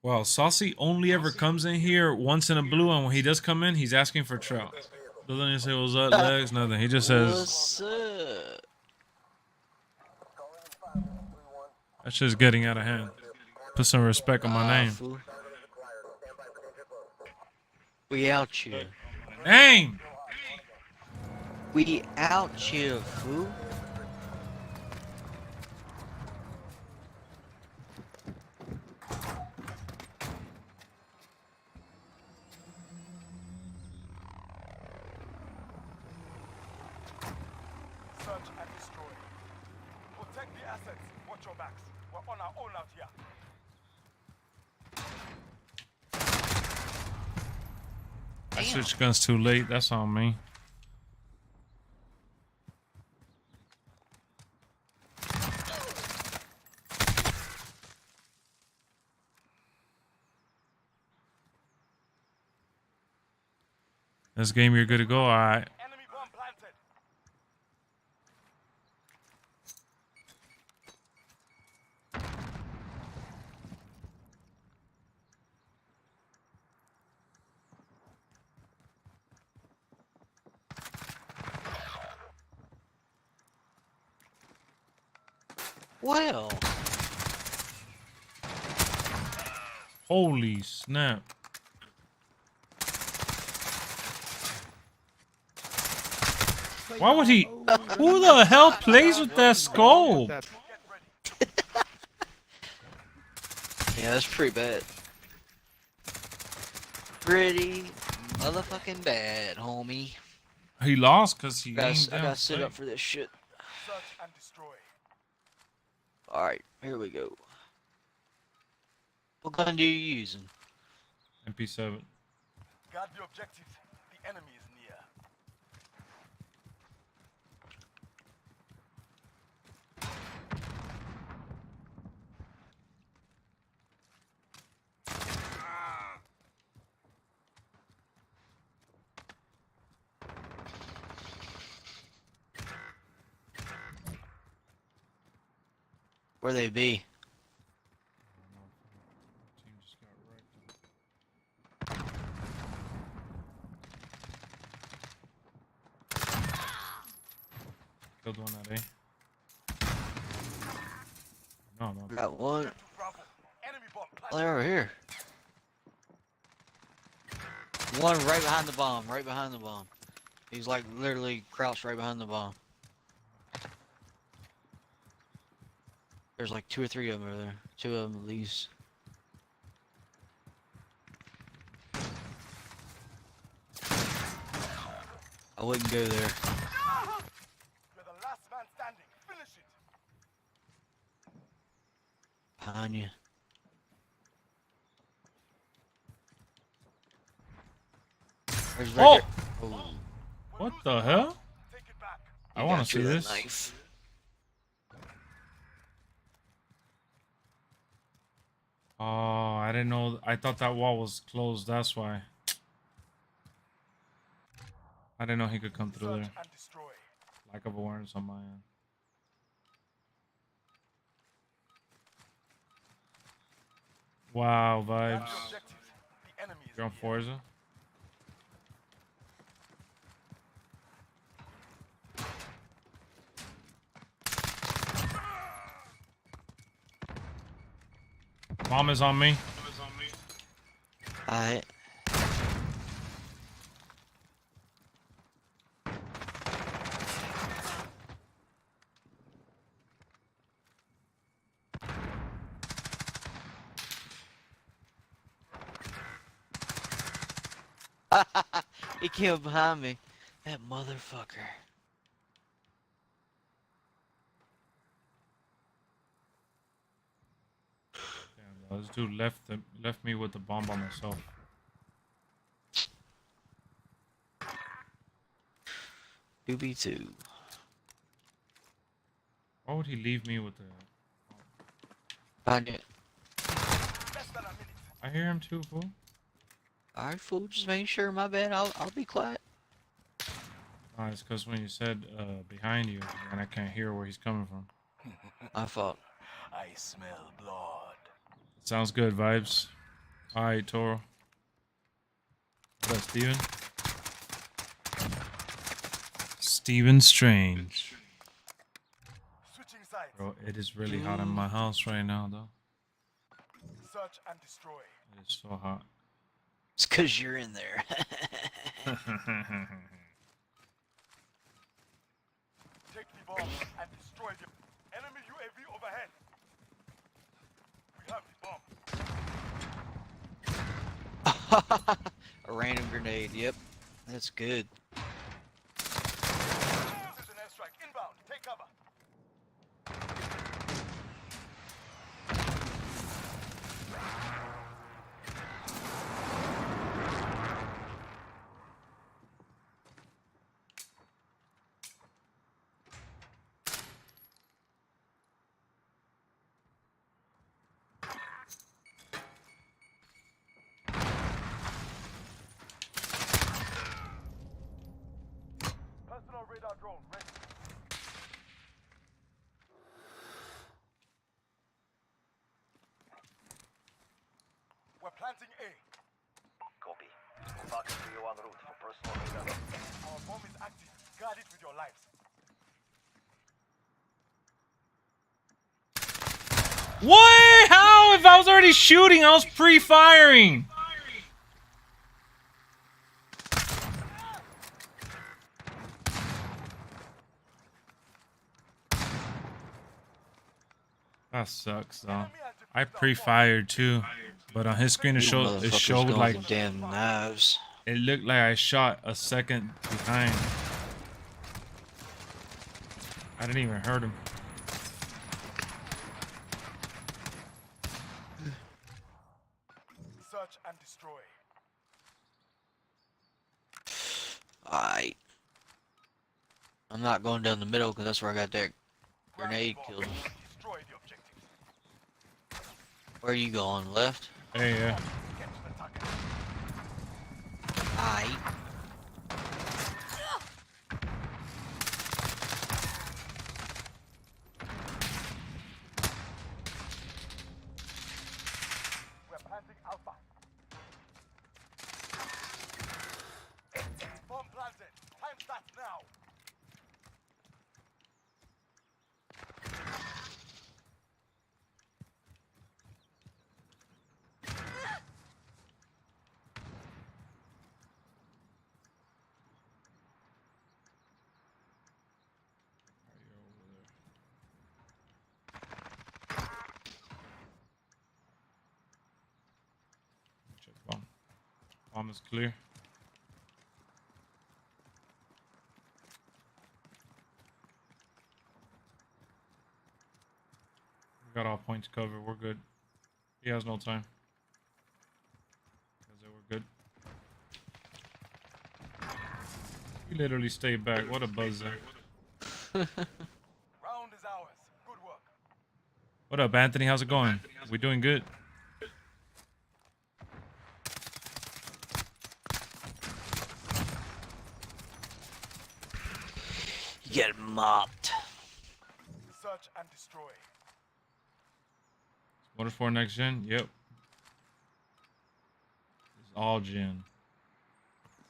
Wow, Saucy only ever comes in here once in a blue, and when he does come in, he's asking for trout. Doesn't even say what's up, legs, nothing. He just says, What's up? that's just getting out of hand. Put some respect on my name. Fool. We out here. Name! We out here, fool. Search and destroy. Protect the assets. Watch your backs. We're on our own out here. I switched guns too late. That's on me. This game, you're good to go. All right. Enemy bomb planted. Well. Holy snap. Why would he? Who the hell plays with that scope? Yeah, that's pretty bad. Pretty motherfucking bad, homie. He lost because he I aimed down. gotta sit up for this shit. Search and destroy. Alright, here we go. What gun do you using? MP7. Guard the objectives. The enemy is near. Where they be? Killed one at A. No. Got one. Oh, they're over here. One right behind the bomb. Right behind the bomb. He's like literally crouched right behind the bomb. There's like 2 or 3 of them over there. 2 of them at least. I wouldn't go there. You're the last man standing. Finish it. Behind you. There's Oh! Oh! What the hell? I want to see this. Knife. Oh, I didn't know. I thought that wall was closed. That's why. I didn't know he could come through there. Lack of awareness on my end. Wow, vibes. You're on Forza? Bomb is on me. Alright. He came behind me. That motherfucker. Damn, this dude left me with the bomb by myself. 2v2. Why would he leave me with the... Find it. I hear him too, fool. Alright, fool. Just making sure. My bad. I'll be quiet. It's because when you said behind you, and I can't hear where he's coming from. My fault. I smell blood. Sounds good, vibes. Alright, Toro. What up, Steven? Steven Strange. Bro, it is really hot in my house right now, though. Search and destroy. It is so hot. It's because you're in there. Take the bomb and destroy the enemy UAV overhead. We have the bomb. A random grenade. Yep. That's good. This is an airstrike inbound. Take cover. Personal radar drone ready. We're planting A. Copy. Fox 301 route for personal radar. Our bomb is active. Guard it with your lives. What? How? If I was already shooting, I was pre-firing. That sucks, though. I pre-fired too, but on his screen it showed like damn knives. It looked like I shot a second behind. I didn't even hurt him. Search and destroy. Alright. I'm not going down the middle because that's where I got that grenade killed. Destroy the objectives. Where are you going? Left? Hey, yeah. Alright. We're planting Alpha. Bomb planted. Time starts now. Check bomb. Bomb is clear. We got all points covered. We're good. He has no time. We're good. He literally stayed back. What a buzzer. Round is ours. Good work. What up, Anthony? How's it going? We doing good. You get mopped. Search and destroy. What for next gen? Yep. It's all gen.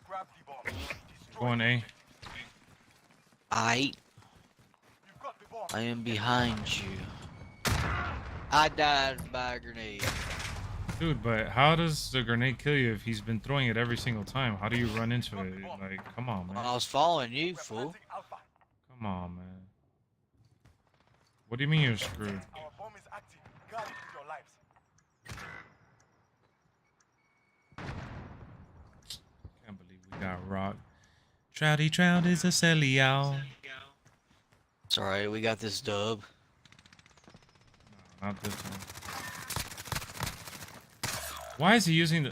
Grab the bomb. Going A. I am behind you. I died by a grenade. Dude, but how does the grenade kill you if he's been throwing it every single time? How do you run into it? Like, come on, man. I was following you, fool. Come on, man. What do you mean you're screwed? Our bomb is active. Guard it with your lives. Can't believe we got rocked. Trouty Trout is a sellout. It's alright, we got this dub. No, not this one. Why is he using the...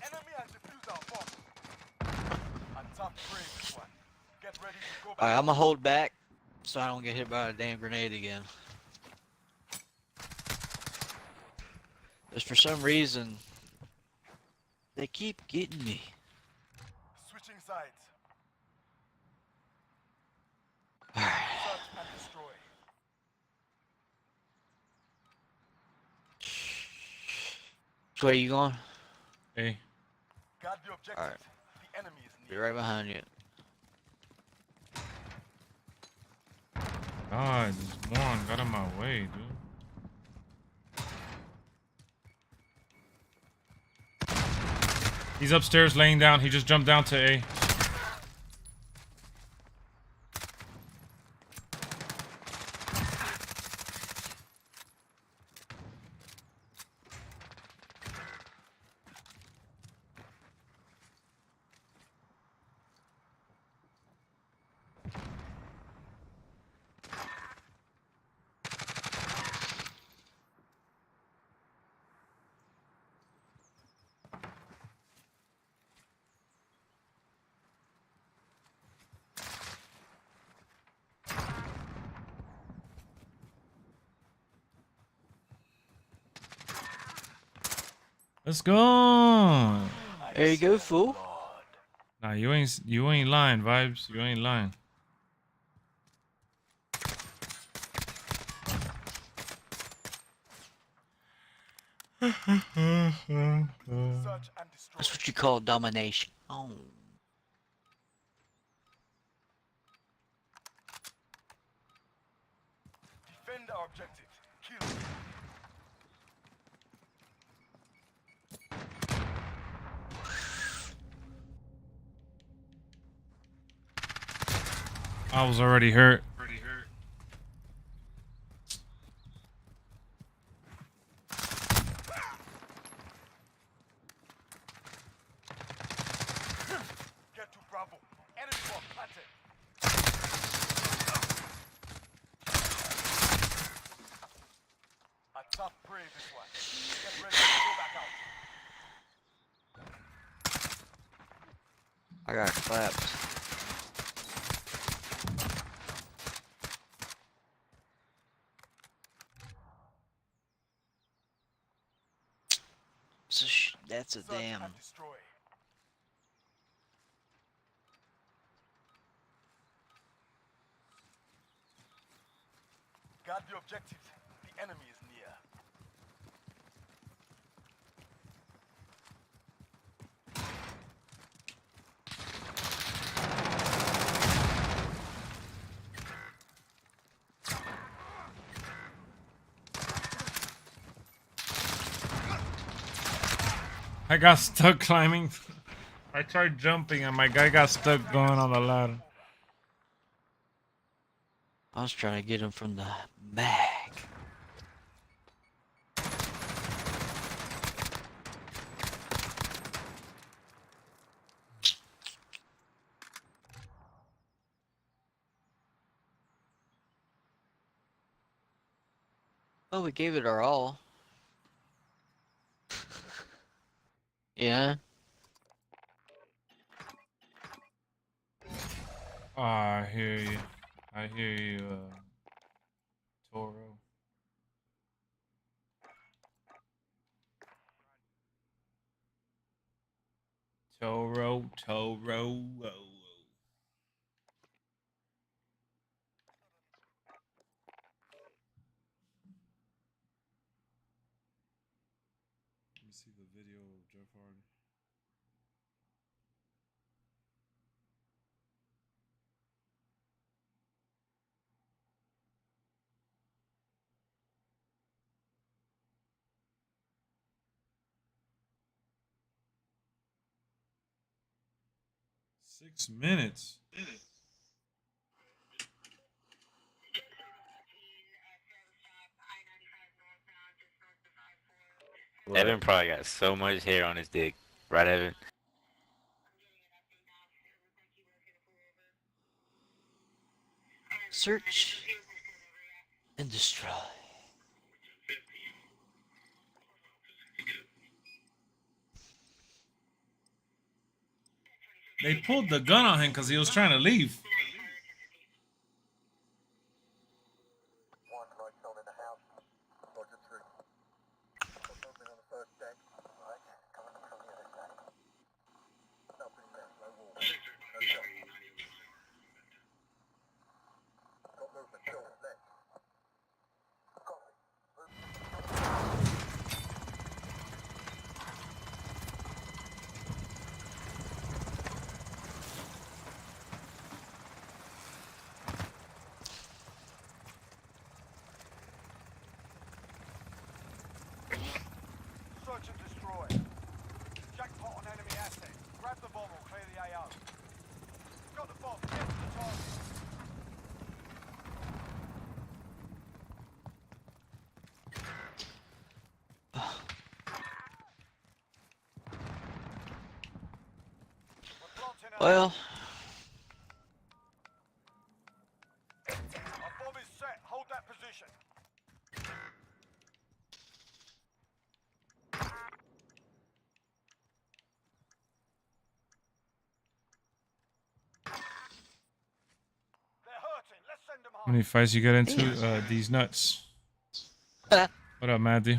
Enemy has defused our Alright, I'm gonna hold back so I don't get hit by a damn grenade again. Just for some reason, they keep getting me. Switching sides. Alright. Search and destroy. Which way are you going? Hey. Guard the objective. Alright. The enemy is Be right behind you. God, this moron got in my way, dude. He's upstairs laying down. He just jumped down to A. Let's go. There you go, fool. Nah, you ain't lying, Vibes. You ain't lying. That's what you call domination. Oh. defend our objective. Kill. I was already hurt. Get to Bravo. Enemy bomb planted. A tough prey this one. Get ready to go back out. I got clapped. That's a damn. Guard the objective. The enemy is near. I got stuck climbing. I tried jumping and my guy got stuck going on the ladder. I was trying to get him from the back. Oh, we gave it our all. Yeah. Oh, I hear you. I hear you, Toro. Toro. Let me see the video of Jeff Hardy. Six minutes. Evan probably got so much hair on his dick. Right, Evan? Search and destroy. They pulled the gun on him because he was trying to leave. Well. Our bomb is set. Hold that position. They're hurting. Let's send them How many fights you get into? These nuts. What up, Matthew?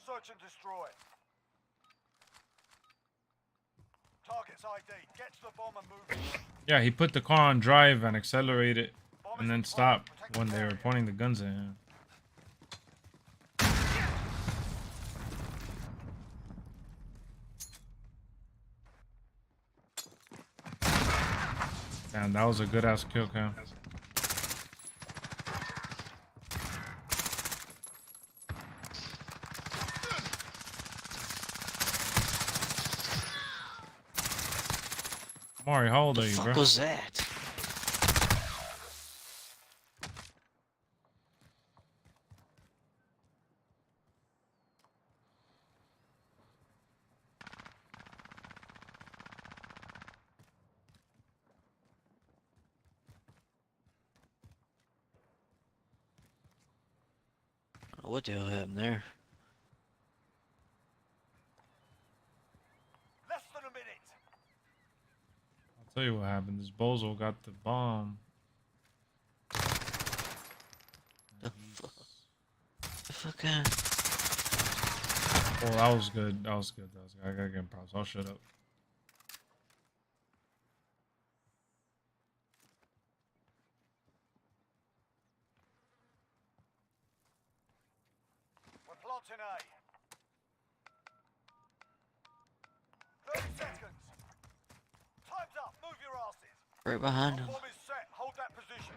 Search and destroy. Target's ID. Get to the bomb and move it. Yeah, he put the car on drive and accelerated, and then stopped when they were pointing the guns at him. Damn, that was a good ass kill cam. Mari, how old are you, bro? What was that? What the hell happened there? Less than a minute. I'll tell you what happened. This bozo got the bomb. The fuck? Oh, that was good. That was good. That was good. I gotta give him props. I'll shut up. We're planting A. 30 seconds. Time's up. Move your asses. Right behind him. Bomb is set. Hold that position.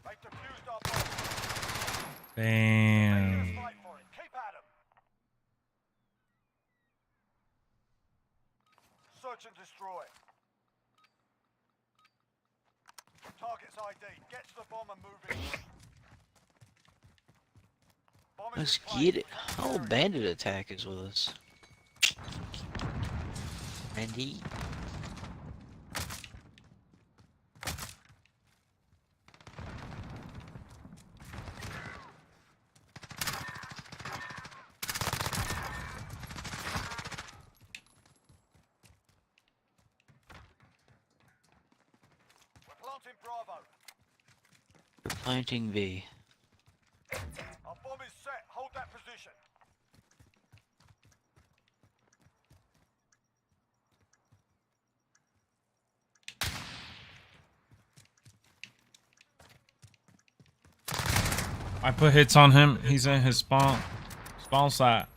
They defused our bomb. Damn. Fight for it. Keep at 'em. Search and destroy. Target's ID. Get to the bomb and move it. Bomb is Let's in place. get it. Oh, bandit attack is with us. Randy. We're planting Bravo. We're planting V. Our bomb is set. Hold that position. I put hits on him. He's in his spawn side.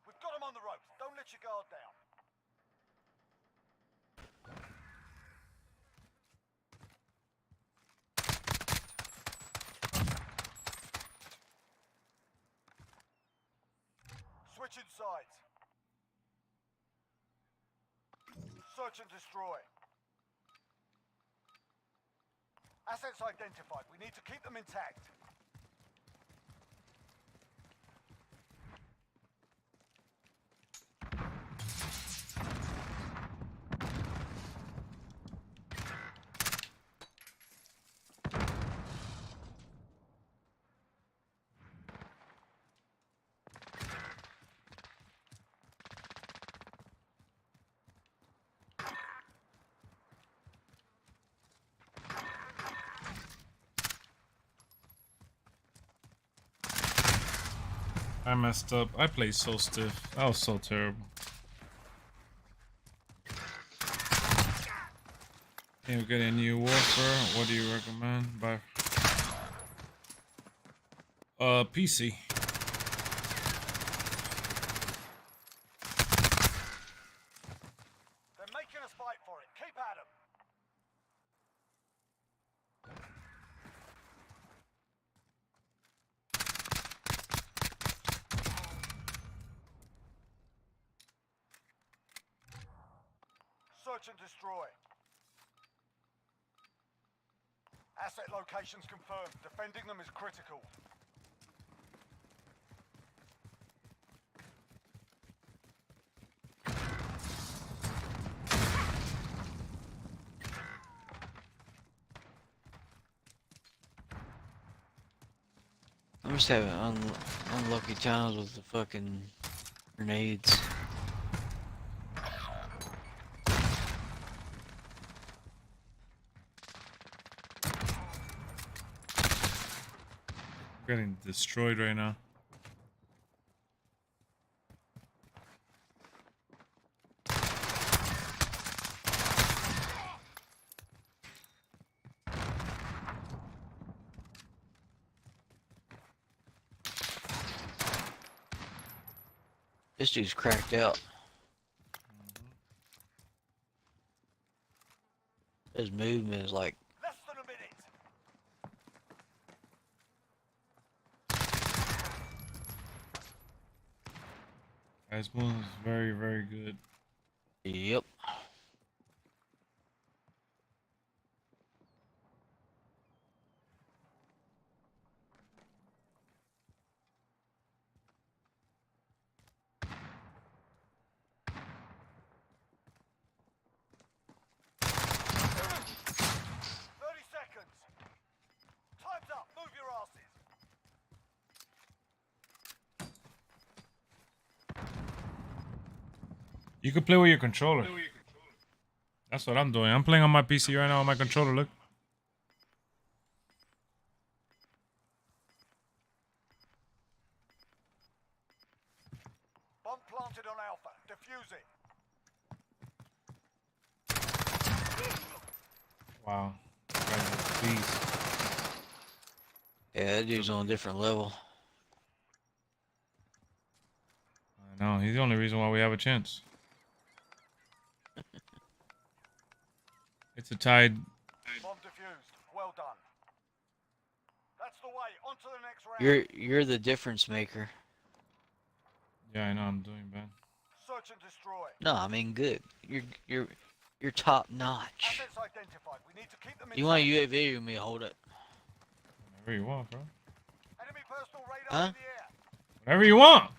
We've got him on the ropes. Don't let your guard down. Switching sides. Search and destroy. Assets identified. We need to keep them intact. I messed up. I played so stiff. That was so terrible. Can you get a new warfare? What do you recommend? By PC. They're making us fight for it. Keep at 'em. Search and destroy. Asset locations confirmed. Defending them is critical. I'm just having unlucky times with the fucking grenades. Getting destroyed right now. This dude's cracked out. His movement is like. Less than a minute. Guy's movement is very, very good. Yep. You could play with your controller. That's what I'm doing. I'm playing on my PC right now on my controller. Look. Bomb planted on Alpha. Defuse it. Wow. Jeez. Yeah, that dude's on a different level. I know. He's the only reason why we have a chance. It's a tied. Bomb defused. Well done. That's the way. On to the next round. You're the difference maker. Yeah, I know. I'm doing bad. Search and destroy. No, I mean good. You're top notch. Assets identified. We need to keep them in. You want a UAV with me? Hold it. Whatever you want, bro. Enemy personal radar Huh? in the air. Whatever you want.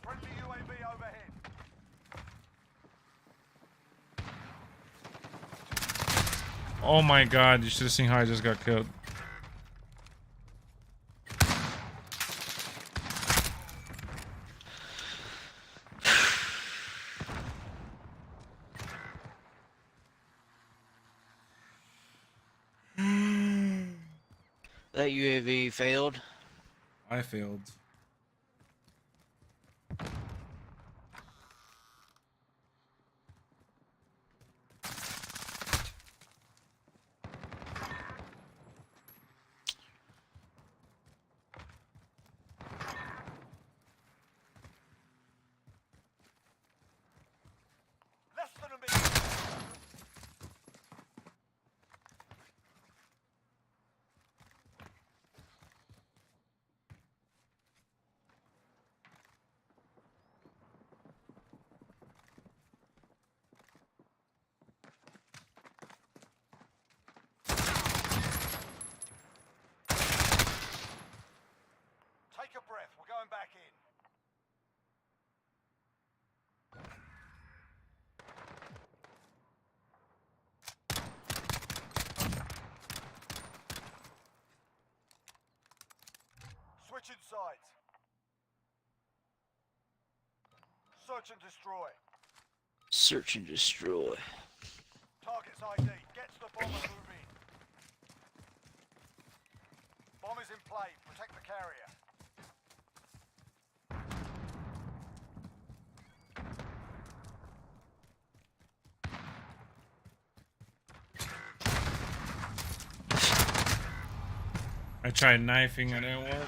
Friendly UAV overhead. Oh my god, you should have seen how I just got killed. That UAV failed. I failed. Less than a minute. Take a breath. We're going back in. Switching sides. Search and destroy. Search and destroy. Target's ID. Get to the bomb and move in. Bomb is in play. Protect the carrier. I tried knifing and it didn't work.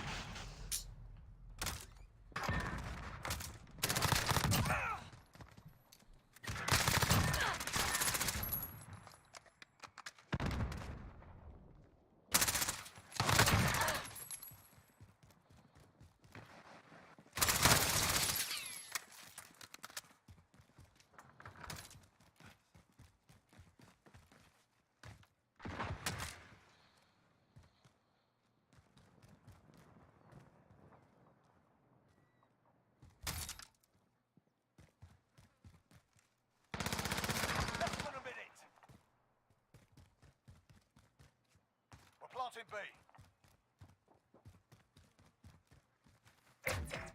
planting B.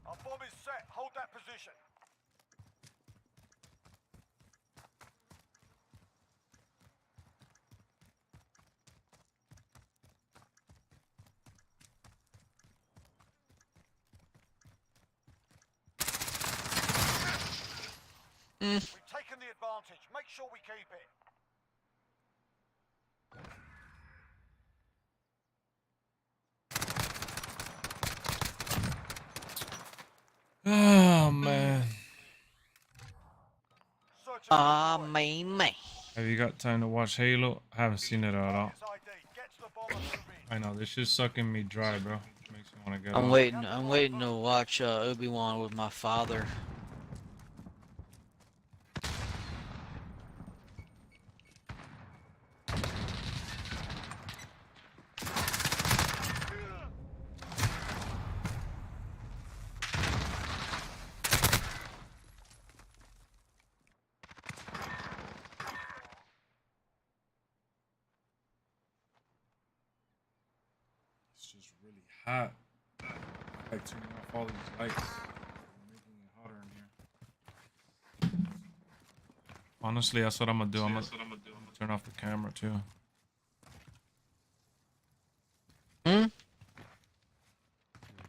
Our bomb is set. Hold that position. We've taken the advantage. Make sure we keep it. Oh man. Ah, man. Have you got time to watch Halo? I haven't seen it at all. I know this shit's sucking me dry, bro. Makes me want to get I'm off. waiting. I'm waiting to watch Obi-Wan with my father. It's just really hot. I like turning off all these lights. I'm making it hotter in here. Honestly, that's what I'm gonna do. I'm gonna turn off the camera too.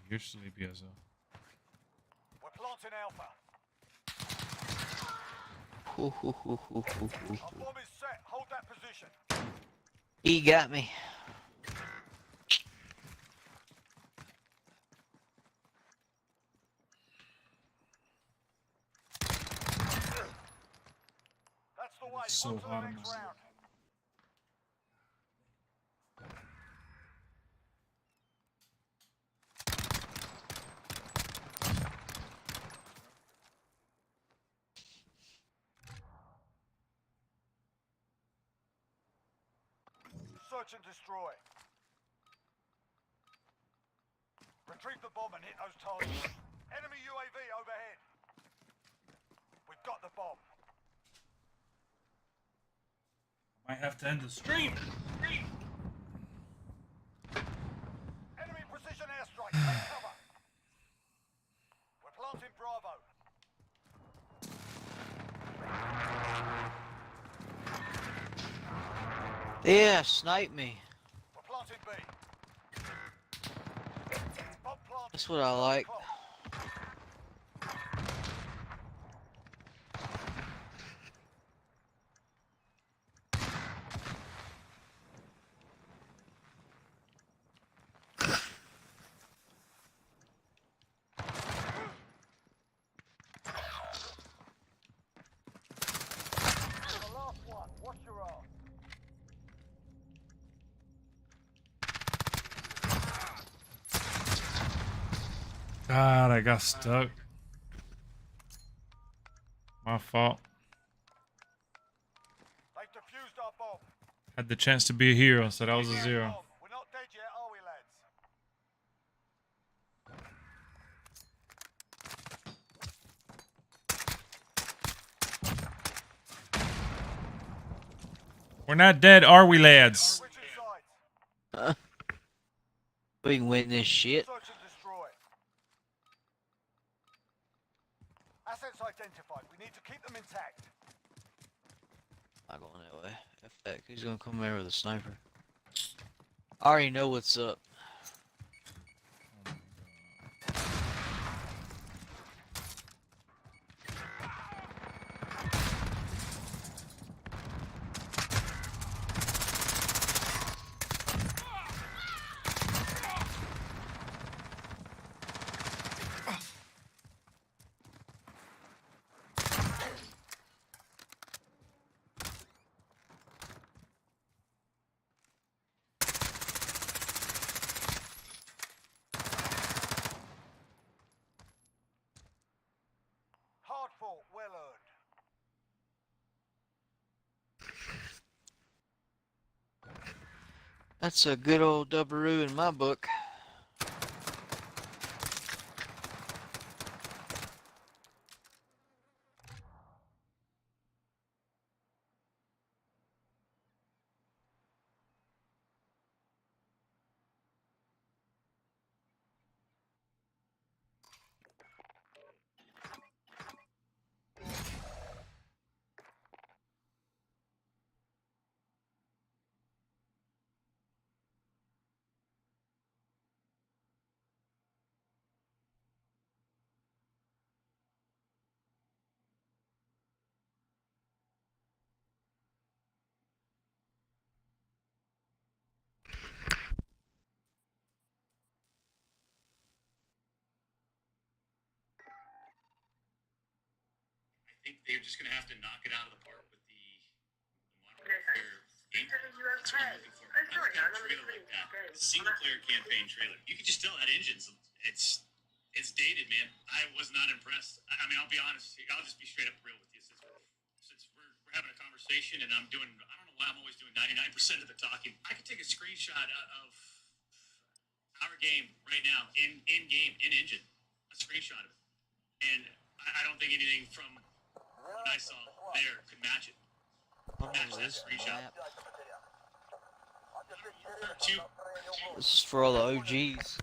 You're sleepy as hell. We're planting Alpha. Hoo, hoo, hoo, hoo, hoo, hoo. Our bomb is set. Hold that position. He got me. That's the way. It's so On to the hot in next this. round. Search and destroy. Retrieve the bomb and hit those targets. Enemy UAV overhead. We've got the bomb. Might have to end the stream. Enemy precision airstrike. Take cover. We're planting Bravo. Yeah, snipe me. We're planting B. Bomb planted. That's what I like. The last one. Watch your arm. God, I got stuck. My fault. They defused our bomb. Had the chance to be a hero, so that was a 0. We're not dead yet, are we, lads? We're not dead, are we, lads? We can win this shit. Search and destroy. Assets identified. We need to keep them intact. Not going that way. F that. He's gonna come there with a sniper. I already know what's up. Hard fought, well earned. That's a good old doubaroo in my book. they're just gonna have to knock it out of the park with the multiplayer game. That's what I'm looking for. I look at a trailer like that, a single player campaign trailer. You can just tell that engine's it's dated, man. I was not impressed. I mean, I'll be honest. I'll just be straight up real with you. Since we're having a conversation and I don't know why I'm always doing 99% of the talking. I could take a screenshot of our game right now in game, in engine. A screenshot of it. And I don't think anything from what I saw there could match it. Match that screenshot. This is for all the OGs.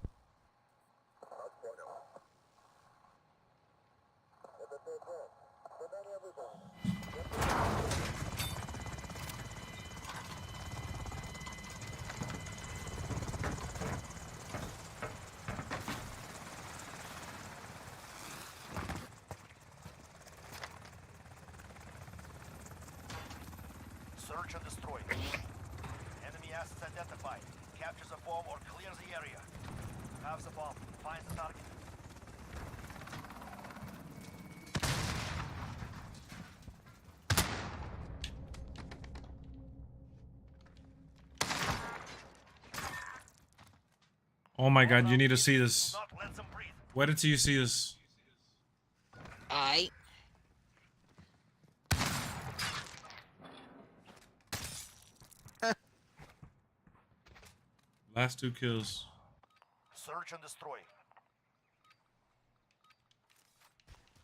Search and destroy. Enemy assets identified. Captures a bomb or clears the area. Have the bomb. Find the target. Oh my god, you need to see this. Where did you see this? Aight. Last 2 kills. Search and destroy.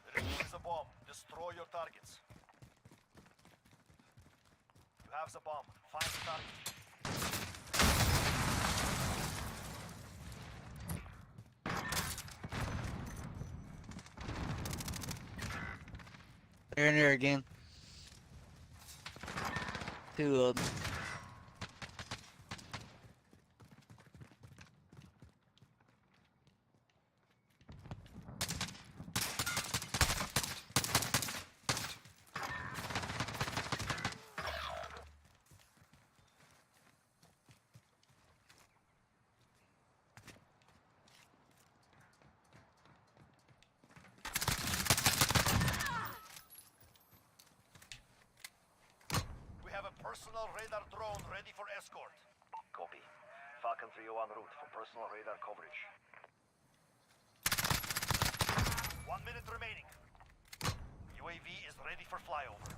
Retrieve the bomb. Destroy your targets. You have the bomb. Find the target. They're in there again. 2 of them. Personal radar drone ready for escort. Copy. Falcon 301 en route for personal radar coverage. 1 minute remaining. UAV is ready for flyover.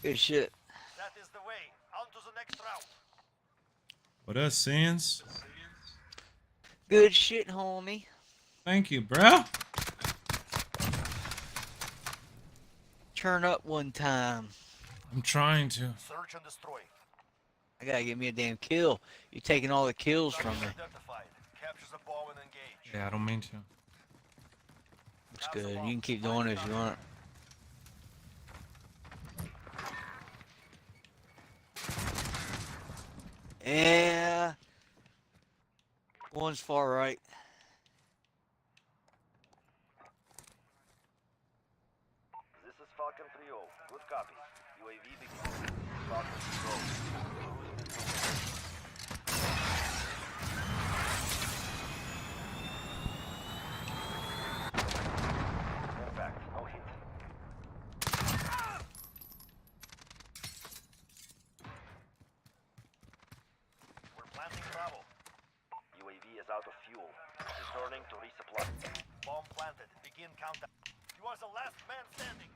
Good shit. That is the way. On to the next round. What up, Sans? Good shit, homie. Thank you, bro. Turn up one time. I'm trying to. Search and destroy. I gotta get me a damn kill. You're taking all the kills from me. Identified. Captures the bomb and engage. Yeah, I don't mean to. It's good. You can keep doing it if you want. Yeah. One's far right. This is Falcon 3-0. Good copy. UAV begins. Falcon 3-0. Impact. No hit. We're planting Bravo. UAV is out of fuel. Returning to resupply. Bomb planted. Begin countdown. You are the last man standing.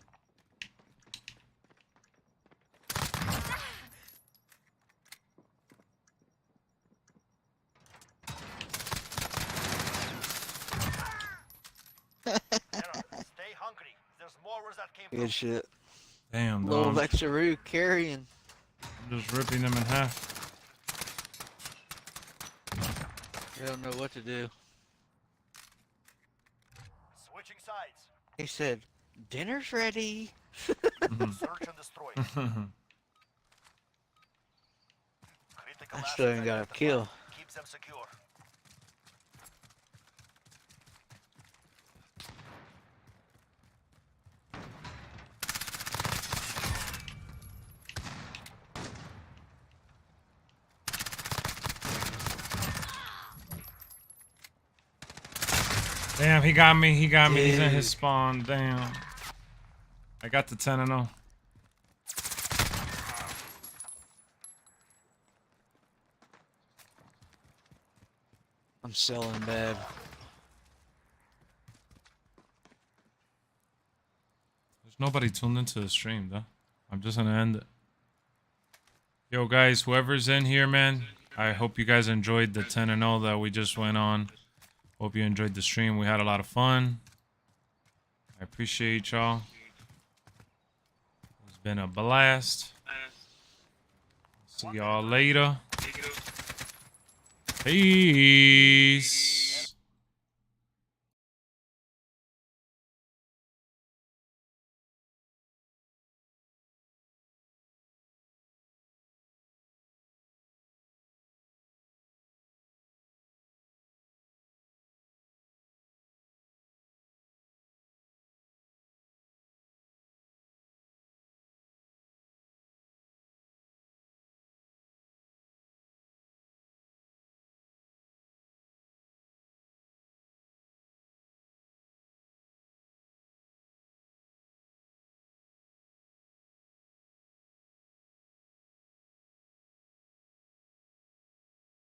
Stay hungry. There's more where that came Good shit. Damn, Little dog. Lexxeru carrying. I'm just ripping them in half. I don't know what to do. Switching sides. He said, dinner's ready. Search and destroy. I still ain't got a kill. Keep them secure. Damn, he got me. He got me. He's in Dude. his spawn. Damn. I got the 10 and 0. I'm selling bad. There's nobody tuned into the stream, though. I'm just gonna end it. Yo, guys, whoever's in here, man, I hope you guys enjoyed the 10 and 0 that we just went on. Hope you enjoyed the stream. We had a lot of fun. I appreciate y'all. It's been a blast. See y'all later. Peace.